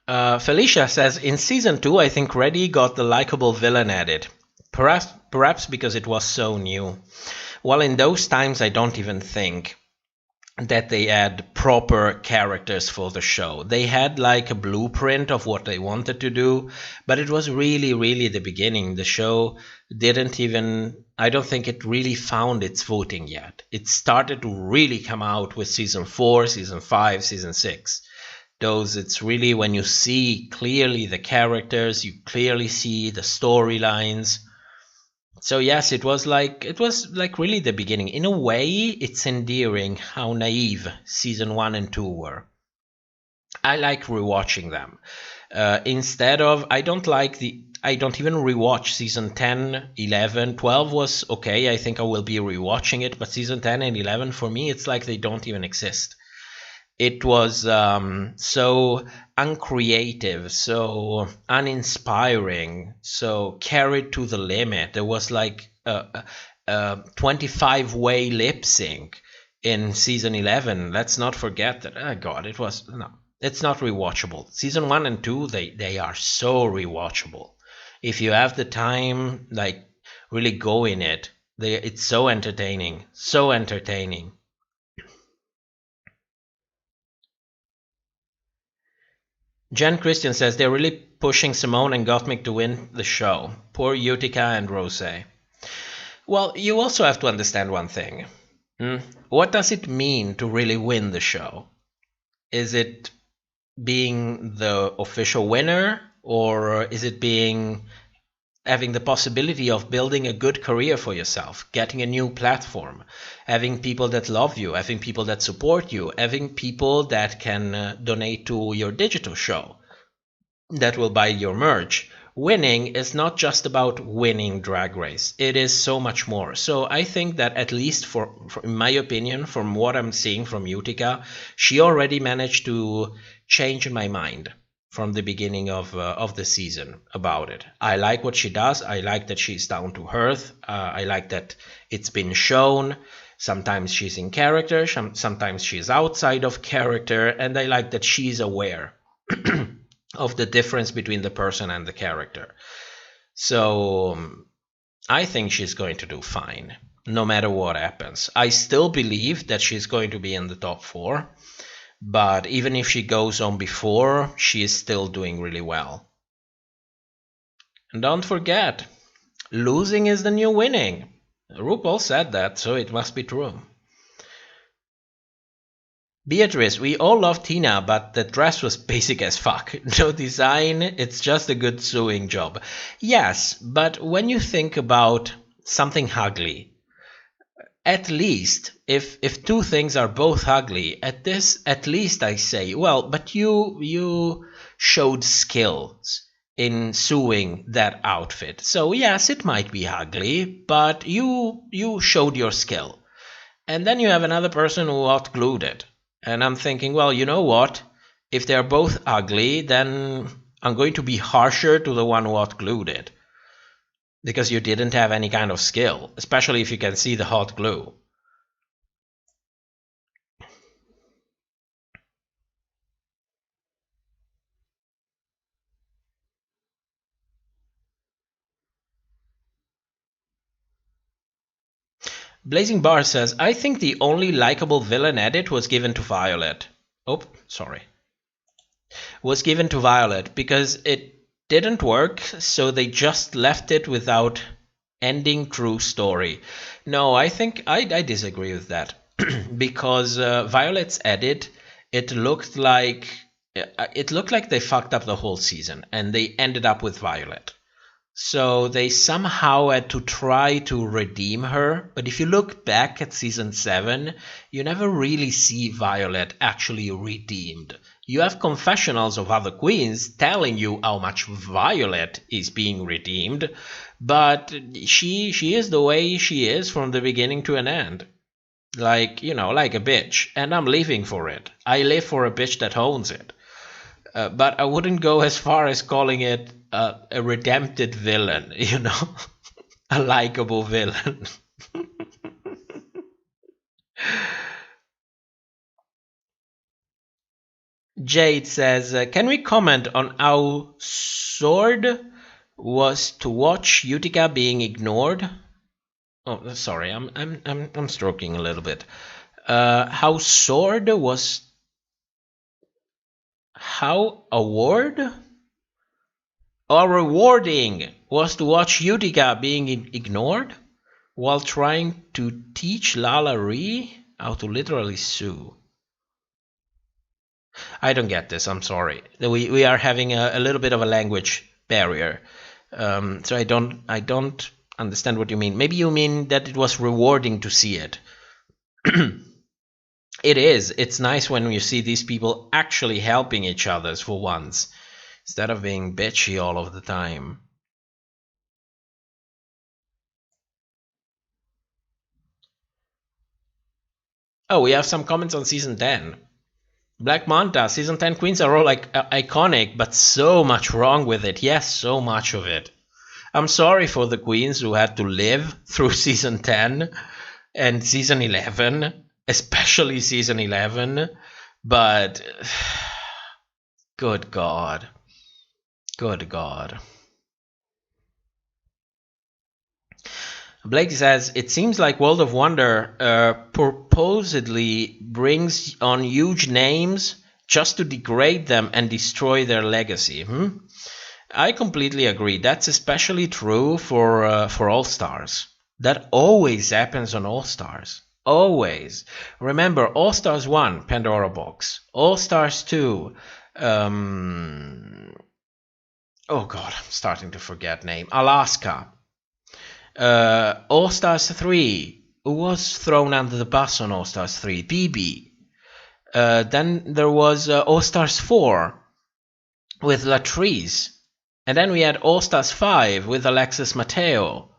Felicia says, in season 2, I think Reddy got the likable villain added. Perhaps because it was so new. Well, in those times, I don't even think that they had proper characters for the show. They had like a blueprint of what they wanted to do, but it was really, really the beginning. The show didn't even, I don't think it really found its footing yet. It started to really come out with season 4, season 5, season 6. Those, it's really when you see clearly the characters, you clearly see the storylines. So yes, it was like really the beginning. In a way, it's endearing how naive season 1 and 2 were. I like rewatching them. Instead of, I don't even rewatch season 10, 11, 12 was okay. I think I will be rewatching it, but season 10 and 11 for me, it's like they don't even exist. It was so uncreative, so uninspiring, so carried to the limit. There was like a 25-way lip sync in season 11. Let's not forget that. Oh God, it's not rewatchable. Season 1 and 2, they are so rewatchable. If you have the time, like really go in it. It's so entertaining, so entertaining. Jen Christian says they're really pushing Simone and Gottmik to win the show. Poor Utica and Rosé. Well, you also have to understand one thing. What does it mean to really win the show? Is it being the official winner, or is it having the possibility of building a good career for yourself, getting a new platform, having people that love you, having people that support you, having people that can donate to your digital show, that will buy your merch? Winning is not just about winning Drag Race. It is so much more. So I think that, at least for in my opinion, from what I'm seeing from Utica, she already managed to change my mind from the beginning of the season about it. I like what she does. I like that she's down to earth. I like that it's been shown. Sometimes she's in character, sometimes she's outside of character, and I like that she's aware of the difference between the person and the character. So I think she's going to do fine, no matter what happens. I still believe that she's going to be in the top 4. But even if she goes on before, she is still doing really well. And don't forget, losing is the new winning. RuPaul said that, so it must be true. Beatrice, we all love Tina, but the dress was basic as fuck. No design, it's just a good sewing job. Yes, but when you think about something ugly, at least, if two things are both ugly, at least I say, well, but you showed skills in sewing that outfit. So yes, it might be ugly, but you showed your skill. And then you have another person who hot glued it. And I'm thinking, well, you know what? If they're both ugly, then I'm going to be harsher to the one who hot glued it. Because you didn't have any kind of skill, especially if you can see the hot glue. Blazing Bar says, I think the only likable villain edit was given to Violet. Oh, sorry. Was given to Violet because it didn't work, so they just left it without ending true story. No, I think I disagree with that. Because Violet's edit, it looked like they fucked up the whole season and they ended up with Violet. So they somehow had to try to redeem her. But if you look back at season 7, you never really see Violet actually redeemed. You have confessionals of other queens telling you how much Violet is being redeemed, but she is the way she is from the beginning to an end. Like, you know, like a bitch. And I'm living for it. I live for a bitch that owns it. But I wouldn't go as far as calling it a redempted villain, you know? A likable villain. Jade says, can we comment on how Sword was to watch Utica being ignored? Oh, sorry, I'm stroking a little bit. How Sword was... How award? Or rewarding was to watch Utica being ignored while trying to teach Lala Ree how to literally sue. I don't get this, I'm sorry. We are having a little bit of a language barrier. So I don't understand what you mean. Maybe you mean that it was rewarding to see it. It is. It's nice when you see these people actually helping each other for once, instead of being bitchy all of the time. Oh, we have some comments on season 10. Black Manta, season 10 queens are all like iconic, but so much wrong with it. Yes, so much of it. I'm sorry for the queens who had to live through season 10 and season 11, especially season 11, but good God. Good God. Blake says, it seems like World of Wonder purportedly brings on huge names just to degrade them and destroy their legacy. I completely agree. That's especially true for All Stars. That always happens on All Stars. Always. Remember, All Stars 1, Pandora Box. All Stars 2, oh God, I'm starting to forget name. Alaska. All Stars 3, who was thrown under the bus on All Stars 3? BB. Then there was All Stars 4 with Latrice. And then we had All Stars 5 with Alexis Mateo.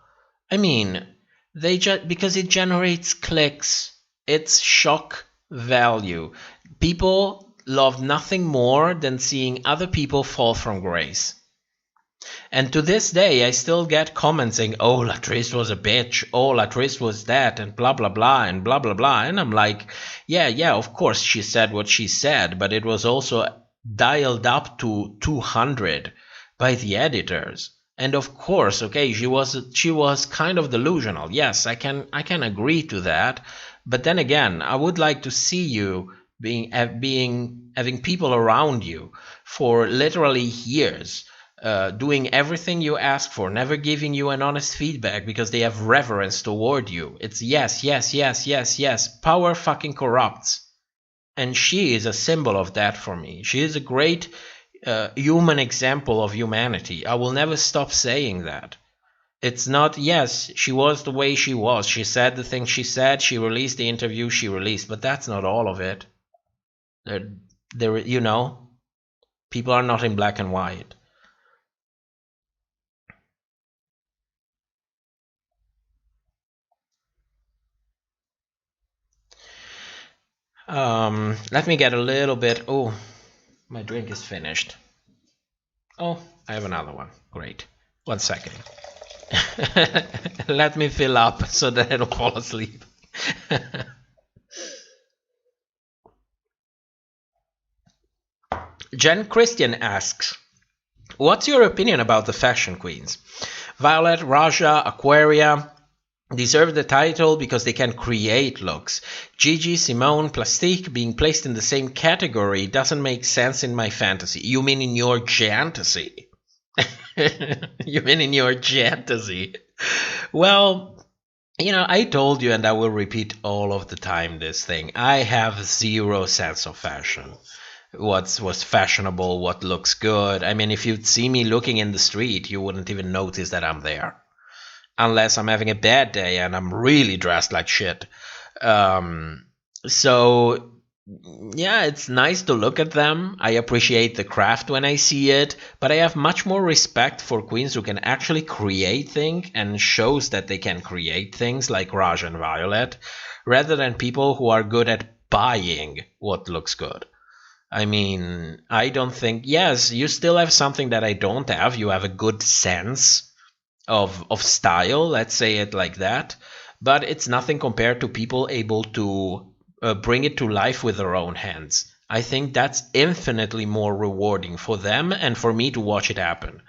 I mean, because it generates clicks, it's shock value. People love nothing more than seeing other people fall from grace. And to this day, I still get comments saying, oh, Latrice was a bitch, oh, Latrice was that, and blah, blah, blah, and blah, blah, blah. And I'm like, yeah, of course she said what she said, but it was also dialed up to 200 by the editors. And of course, okay, she was kind of delusional. Yes, I can agree to that. But then again, I would like to see you having people around you for literally years, doing everything you ask for, never giving you an honest feedback because they have reverence toward you. It's yes, yes, yes, yes, yes. Power fucking corrupts. And she is a symbol of that for me. She is a great human example of humanity. I will never stop saying that. It's not, yes, she was the way she was. She said the thing she said. She released the interview she released. But that's not all of it. There, you know, people are not in black and white. Let me get a little bit. Oh, my drink is finished. Oh, I have another one. Great. 1 second. Let me fill up so that I don't fall asleep. Jen Christian asks, what's your opinion about the fashion queens? Violet, Raja, Aquaria deserve the title because they can create looks. Gigi, Simone, Plastique being placed in the same category doesn't make sense in my fantasy. You mean in your jantasy? You mean in your jantasy? Well, you know, I told you, and I will repeat all of the time this thing. I have zero sense of fashion. What's fashionable, what looks good. I mean, if you'd see me looking in the street, you wouldn't even notice that I'm there. Unless I'm having a bad day and I'm really dressed like shit. So, yeah, it's nice to look at them. I appreciate the craft when I see it. But I have much more respect for queens who can actually create things and shows that they can create things like Raj and Violet, rather than people who are good at buying what looks good. I mean, I don't think... Yes, you still have something that I don't have. You have a good sense of style, let's say it like that, but it's nothing compared to people able to bring it to life with their own hands. I think that's infinitely more rewarding for them and for me to watch it happen.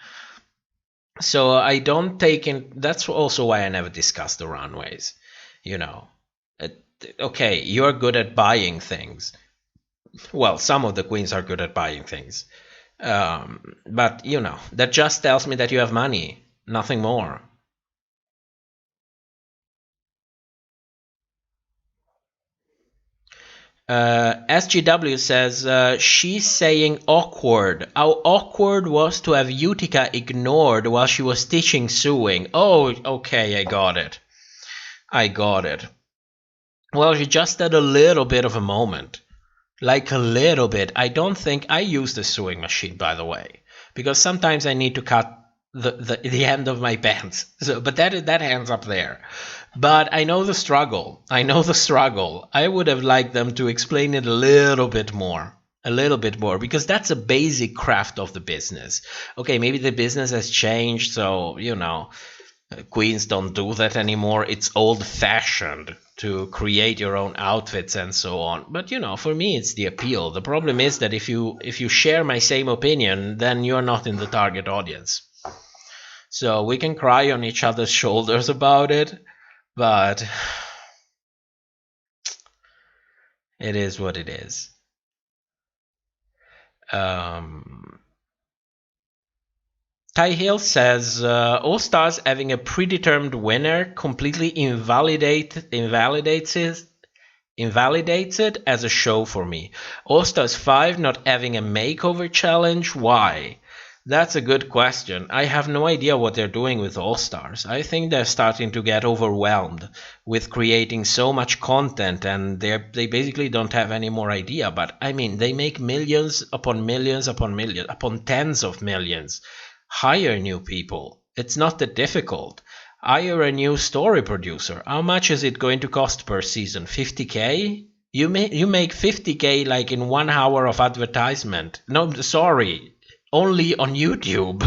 So I don't take in... That's also why I never discuss the runways. You know, okay, you're good at buying things. Well, some of the queens are good at buying things, but you know, that just tells me that you have money. Nothing more. SGW says, she's saying awkward. How awkward was to have Utica ignored while she was teaching sewing. Oh, okay, I got it. Well, she just had a little bit of a moment. Like a little bit. I don't think I use the sewing machine, by the way, because sometimes I need to cut the end of my pants. So, but that ends up there. But I know the struggle. I know the struggle. I would have liked them to explain it a little bit more. A little bit more, because that's a basic craft of the business. Okay, maybe the business has changed, so, you know, queens don't do that anymore. It's old-fashioned to create your own outfits and so on. But, you know, for me, it's the appeal. The problem is that if you share my same opinion, then you're not in the target audience. So we can cry on each other's shoulders about it, but it is what it is. Ty Hill says, All Stars having a predetermined winner completely invalidates it as a show for me. All Stars 5 not having a makeover challenge, why? That's a good question. I have no idea what they're doing with All Stars. I think they're starting to get overwhelmed with creating so much content, and they basically don't have any more idea. But I mean, they make millions upon millions upon millions upon tens of millions. Hire new people. It's not that difficult. Hire a new story producer. How much is it going to cost per season? 50K? You make 50K like in 1 hour of advertisement. No, sorry. Only on YouTube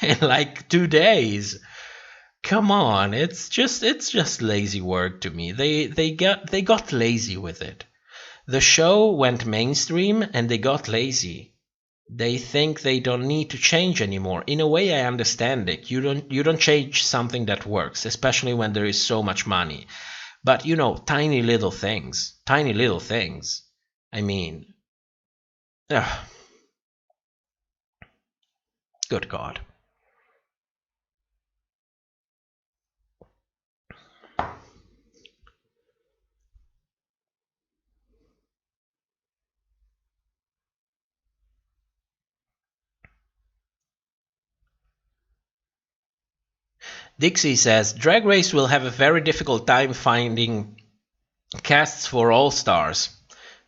in like 2 days. Come on, it's just lazy work to me. They got lazy with it. The show went mainstream and they got lazy. They think they don't need to change anymore. In a way, I understand it. You don't change something that works, especially when there is so much money. But you know, tiny little things. I mean, good God. Dixie says, Drag Race will have a very difficult time finding casts for All Stars.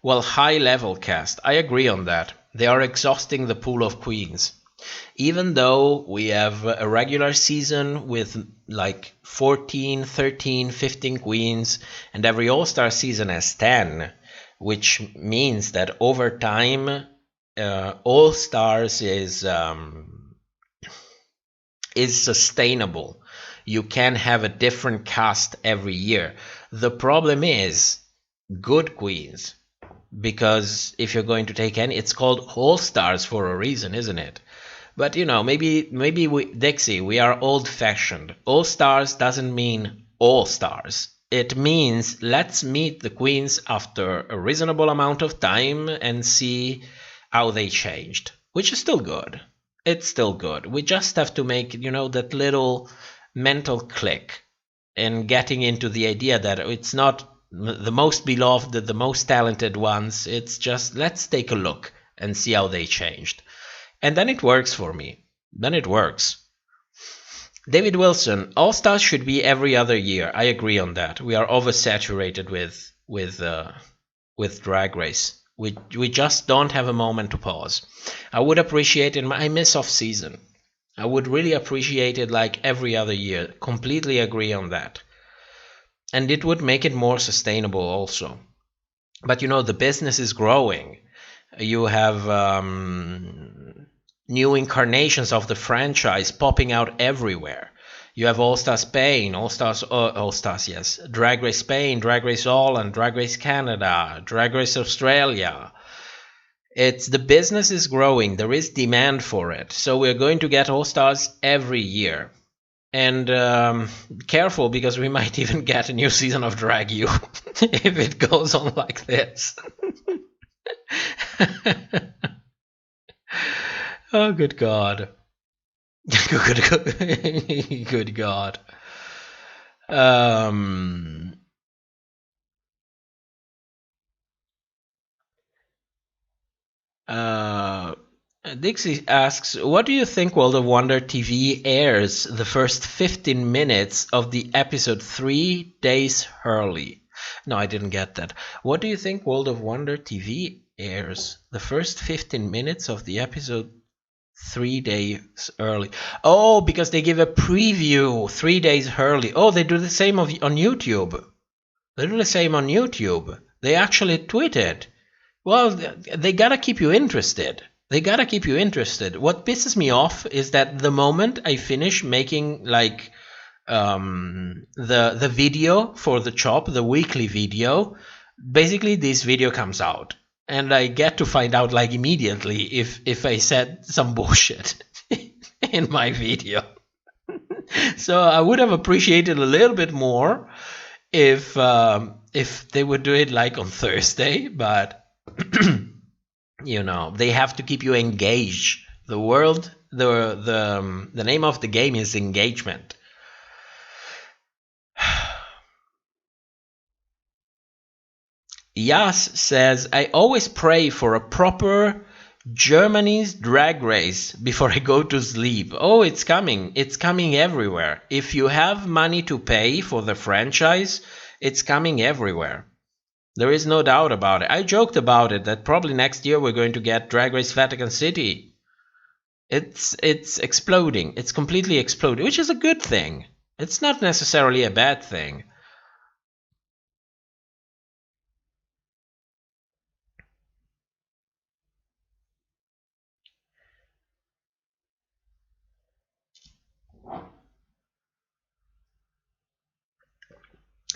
Well, high-level cast. I agree on that. They are exhausting the pool of queens. Even though we have a regular season with like 14, 13, 15 queens, and every All-Star season has 10, which means that over time, All-Stars is sustainable. You can have a different cast every year. The problem is good queens, because if you're going to take any, it's called All-Stars for a reason, isn't it? But you know, maybe Dixie, we are old-fashioned. All Stars doesn't mean all stars. It means let's meet the queens after a reasonable amount of time and see how they changed, which is still good. It's still good. We just have to make, you know, that little mental click and getting into the idea that it's not the most beloved, the most talented ones. It's just let's take a look and see how they changed. And then it works for me. Then it works. David Wilson, All Stars should be every other year. I agree on that. We are oversaturated with Drag Race. We just don't have a moment to pause. I would appreciate it. I miss off season. I would really appreciate it like every other year. Completely agree on that. And it would make it more sustainable also. But you know, the business is growing. You have new incarnations of the franchise popping out everywhere. You have All Stars Spain, All Stars, yes, Drag Race Spain, Drag Race Holland, Drag Race Canada, Drag Race Australia. The business is growing. There is demand for it. So we're going to get All Stars every year. And careful, because we might even get a new season of Drag You if it goes on like this. Oh, good God. Good God. Dixie asks, what do you think World of Wonder TV airs the first 15 minutes of the episode 3 days early? No, I didn't get that. What do you think World of Wonder TV airs? The first 15 minutes of the episode 3 days early. Oh, because they give a preview 3 days early. Oh, they do the same on YouTube. They do the same on YouTube. They actually tweet it. Well, they gotta keep you interested. They gotta keep you interested. What pisses me off is that the moment I finish making like the video for the chop, the weekly video, basically this video comes out. And I get to find out like immediately if I said some bullshit in my video. So I would have appreciated a little bit more if they would do it like on Thursday, but you know, they have to keep you engaged. The name of the game is engagement. Yas says, I always pray for a proper Germany's Drag Race before I go to sleep. Oh, it's coming. It's coming everywhere. If you have money to pay for the franchise, it's coming everywhere. There is no doubt about it. I joked about it that probably next year we're going to get Drag Race Vatican City. It's exploding. It's completely exploding, which is a good thing. It's not necessarily a bad thing.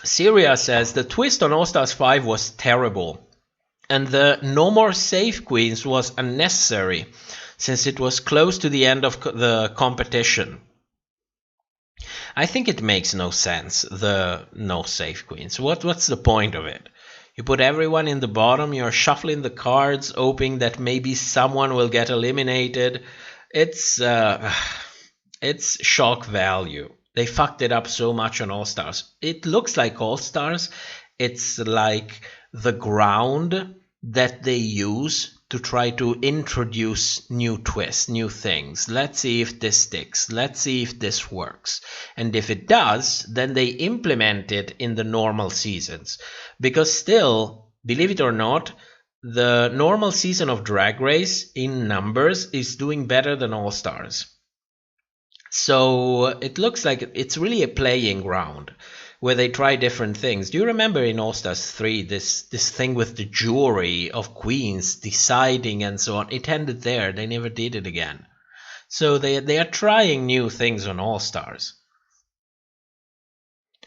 Syria says the twist on All Stars 5 was terrible, and the No More Safe Queens was unnecessary, since it was close to the end of the competition. I think it makes no sense, the No Safe Queens. What's the point of it? You put everyone in the bottom, you're shuffling the cards, hoping that maybe someone will get eliminated. It's shock value. They fucked it up so much on All Stars. It looks like All Stars. It's like the ground that they use to try to introduce new twists, new things. Let's see if this sticks. Let's see if this works. And if it does, then they implement it in the normal seasons. Because still, believe it or not, the normal season of Drag Race in numbers is doing better than All Stars. So it looks like it's really a playing ground where they try different things. Do you remember in All Stars 3 this thing with the jury of queens deciding and so on? It ended there. They never did it again. So they are trying new things on All Stars.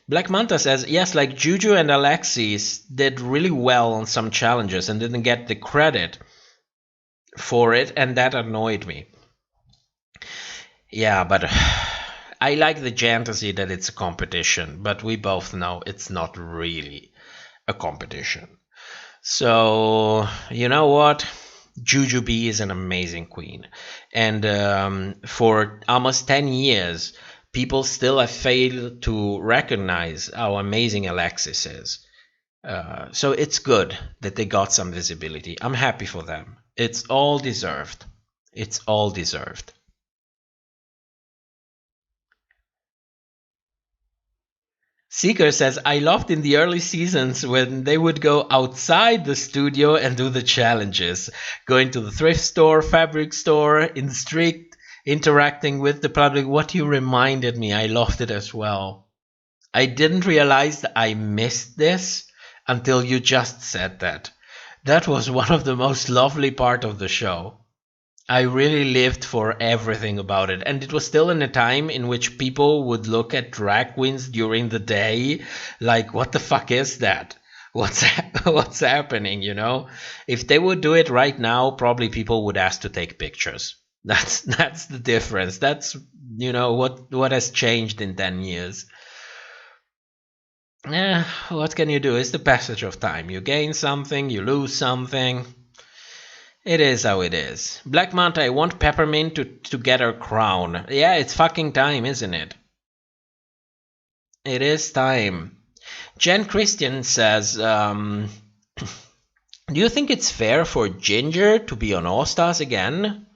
Black Manta says, yes, like Juju and Alexis did really well on some challenges and didn't get the credit for it, and that annoyed me. Yeah, but I like the fantasy that it's a competition, but we both know it's not really a competition. So, you know what? Juju B is an amazing queen. And for almost 10 years, people still have failed to recognize how amazing Alexis is. So it's good that they got some visibility. I'm happy for them. It's all deserved. It's all deserved. Seeker says, I loved in the early seasons when they would go outside the studio and do the challenges, going to the thrift store, fabric store, in the street, interacting with the public. What you reminded me, I loved it as well. I didn't realize that I missed this until you just said that. That was one of the most lovely part of the show. I really lived for everything about it. And it was still in a time in which people would look at drag queens during the day like, what the fuck is that? What's happening, you know? If they would do it right now, probably people would ask to take pictures. That's the difference. That's, you know, what has changed in 10 years. What can you do? It's the passage of time. You gain something, you lose something. It is how it is. Black Manta, I want Peppermint to get her crown. Yeah, it's fucking time, isn't it? It is time. Jen Christian says, do you think it's fair for Ginger to be on All Stars again?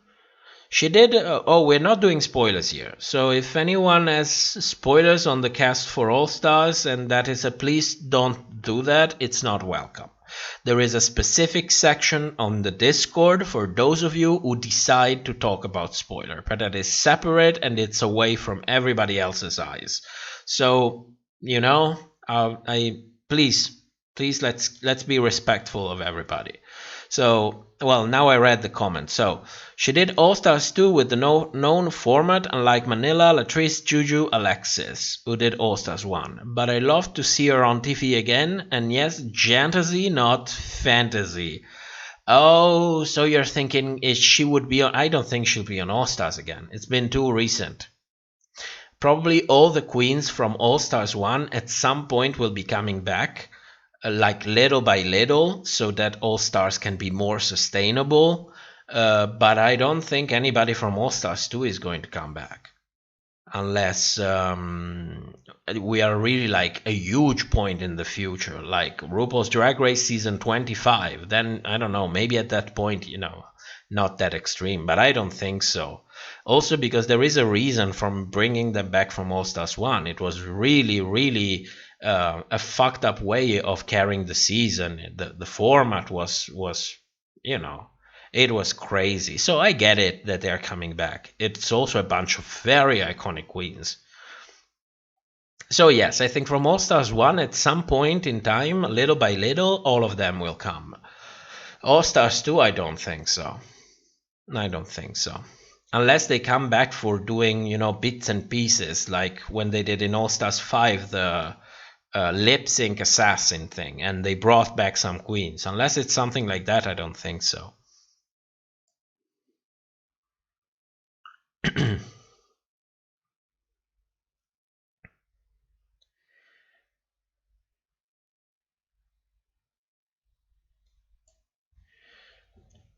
She did. Oh, we're not doing spoilers here. So if anyone has spoilers on the cast for All Stars, and that is please don't do that. It's not welcome. There is a specific section on the Discord for those of you who decide to talk about spoiler, but that is separate and it's away from everybody else's eyes. So please let's be respectful of everybody. So, well, now I read the comment. So, she did All Stars 2 with the known format, unlike Manila, Latrice, Juju, Alexis, who did All Stars 1. But I love to see her on TV again, and yes, Jantasy, not fantasy. Oh, so you're thinking she would be on... I don't think she'll be on All Stars again. It's been too recent. Probably all the queens from All Stars 1 at some point will be coming back. Like little by little, so that All Stars can be more sustainable. But I don't think anybody from All Stars 2 is going to come back. Unless we are really like a huge point in the future, like RuPaul's Drag Race season 25. Then, I don't know, maybe at that point, not that extreme. But I don't think so. Also because there is a reason from bringing them back from All Stars 1. It was really, really... a fucked up way of carrying the season. The format was it was crazy. So I get it that they're coming back. It's also a bunch of very iconic queens. So yes, I think from All Stars 1 at some point in time, little by little, all of them will come. All Stars 2, I don't think so. I don't think so. Unless they come back for doing, bits and pieces, like when they did in All Stars 5, the lip sync assassin thing, and they brought back some queens. Unless it's something like that, I don't think so.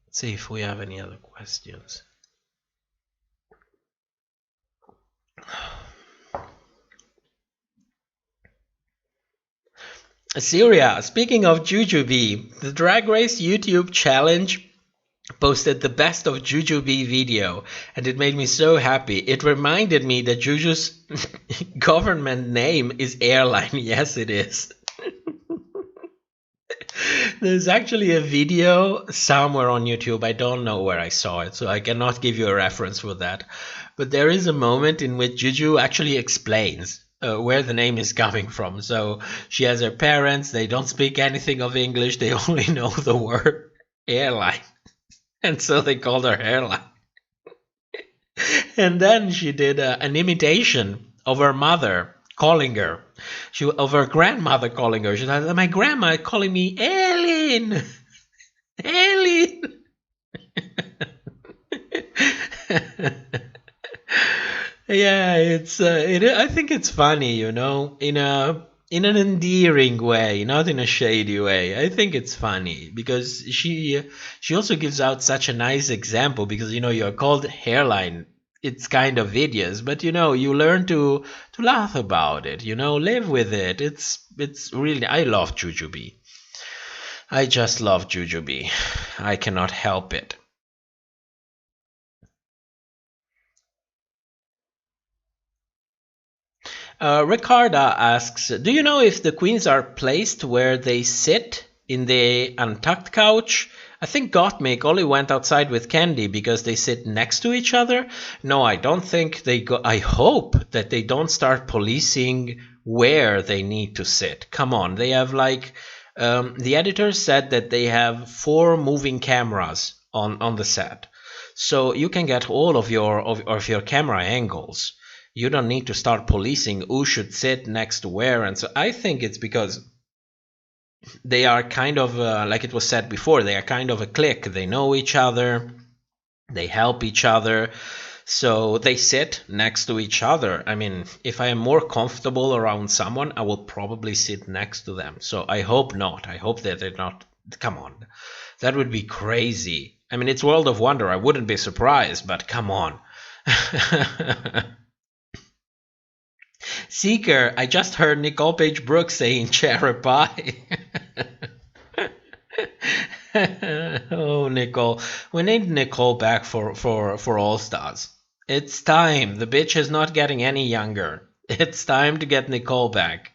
Let's see if we have any other questions. Syria, speaking of Jujubee, the Drag Race YouTube challenge posted the best of Jujubee video, and it made me so happy. It reminded me that Juju's government name is airline. Yes, it is. There's actually a video somewhere on YouTube. I don't know where I saw it, so I cannot give you a reference for that. But there is a moment in which Juju actually explains where the name is coming from. So she has her parents, they don't speak anything of English, they only know the word airline. And so they called her Airline. And then she did an imitation of her mother calling her. Of her grandmother calling her. She said, my grandma is calling me Ellen. Ellen. Yeah, I think it's funny, in an endearing way, not in a shady way. I think it's funny because she also gives out such a nice example because you're called hairline. It's kind of hideous, but you learn to laugh about it, live with it. It's really, I love Jujubee. I just love Jujubee. I cannot help it. Ricarda asks, do you know if the queens are placed where they sit in the untucked couch? I think Gottmik only went outside with Candy because they sit next to each other. No, I don't think they go. I hope that they don't start policing where they need to sit. Come on, they have the editors said that they have 4 moving cameras on the set. So you can get all of your camera angles. You don't need to start policing who should sit next to where. And so I think it's because they are kind of, like it was said before, they are kind of a clique. They know each other. They help each other. So they sit next to each other. I mean, if I am more comfortable around someone, I will probably sit next to them. So I hope not. I hope that they're not. Come on. That would be crazy. I mean, it's World of Wonder. I wouldn't be surprised, but come on. Seeker, I just heard Nicole Page Brooks saying cherry pie. Oh, Nicole. We need Nicole back for All Stars. It's time. The bitch is not getting any younger. It's time to get Nicole back.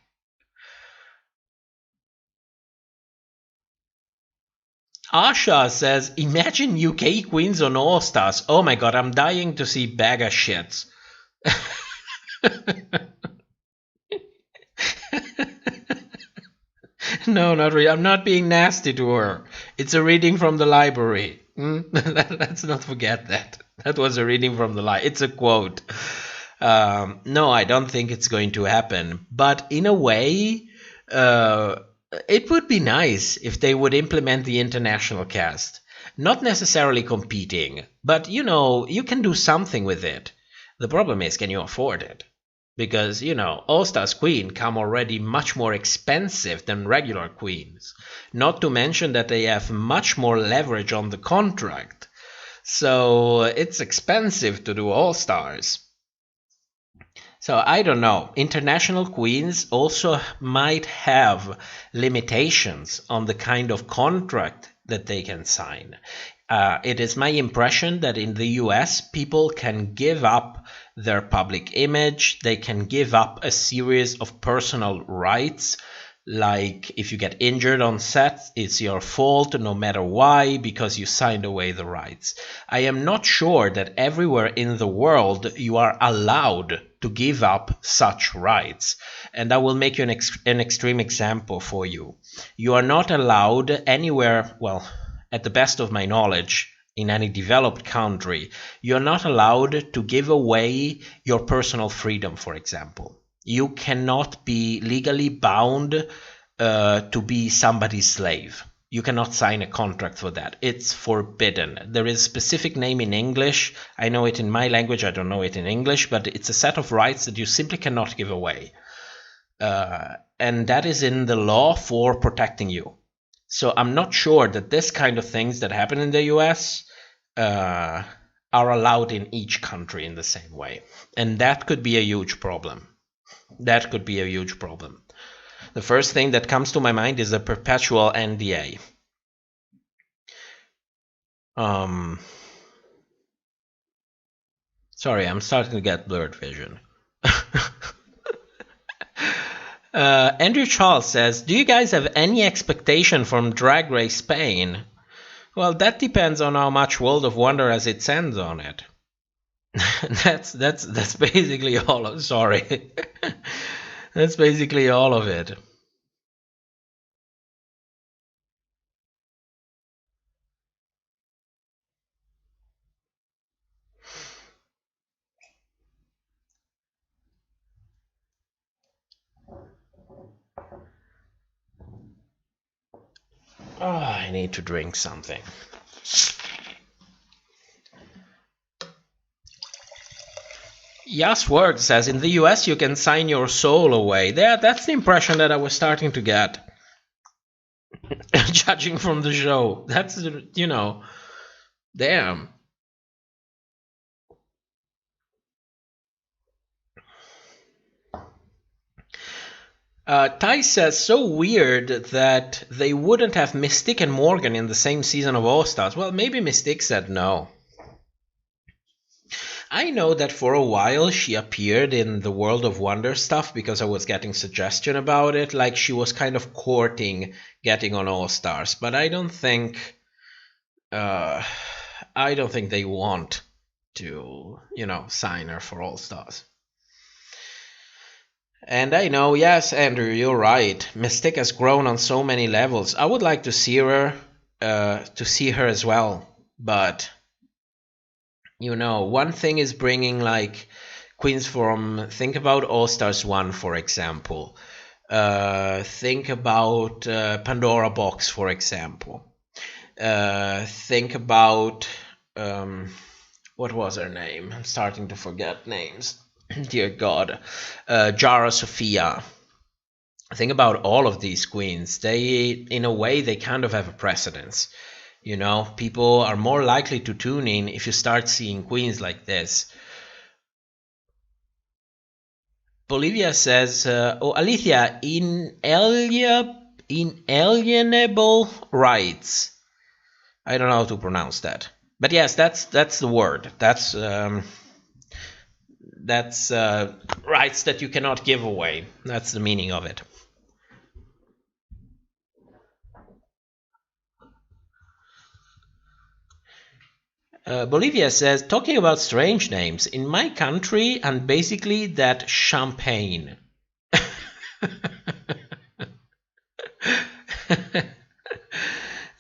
Asha says, imagine UK queens on All Stars. Oh my god, I'm dying to see bagger shits. No, not really. I'm not being nasty to her. It's a reading from the library. Let's not forget that. That was a reading from the library. It's a quote. No, I don't think it's going to happen. But in a way, it would be nice if they would implement the international cast. Not necessarily competing, but you can do something with it. The problem is, can you afford it? Because, All Stars Queen come already much more expensive than regular queens. Not to mention that they have much more leverage on the contract. So it's expensive to do All Stars. So I don't know. International queens also might have limitations on the kind of contract that they can sign. It is my impression that in the US, people can give up their public image. They can give up a series of personal rights. Like if you get injured on set, it's your fault no matter why, because you signed away the rights. I am not sure that everywhere in the world you are allowed to give up such rights. And I will make you an extreme example for you. You are not allowed anywhere, well, at the best of my knowledge, in any developed country, you're not allowed to give away your personal freedom, for example. You cannot be legally bound to be somebody's slave. You cannot sign a contract for that. It's forbidden. There is a specific name in English. I know it in my language. I don't know it in English, but it's a set of rights that you simply cannot give away. And that is in the law for protecting you. So I'm not sure that this kind of things that happen in the US are allowed in each country in the same way. And that could be a huge problem. That could be a huge problem. The first thing that comes to my mind is a perpetual NDA. Sorry, I'm starting to get blurred vision. Andrew Charles says, do you guys have any expectation from Drag Race Spain? Well, that depends on how much World of Wonder has its hands on it. That's basically all of, sorry. That's basically all of it. Oh, I need to drink something. Yas Word says, in the US you can sign your soul away. That's the impression that I was starting to get. Judging from the show. That's, damn. Ty says, so weird that they wouldn't have Mystique and Morgan in the same season of All Stars. Well, maybe Mystique said no. I know that for a while she appeared in the World of Wonder stuff because I was getting suggestion about it, like she was kind of courting getting on All Stars, but I don't think they want to, sign her for All Stars. And I know, yes, Andrew, you're right. Mystique has grown on so many levels. I would like to see her as well, but one thing is bringing like queens from, think about All Stars 1, for example. Think about Pandora Box, for example. Think about, what was her name? I'm starting to forget names. Dear God. Jara Sophia. Think about all of these queens. They, in a way, they kind of have a precedence. People are more likely to tune in if you start seeing queens like this. Bolivia says, Alicia, inalienable rights. I don't know how to pronounce that. But yes, that's the word. That's rights that you cannot give away. That's the meaning of it. Bolivia says, talking about strange names, in my country, and basically that champagne.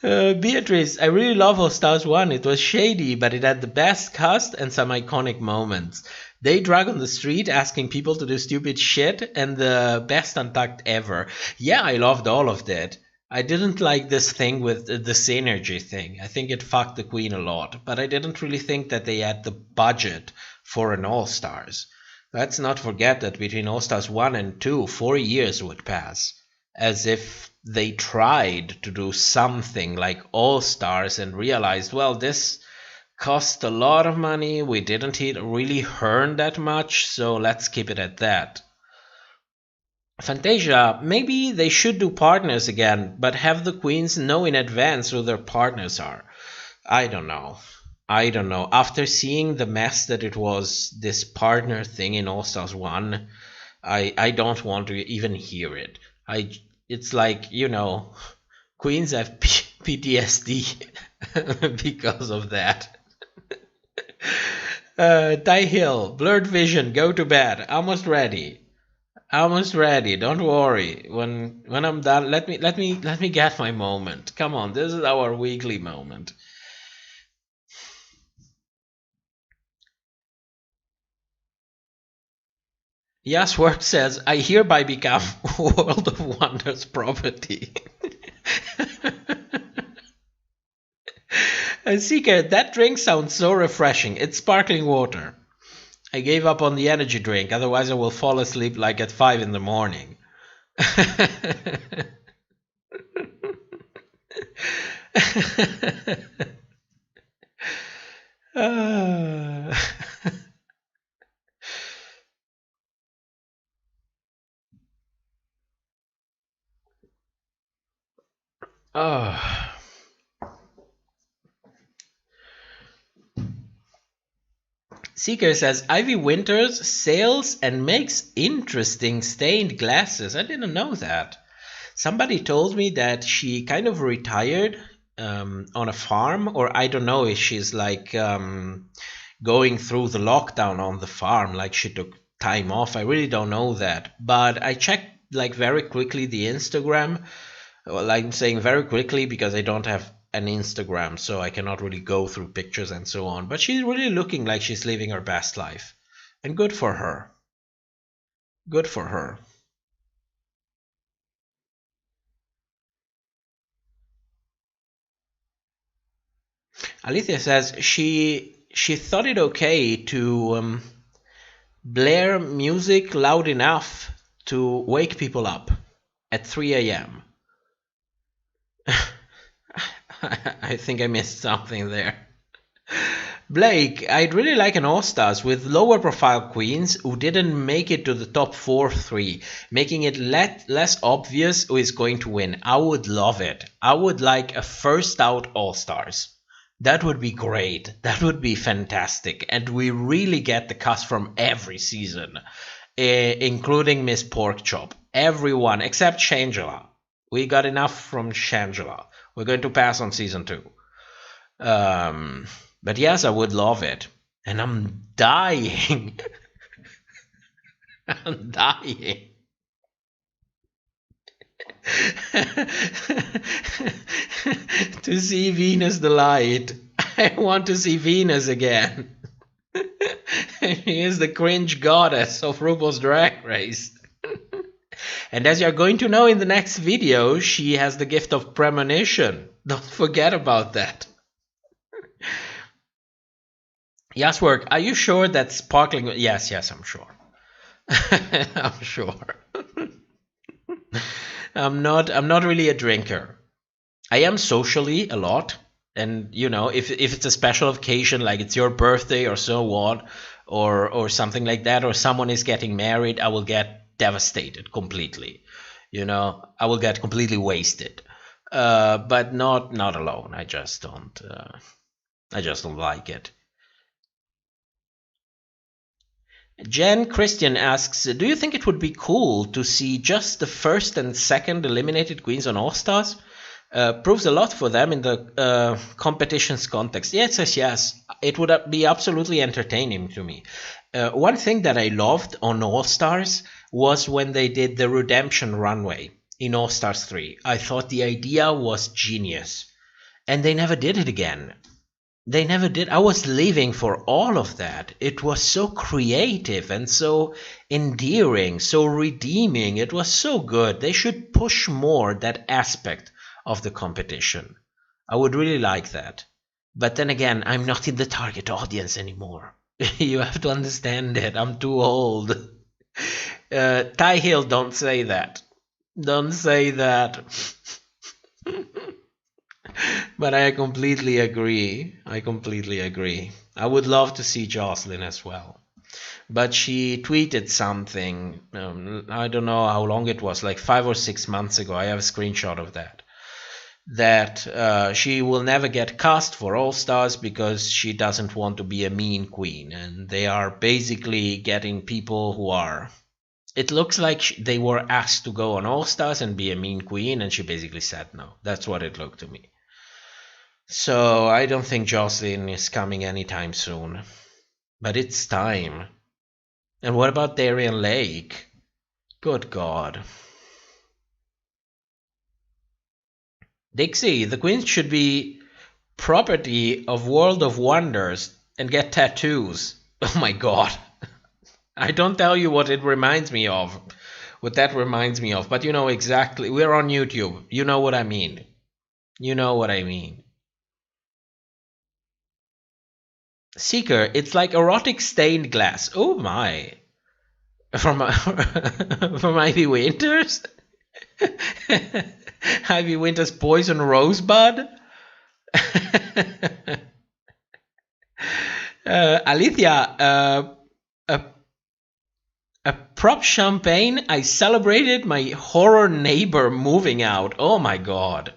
Beatrice, I really love All Stars 1. It was shady, but it had the best cast and some iconic moments. They drag on the street asking people to do stupid shit, and the best untucked ever. Yeah, I loved all of that. I didn't like this thing with the synergy thing. I think it fucked the queen a lot, but I didn't really think that they had the budget for an All Stars. Let's not forget that between All Stars 1 and 2, 4 years would pass. As if they tried to do something like All Stars and realized, well, this cost a lot of money, we didn't really earn that much, so let's keep it at that. Fantasia, maybe they should do partners again, but have the queens know in advance who their partners are. I don't know. After seeing the mess that it was, this partner thing in All Stars 1, I don't want to even hear it. It's like, queens have PTSD because of that. Ty Hill, blurred vision, go to bed. Almost ready. Don't worry. When I'm done, let me get my moment. Come on, this is our weekly moment. Yes, Work says, I hereby become World of Wonders property. Seeker, that drink sounds so refreshing. It's sparkling water. I gave up on the energy drink, otherwise I will fall asleep like at 5 in the morning. Seeker says, Ivy Winters sails and makes interesting stained glasses. I didn't know that. Somebody told me that she kind of retired on a farm, or I don't know if she's like going through the lockdown on the farm, like she took time off. I really don't know that. But I checked like very quickly the Instagram. Well, I'm saying very quickly because I don't have an Instagram, so I cannot really go through pictures and so on. But she's really looking like she's living her best life. And good for her. Good for her. Alicia says she thought it okay to blare music loud enough to wake people up at 3 a.m. I think I missed something there. Blake, I'd really like an All-Stars with lower profile queens who didn't make it to the top 4-3, making it less obvious who is going to win. I would love it. I would like a first out All-Stars. That would be great. That would be fantastic. And we really get the cast from every season, including Miss Porkchop. Everyone except Shangela. We got enough from Shangela. We're going to pass on season 2. But yes, I would love it. And I'm dying. I'm dying. To see Venus the Light. I want to see Venus again. She is the cringe goddess of RuPaul's Drag Race. And as you're going to know in the next video, she has the gift of premonition. Don't forget about that. Yaswork, are you sure that sparkling... Yes, I'm sure. I'm sure. I'm not really a drinker. I am socially a lot. And, if it's a special occasion, like it's your birthday or so on, or something like that, or someone is getting married, I will get devastated completely. I will get completely wasted. but not alone. I just don't like it. Jen Christian asks, do you think it would be cool to see just the first and second eliminated queens on All Stars? Proves a lot for them in the competition's context. Yes. It would be absolutely entertaining to me. One thing that I loved on All Stars was when they did the redemption runway in All Stars 3. I thought the idea was genius. And they never did it again. They never did. I was living for all of that. It was so creative and so endearing, so redeeming. It was so good. They should push more that aspect of the competition. I would really like that. But then again, I'm not in the target audience anymore. You have to understand it. I'm too old. Ty Hill, don't say that. Don't say that. But I completely agree. I would love to see Jocelyn as well. But she tweeted something, I don't know how long it was, like 5 or 6 months ago. I have a screenshot of that she will never get cast for All Stars because she doesn't want to be a mean queen. And they are basically getting people who are... It looks like they were asked to go on All Stars and be a mean queen, and she basically said no. That's what it looked to me. So I don't think Jocelyn is coming anytime soon. But it's time. And what about Darian Lake? Good God. Dixie, the queens should be property of World of Wonders and get tattoos. Oh my God. I don't tell you what it reminds me of. What that reminds me of. But you know exactly. We're on YouTube. You know what I mean. Seeker, it's like erotic stained glass. Oh my. From Ivy Winters? Ivy Winters Poison Rosebud? Alithia, a prop champagne. I celebrated my horror neighbor moving out. Oh my God.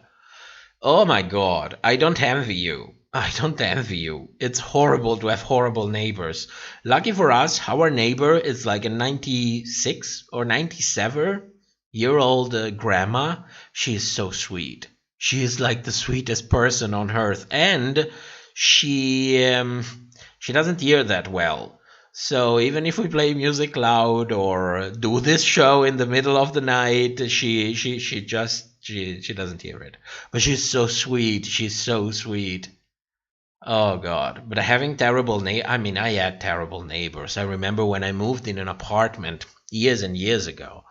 I don't envy you. It's horrible to have horrible neighbors. Lucky for us, our neighbor is like a 96 or 97-year-old grandma. She is so sweet. She is like the sweetest person on earth. And she doesn't hear that well. So even if we play music loud or do this show in the middle of the night, she doesn't hear it. But she's so sweet. Oh God. But having terrible I had terrible neighbors. I remember when I moved in an apartment years and years ago.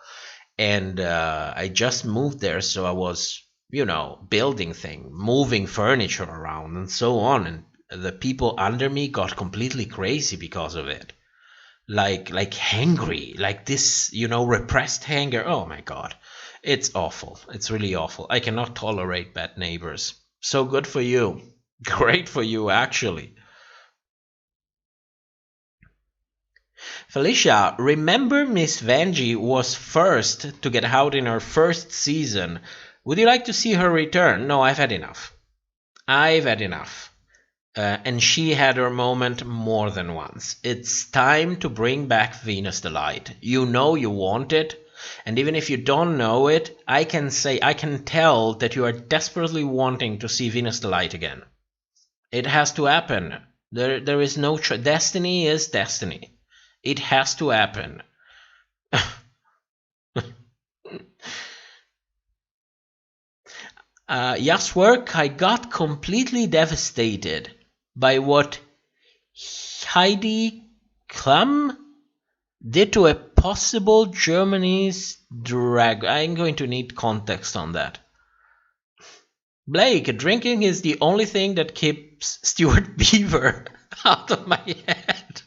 And I just moved there, so I was, building things, moving furniture around and so on. And the people under me got completely crazy because of it. Like hangry, like this, repressed anger. Oh my God. It's awful. It's really awful. I cannot tolerate bad neighbors. So good for you. Great for you, actually. Felicia, remember Miss Vanjie was first to get out in her first season. Would you like to see her return? No, I've had enough. And she had her moment more than once. It's time to bring back Venus Delight. You know you want it. And even if you don't know it, I can tell that you are desperately wanting to see Venus Delight again. It has to happen. There is no destiny is destiny. It has to happen. Yes, work. I got completely devastated by what Heidi Klum did to a possible Germany's drag. I'm going to need context on that. Blake, drinking is the only thing that keeps Stuart Beaver out of my head.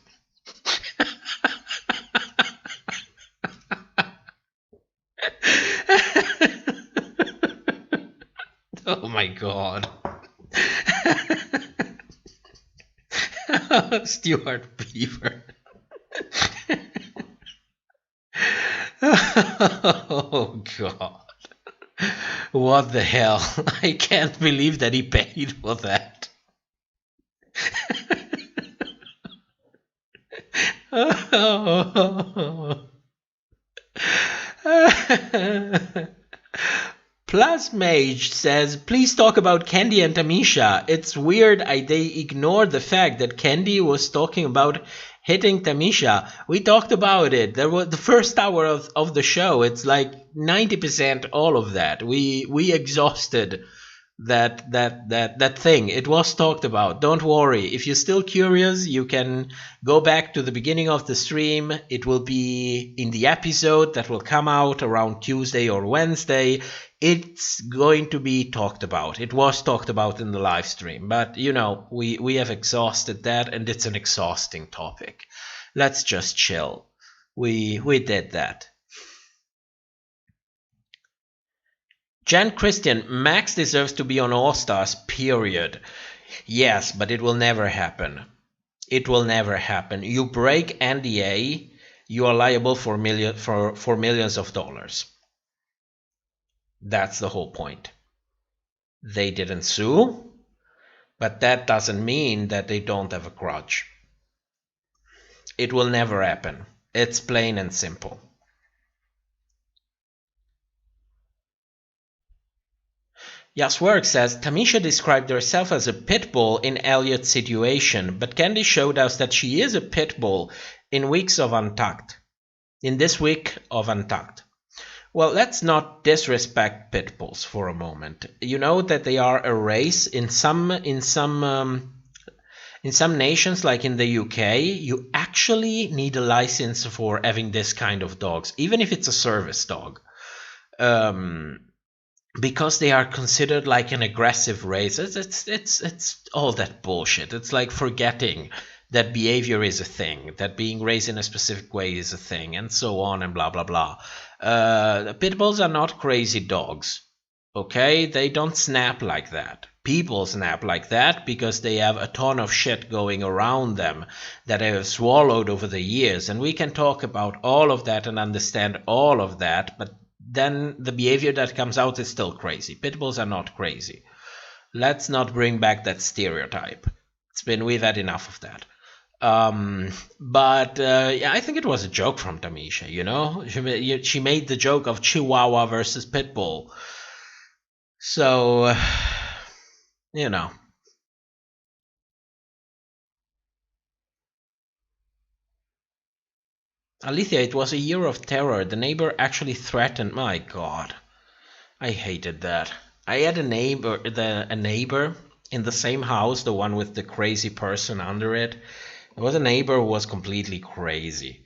Oh my God. Stuart Beaver. Oh God. What the hell? I can't believe that he paid for that. Plus Mage says, please talk about Candy and Tamisha. It's weird they ignored the fact that Candy was talking about hitting Tamisha. We talked about it. There was the first hour of the show. It's like 90% all of that. We exhausted that thing. It was talked about. Don't worry. If you're still curious, you can go back to the beginning of the stream. It will be in the episode that will come out around Tuesday or Wednesday. It's going to be talked about. It was talked about in the live stream, but you know, we have exhausted that, and it's an exhausting topic. Let's just chill. We did that. Jan Christian, Max deserves to be on All Stars, period. Yes, but it will never happen. It will never happen. You break NDA, you are liable for millions of dollars. That's the whole point. They didn't sue, but that doesn't mean that they don't have a grudge. It will never happen. It's plain and simple. Yaswork says, Tamisha described herself as a pit bull in Elliot's situation, but Candy showed us that she is a pit bull in weeks of Untucked. In this week of Untucked. Well, let's not disrespect pit bulls for a moment. You know that they are a race in some nations, like in the UK. You actually need a license for having this kind of dogs, even if it's a service dog, because they are considered like an aggressive race. It's all that bullshit. It's like forgetting that behavior is a thing, that being raised in a specific way is a thing, and so on and blah, blah, blah. Pit bulls are not crazy dogs, okay? They don't snap like that. People snap like that because they have a ton of shit going around them that they have swallowed over the years, and we can talk about all of that and understand all of that, but then the behavior that comes out is still crazy. Pit bulls are not crazy. Let's not bring back that stereotype. We've had enough of that. Yeah, I think it was a joke from Tamisha, you know? She made the joke of Chihuahua versus Pitbull. So, you know. Alethea, it was a year of terror. The neighbor actually threatened. My God. I hated that. I had a neighbor in the same house, the one with the crazy person under it. There was a neighbor who was completely crazy.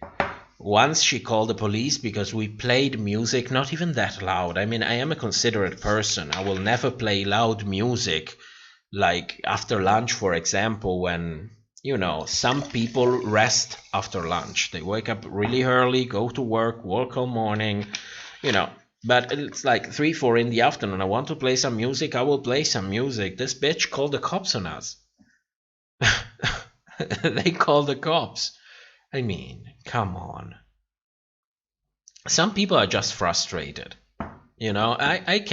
Once she called the police because we played music, not even that loud. I mean, I am a considerate person. I will never play loud music, like after lunch, for example, when, you know, some people rest after lunch. They wake up really early, go to work all morning, you know. But it's like 3, 4 in the afternoon. I want to play some music, I will play some music. This bitch called the cops on us. They called the cops. I mean, come on. Some people are just frustrated. You know, I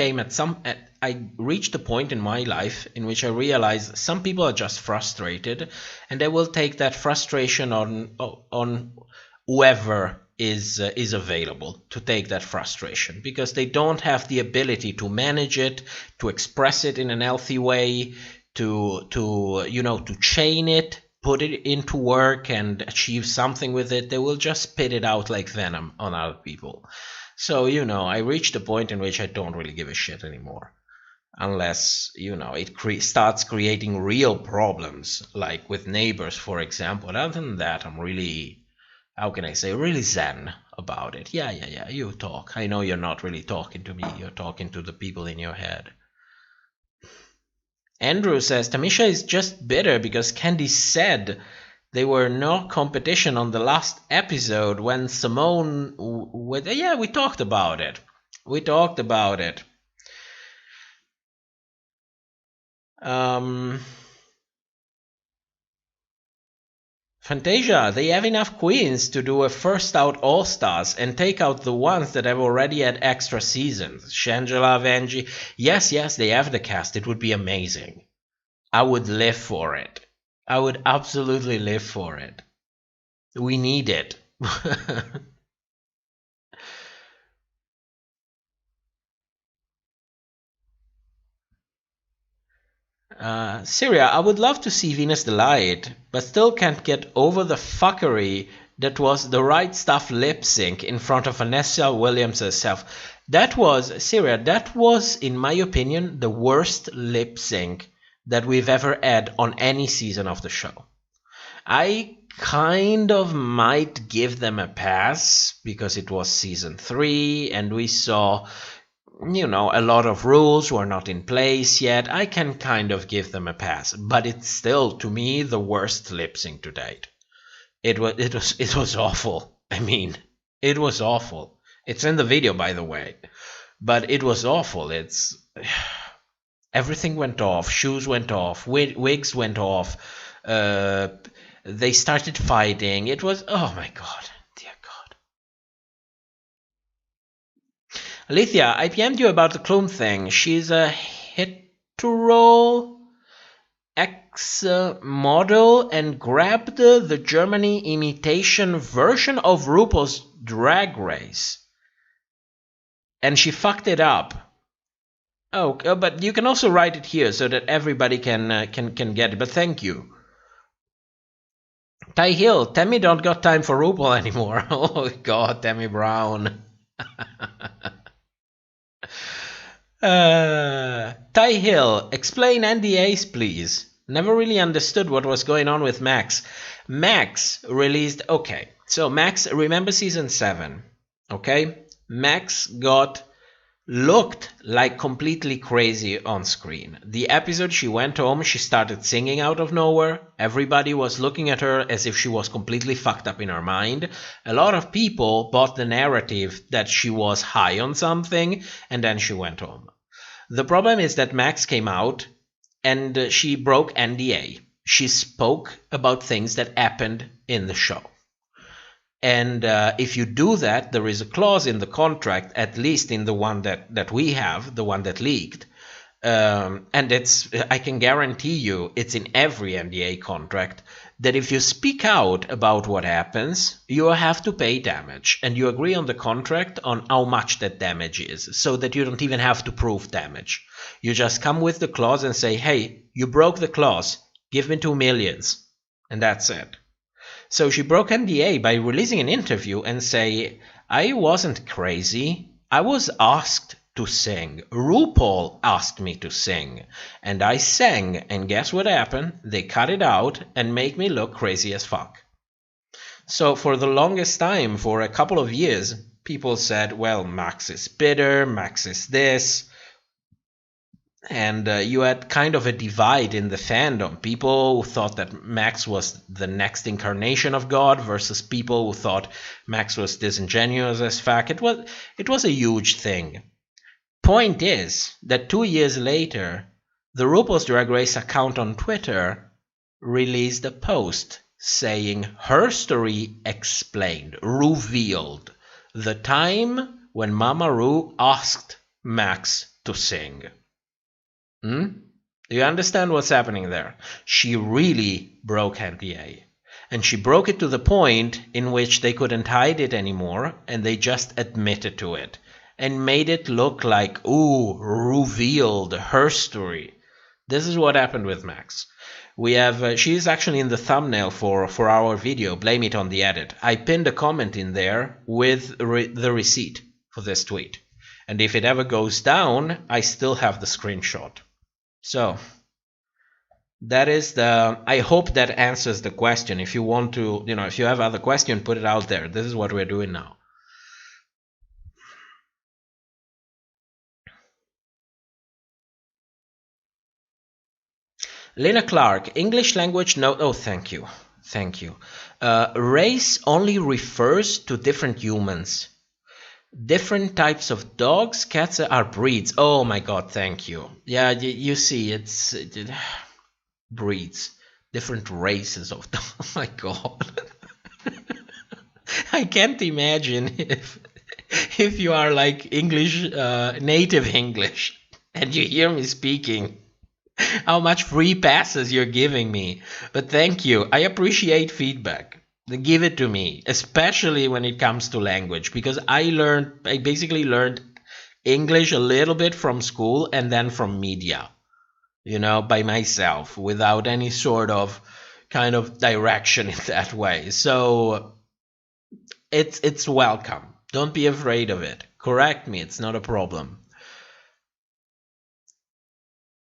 reached a point in my life in which I realized some people are just frustrated, and they will take that frustration on whoever is available to take that frustration, because they don't have the ability to manage it, to express it in an healthy way, to chain it, put it into work and achieve something with it. They will just spit it out like venom on other people. So, you know, I reached a point in which I don't really give a shit anymore. Unless, you know, it starts creating real problems, like with neighbors, for example. Other than that, I'm really, how can I say, really zen about it. Yeah, you talk. I know you're not really talking to me. You're talking to the people in your head. Andrew says, Tamisha is just bitter because Candy said they were no competition on the last episode when Simone... Yeah, we talked about it. Fantasia, they have enough queens to do a first out all-stars and take out the ones that have already had extra seasons. Shangela, Vanjie. Yes, they have the cast. It would be amazing. I would live for it. I would absolutely live for it. We need it. Syria, I would love to see Venus Delight, but still can't get over the fuckery that was the right stuff lip sync in front of Vanessa Williams herself. That was, Syria, that was, in my opinion, the worst lip sync that we've ever had on any season of the show. I kind of might give them a pass because it was season 3 and we saw, you know, a lot of rules were not in place yet. I can kind of give them a pass, but it's still, to me, the worst lip sync to date. It was awful. I mean, it was awful. It's in the video, by the way, but it was awful. It's everything went off. Shoes went off. Wigs went off. They started fighting. It was, oh my god, dear god. Alethea, I PM'd you about the Clume thing. She's a hetero ex-model and grabbed the Germany imitation version of RuPaul's Drag Race. And she fucked it up. Oh, but you can also write it here so that everybody can get it. But thank you. Ty Hill, Tammy don't got time for RuPaul anymore. Oh god, Tammy Brown. Ty Hill, explain NDAs please. Never really understood what was going on with Max. Max released, okay, so Max, remember season 7, okay? Max looked like completely crazy on screen. The episode she went home, she started singing out of nowhere. Everybody was looking at her as if she was completely fucked up in her mind. A lot of people bought the narrative that she was high on something and then she went home. The problem is that Max came out and she broke NDA. She spoke about things that happened in the show. And if you do that, there is a clause in the contract, at least in the one that we have, the one that leaked. And I can guarantee you, it's in every NDA contract, that if you speak out about what happens, you have to pay damage. And you agree on the contract on how much that damage is, so that you don't even have to prove damage. You just come with the clause and say, hey, you broke the clause, give me $2 million. And that's it. So she broke NDA by releasing an interview and say, I wasn't crazy. I was asked to sing. RuPaul asked me to sing. And I sang. And guess what happened? They cut it out and make me look crazy as fuck. So for the longest time, for a couple of years, people said, well, Max is bitter, Max is this. And you had kind of a divide in the fandom. People who thought that Max was the next incarnation of God versus people who thought Max was disingenuous as fuck. It was a huge thing. Point is that 2 years later, the RuPaul's Drag Race account on Twitter released a post saying her story explained, revealed the time when Mama Ru asked Max to sing. Do you understand what's happening there? She really broke NDA. And she broke it to the point in which they couldn't hide it anymore, and they just admitted to it. And made it look like, ooh, revealed her story. This is what happened with Max. We have, she is actually in the thumbnail for our video, Blame It on the Edit. I pinned a comment in there with the receipt for this tweet. And if it ever goes down, I still have the screenshot. So, that is I hope that answers the question. If you want to, if you have other questions, put it out there. This is what we're doing now. Lena Clark, English language, no, oh, thank you. Thank you. Race only refers to different humans. Different types of dogs, cats are breeds. Oh my god, thank you. Yeah, you see, it's breeds. different races of dogs. Oh my God. I can't imagine if you are like English, native English, and you hear me speaking, how much free passes you're giving me. But thank you. I appreciate feedback. Give it to me, especially when it comes to language, because I basically learned English a little bit from school and then from media, by myself without any sort of kind of direction in that way. So it's welcome. Don't be afraid of it. Correct me. It's not a problem.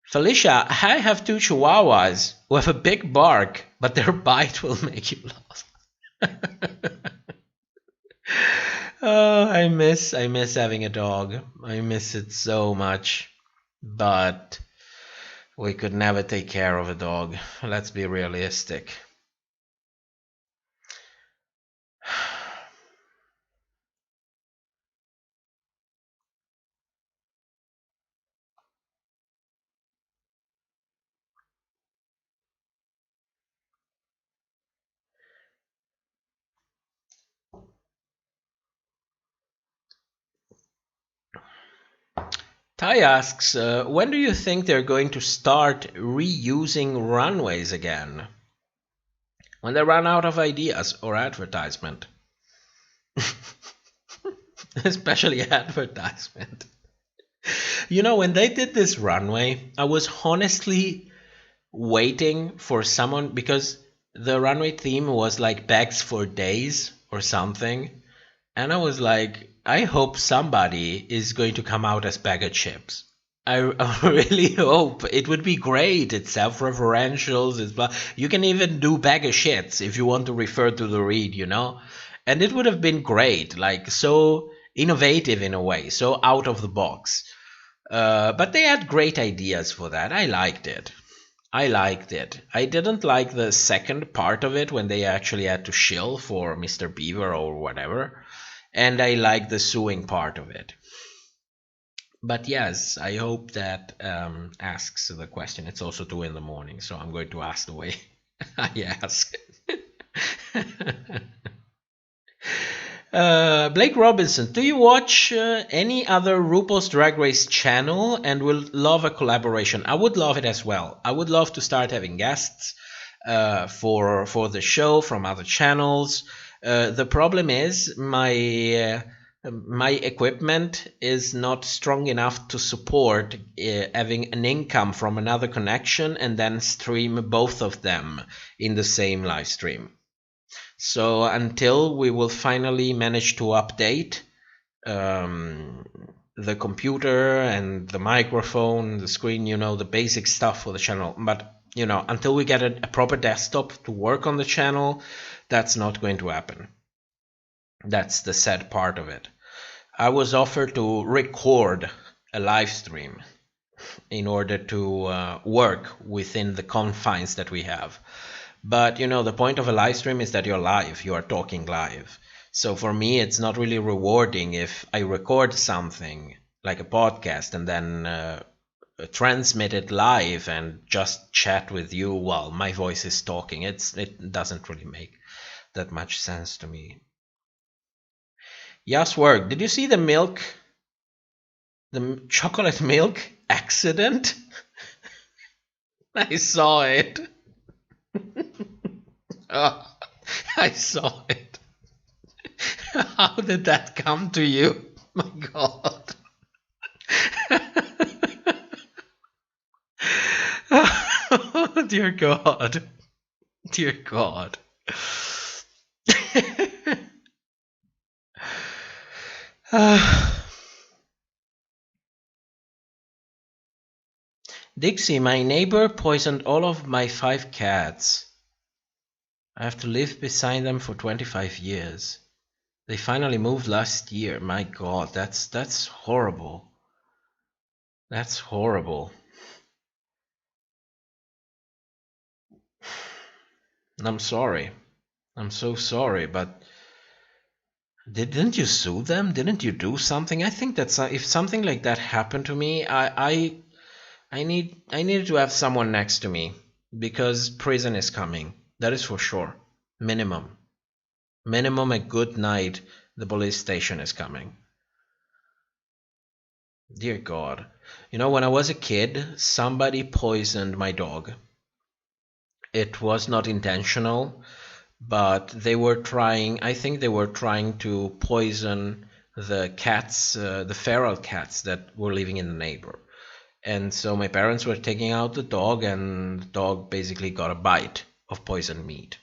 Felicia, I have 2 chihuahuas who have a big bark, but their bite will make you laugh. Oh, I miss having a dog. I miss it so much. But we could never take care of a dog. Let's be realistic. Ty asks, when do you think they're going to start reusing runways again? When they run out of ideas or advertisement. Especially advertisement. When they did this runway, I was honestly waiting for someone, because the runway theme was like bags for days or something. And I was like, I hope somebody is going to come out as bag of chips. I really hope. It would be great. It's self-referential. You can even do bag of shits if you want to refer to the read, And it would have been great, like so innovative in a way, so out of the box. But they had great ideas for that. I liked it. I didn't like the second part of it when they actually had to shill for Mr. Beaver or whatever. And I like the suing part of it. But yes, I hope that asks the question. It's also 2 a.m, so I'm going to ask the way I ask. Blake Robinson, do you watch any other RuPaul's Drag Race channel and will love a collaboration? I would love it as well. I would love to start having guests for the show from other channels. The problem is my equipment is not strong enough to support having an income from another connection and then stream both of them in the same live stream. So until we will finally manage to update the computer and the microphone, the screen, the basic stuff for the channel. But, until we get a proper desktop to work on the channel, that's not going to happen. That's the sad part of it. I was offered to record a live stream in order to work within the confines that we have. But, the point of a live stream is that you're live, you are talking live. So for me, it's not really rewarding if I record something like a podcast and then transmit it live and just chat with you while my voice is talking. It doesn't really make that much sense to me. Yes, work. Did you see the chocolate milk accident? I saw it. Oh, I saw it. How did that come to you? My God. Oh, dear God. Dear God. Dixie, my neighbor poisoned all of my 5 cats. I have to live beside them for 25 years. They finally moved last year. My God, that's horrible. That's horrible. I'm sorry. I'm so sorry, but didn't you sue them? Didn't you do something? I think that if something like that happened to me, I needed to have someone next to me because prison is coming. That is for sure. Minimum a good night. The police station is coming. Dear God. You know, when I was a kid, somebody poisoned my dog. It was not intentional, but they were trying, I think they were trying to poison the cats, the feral cats that were living in the neighbor. And so my parents were taking out the dog, and the dog basically got a bite of poisoned meat.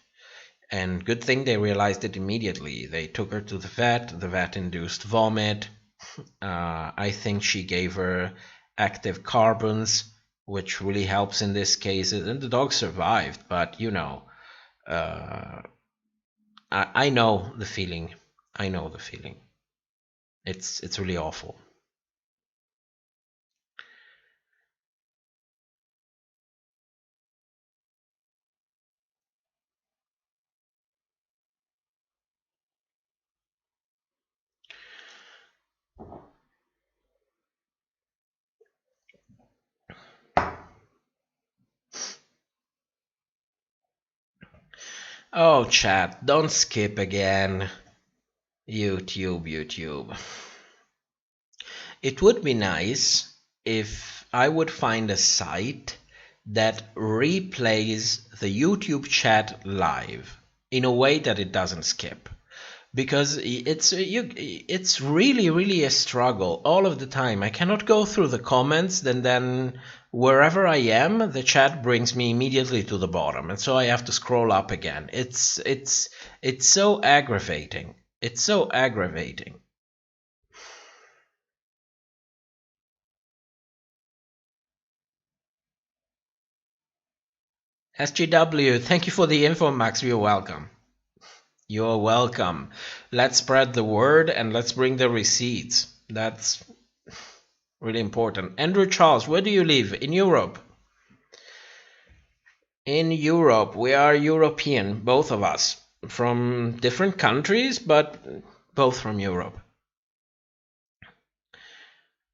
And good thing they realized it immediately. They took her to the vet induced vomit. I think she gave her active carbons, which really helps in this case. And the dog survived, but you know, I know the feeling. I know the feeling. It's really awful. Oh, chat, don't skip again. YouTube. It would be nice if I would find a site that replays the YouTube chat live in a way that it doesn't skip. Because it's really a struggle all of the time. I cannot go through the comments, then wherever I am, the chat brings me immediately to the bottom, and so I have to scroll up again. It's so aggravating. It's so aggravating. SGW, thank you for the info, Max. You're welcome. You're welcome. Let's spread the word and let's bring the receipts. That's really important. Andrew Charles, where do you live? In Europe. In Europe. We are European, both of us. From different countries, but both from Europe.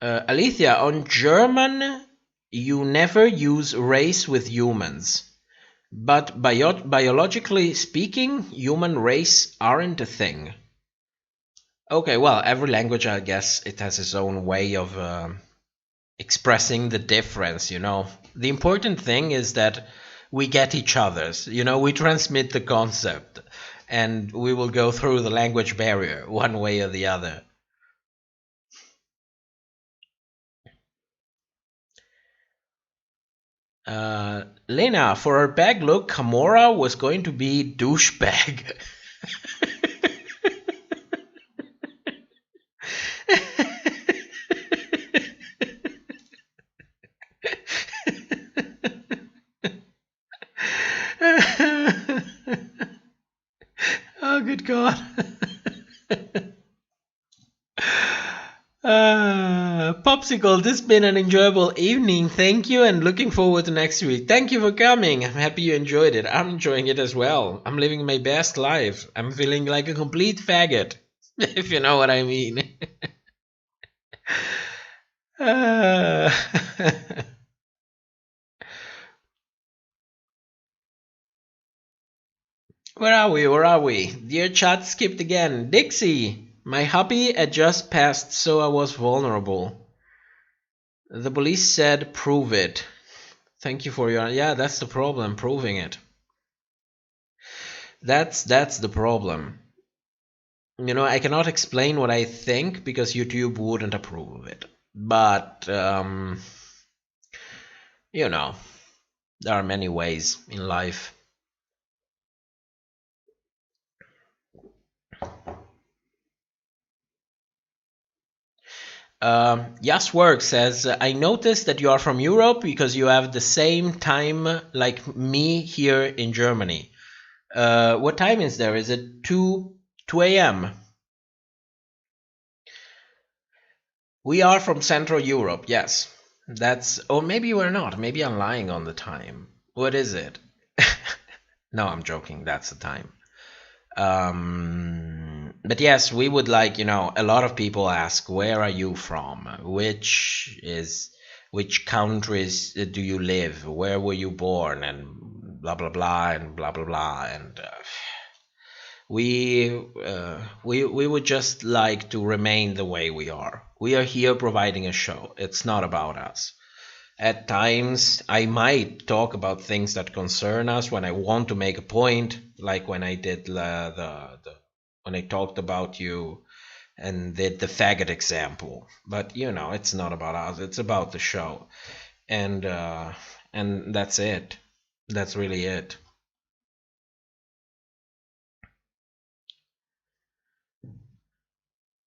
Alethea, on German, you never use race with humans. But biologically speaking, human race aren't a thing. Okay, well, every language, I guess, it has its own way of expressing the difference, you know. The important thing is that we get each other's, you know, we transmit the concept, and we will go through the language barrier one way or the other. Lena, for her bag look, Kamora was going to be douchebag. Oh, good God. Popsicle, this has been an enjoyable evening. Thank you, and looking forward to next week. Thank you for coming. I'm happy you enjoyed it. I'm enjoying it as well. I'm living my best life. I'm feeling like a complete faggot, if you know what I mean. Where are we? Dear chat skipped again. Dixie! My hubby had just passed, so I was vulnerable. The police said, prove it. Thank you for your... Yeah, that's the problem, proving it. That's the problem. You know, I cannot explain what I think because YouTube wouldn't approve of it. But, you know, there are many ways in life. Yes Work says, I noticed that you are from Europe because you have the same time like me here in Germany. What time is there? Is it 2 a.m.? We are from Central Europe, yes. That's, or maybe we're not. Maybe I'm lying on the time. What is it? No, I'm joking. That's the time. But yes, we would like, you know, a lot of people ask, where are you from? Which countries do you live? Where were you born? And blah blah blah and blah blah blah, and we would just like to remain the way we are. We are here providing a show. It's not about us. At times, I might talk about things that concern us when I want to make a point, like when I did when I talked about you and did the faggot example. But it's not about us. It's about the show, and that's it. That's really it.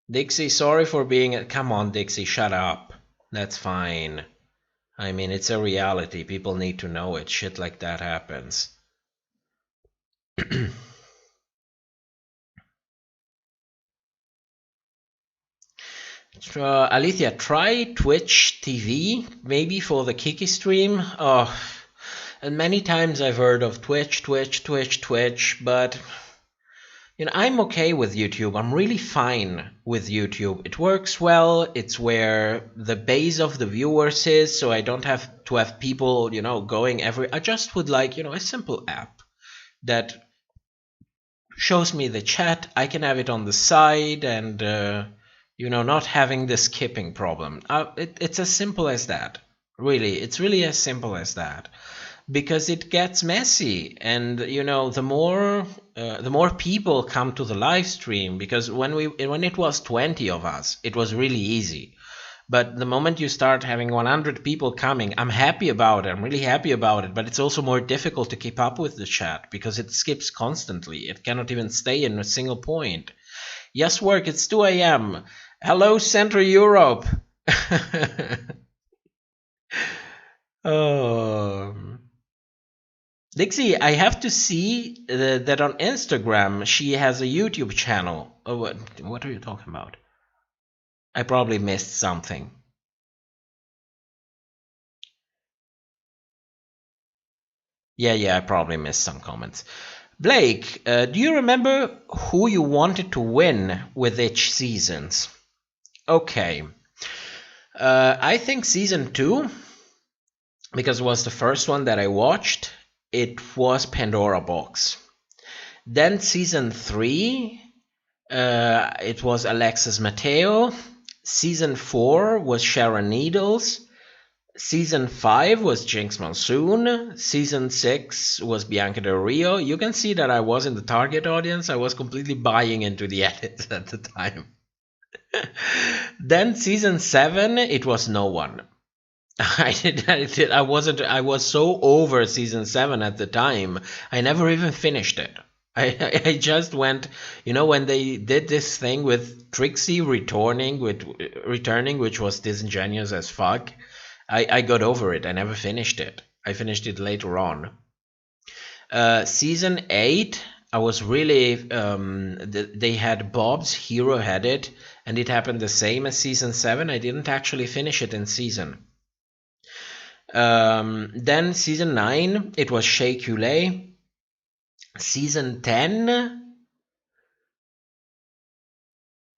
Dixie, sorry for being. Come on, Dixie, shut up. That's fine. I mean, it's a reality. People need to know it. Shit like that happens. Alethea, try Twitch TV, maybe for the Kiki stream. Oh, and many times I've heard of Twitch, but I'm okay with YouTube. I'm really fine with YouTube. It works well. It's where the base of the viewers is, so I don't have to have people, going I just would like, a simple app that shows me the chat. I can have it on the side and, not having the skipping problem. It's as simple as that. Really, it's really as simple as that. Because it gets messy, and the more people come to the live stream, because when it was 20 of us, it was really easy. But the moment you start having 100 people coming, I'm happy about it. I'm really happy about it. But it's also more difficult to keep up with the chat because it skips constantly. It cannot even stay in a single point. Yes, work. It's 2 a.m. Hello, Central Europe. Dixie, I have to see that on Instagram she has a YouTube channel. Oh, what are you talking about? I probably missed something. Yeah, I probably missed some comments. Blake, do you remember who you wanted to win with each seasons? Okay. I think season 2, because it was the first one that I watched, it was Pandora Box. Then season 3, it was Alexis Mateo. Season 4 was Sharon Needles. Season 5 was Jinx Monsoon. Season 6 was Bianca Del Rio. You can see that I was in the target audience. I was completely buying into the edits at the time. Then season 7, it was no one. I was so over season 7 at the time. I never even finished it. I just went, when they did this thing with Trixie returning, which was disingenuous as fuck. I got over it. I never finished it. I finished it later on. Season 8, I was really, they had Bob's Hero had it, and it happened the same as season 7. I didn't actually finish it in season. Then season 9, it was Shea Coulee. Season 10,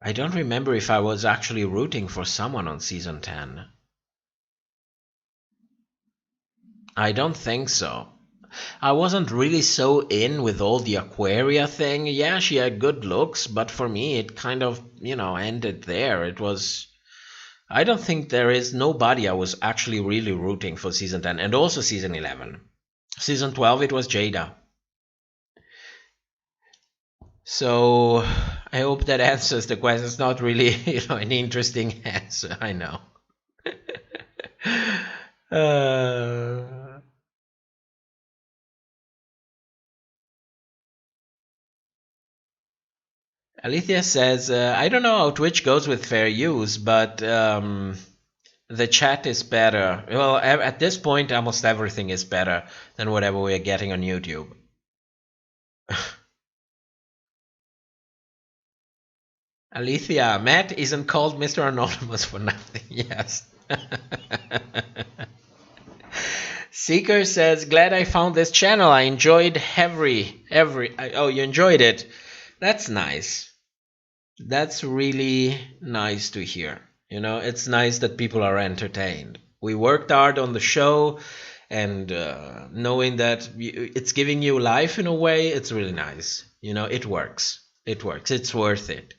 I don't remember if I was actually rooting for someone on season 10. I don't think so. I wasn't really so in with all the Aquaria thing. Yeah, she had good looks, but for me it kind of, ended there. It was... I don't think there is nobody I was actually really rooting for season 10, and also season 11. Season 12, it was Jada. So I hope that answers the question. It's not really, an interesting answer. I know. Alethea says, I don't know how Twitch goes with fair use, but the chat is better. Well, at this point, almost everything is better than whatever we are getting on YouTube. Alethea, Matt isn't called Mr. Anonymous for nothing. Yes. Seeker says, glad I found this channel. I enjoyed oh, you enjoyed it. That's nice. That's really nice to hear. It's nice that people are entertained. We worked hard on the show, and knowing that it's giving you life in a way, it's really nice. You know, it works. It works. It's worth it.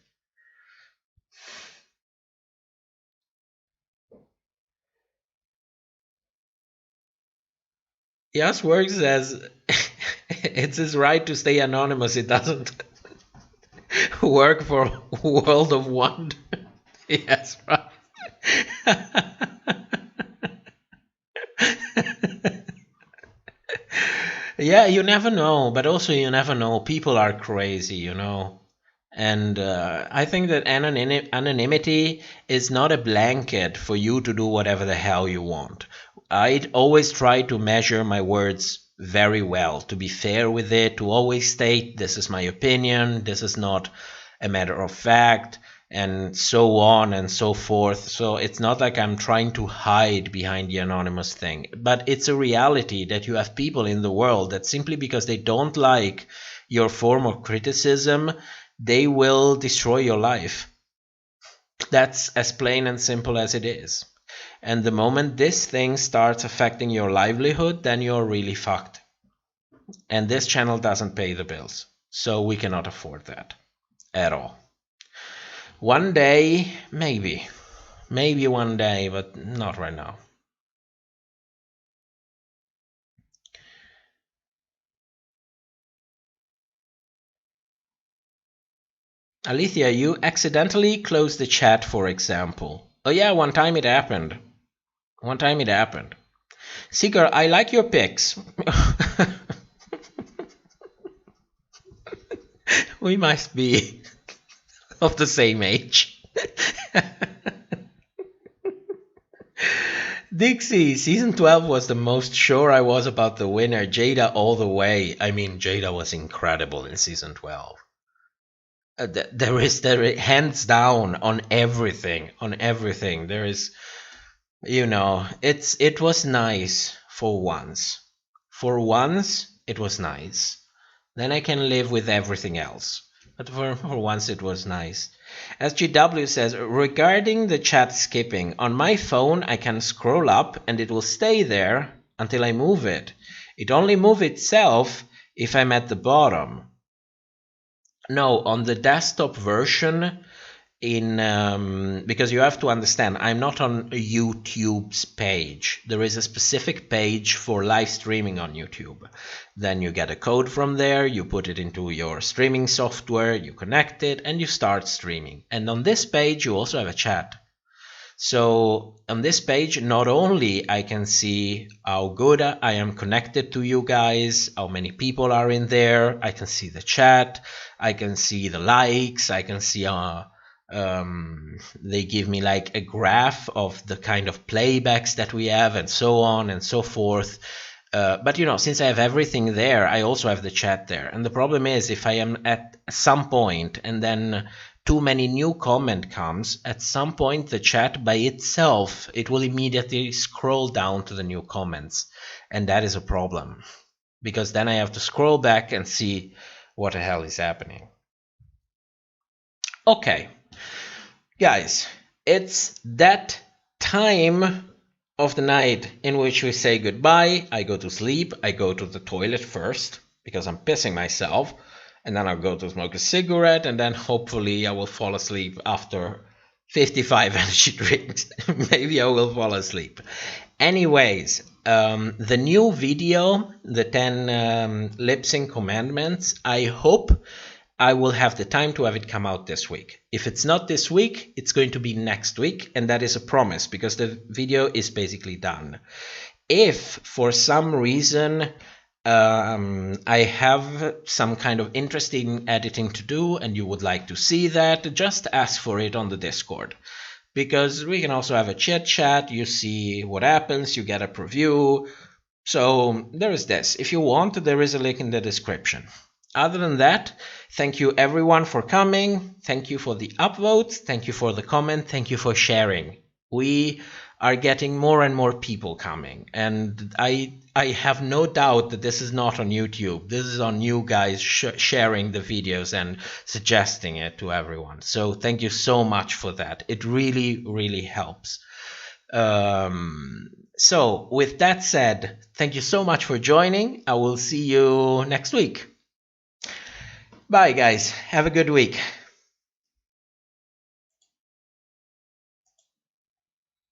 Yes, works as it's his right to stay anonymous. It doesn't work for World of Wonder. Yes, right. Yeah, you never know, but also you never know. People are crazy, you know. And I think that anonymity is not a blanket for you to do whatever the hell you want. I'd always try to measure my words very well, to be fair with it, to always state this is my opinion, this is not a matter of fact, and so on and so forth. So it's not like I'm trying to hide behind the anonymous thing, but it's a reality that you have people in the world that simply because they don't like your form of criticism, they will destroy your life. That's as plain and simple as it is. And the moment this thing starts affecting your livelihood, then you're really fucked. And this channel doesn't pay the bills, so we cannot afford that at all. One day, maybe one day, but not right now. Alethea, you accidentally closed the chat, for example. Oh yeah, one time it happened. Seeker, I like your pics. We must be of the same age. Dixie, season 12 was the most sure I was about the winner. Jada all the way. I mean, Jada was incredible in season 12. There is hands down on everything. There is, you know, it was nice for once. For once, it was nice. Then I can live with everything else. But for once, it was nice. SGW says, regarding the chat skipping, on my phone, I can scroll up and it will stay there until I move it. It only moves itself if I'm at the bottom. No, on the desktop version, because you have to understand, I'm not on YouTube's page. There is a specific page for live streaming on YouTube. Then you get a code from there, you put it into your streaming software, you connect it, and you start streaming. And on this page, you also have a chat. So on this page, not only I can see how good I am connected to you guys, how many people are in there, I can see the chat, I can see the likes, I can see they give me like a graph of the kind of playbacks that we have and so on and so forth. But you know, since I have everything there, I also have the chat there. And the problem is if I am at some point and then too many new comment comes, at some point the chat by itself, it will immediately scroll down to the new comments. And that is a problem, because then I have to scroll back and see what the hell is happening. Okay, guys, it's that time of the night in which we say goodbye. I go to sleep. I go to the toilet first because I'm pissing myself. And then I'll go to smoke a cigarette, and then hopefully I will fall asleep after 55 energy drinks. Maybe I will fall asleep. Anyways, the new video, the 10 lip sync commandments, I hope I will have the time to have it come out this week. If it's not this week, it's going to be next week, and that is a promise because the video is basically done. If for some reason I have some kind of interesting editing to do and you would like to see that, just ask for it on the Discord. Because we can also have a chit chat, you see what happens, you get a preview. So there is this. If you want, there is a link in the description. Other than that, thank you everyone for coming. Thank you for the upvotes. Thank you for the comment. Thank you for sharing. We are getting more and more people coming, and I have no doubt that this is not on YouTube. This is on you guys sharing the videos and suggesting it to everyone. So thank you so much for that. It really, really helps. So with that said, thank you so much for joining. I will see you next week. Bye, guys. Have a good week.